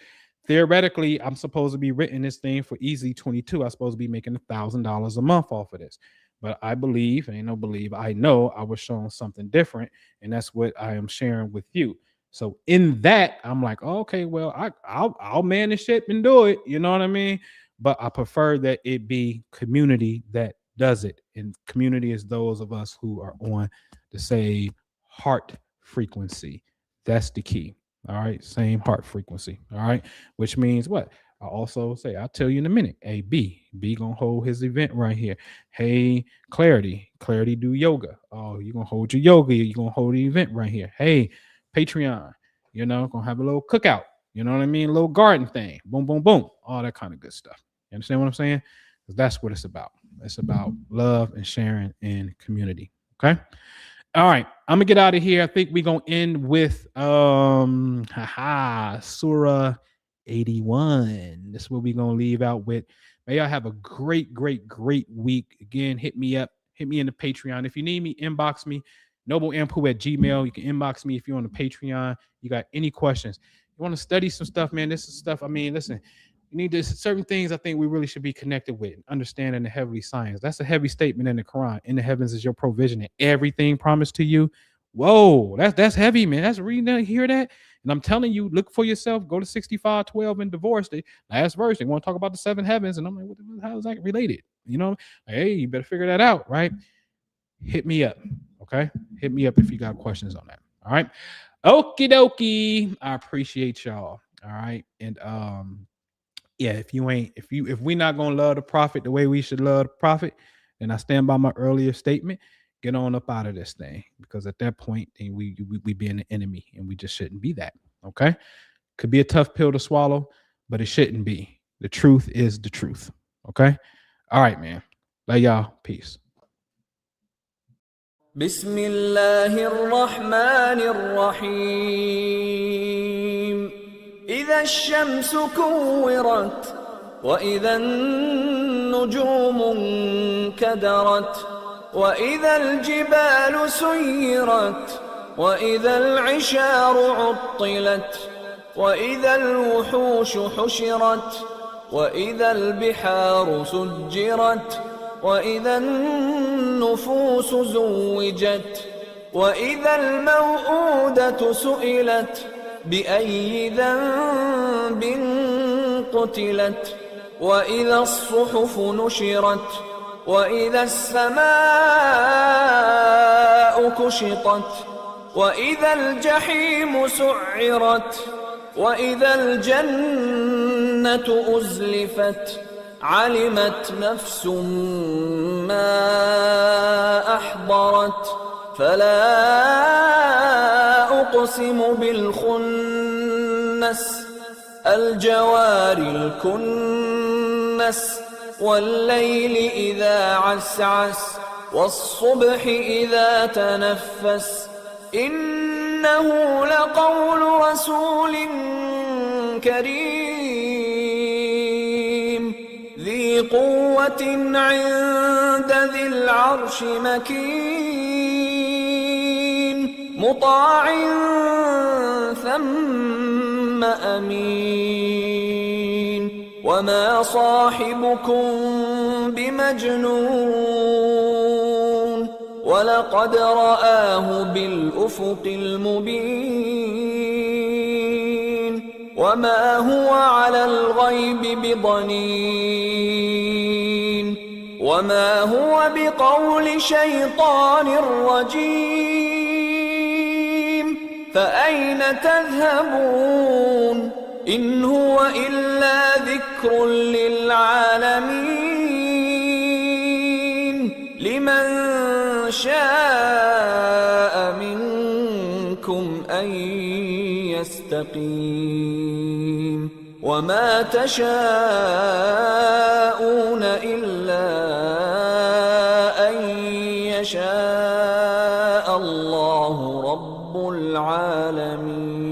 Theoretically, I'm supposed to be renting this thing for easy 22. I'm supposed to be making $1,000 a month off of this. But I believe, I know I was showing something different. And that's what I am sharing with you. So in that, I'm like, oh, okay, well, I'll man the ship and do it. You know what I mean? But I prefer that it be community that does it. And community is those of us who are on the same heart frequency. That's the key. All right. Same heart frequency. All right. Which means what? I also say, I'll tell you in a minute. Hey, B gonna hold his event right here. Hey, Clarity do yoga. Oh, you're gonna hold your yoga. You're gonna hold the event right here. Hey, Patreon, gonna have a little cookout. You know what I mean? A little garden thing. Boom, boom, boom. All that kind of good stuff. You understand what I'm saying? Because that's what it's about. It's about love and sharing and community. Okay. All right. I'm gonna get out of here. I think we're gonna end with Surah 81. This is what we're going to leave out with. May y'all have a great, great, great week. Again, hit me up. Hit me in the Patreon. If you need me, inbox me. NobleAnpu@gmail. You can inbox me if you're on the Patreon. You got any questions. You want to study some stuff, man. This is stuff. I mean, listen, you need this certain things I think we really should be connected with, understanding the heavenly science. That's a heavy statement in the Quran. In the heavens is your provision and everything promised to you. Whoa, that's heavy, man. That's reading that, hear that. And I'm telling you, look for yourself. Go to 65:12 and divorce. The last verse, they want to talk about the seven heavens. And I'm like, how is that related? You know, like, hey, you better figure that out, right? Hit me up. Okay. Hit me up if you got questions on that. All right. Okie dokie. I appreciate y'all. All right. And yeah, if we not gonna love the prophet the way we should love the prophet, then I stand by my earlier statement. Get on up out of this thing, because at that point, then we being the enemy, and we just shouldn't be that. Okay. Could be a tough pill to swallow, but it shouldn't be. The truth is the truth. Okay. All right, man. Love y'all. Peace. بسم الله الرحمن الرحيم إذا الشمس كورت وإذا النجوم انكدرت وإذا الجبال سيرت وإذا العشار عطلت وإذا الوحوش حشرت وإذا البحار سجرت وإذا النفوس زوجت وإذا الموءودة سئلت بأي ذنب قتلت وإذا الصحف نشرت وإذا السماء كشطت وإذا الجحيم سعرت وإذا الجنة أزلفت علمت نفس ما أحضرت فلا أقسم بالخنس الجوار الكنس والليل إذا عسعس والصبح إذا تنفس إنه لقول رسول كريم ذي قوة عند ذي العرش مكين مطاع ثم أمين وما صاحبكم بمجنون ولقد رآه بالأفق المبين وما هو على الغيب بضنين وما هو بقول شيطان رجيم فأين تذهبون إن هو إلا ذكر للعالمين لمن شاء منكم أن يستقيم وما تشاءون إلا أن يشاء الله رب العالمين.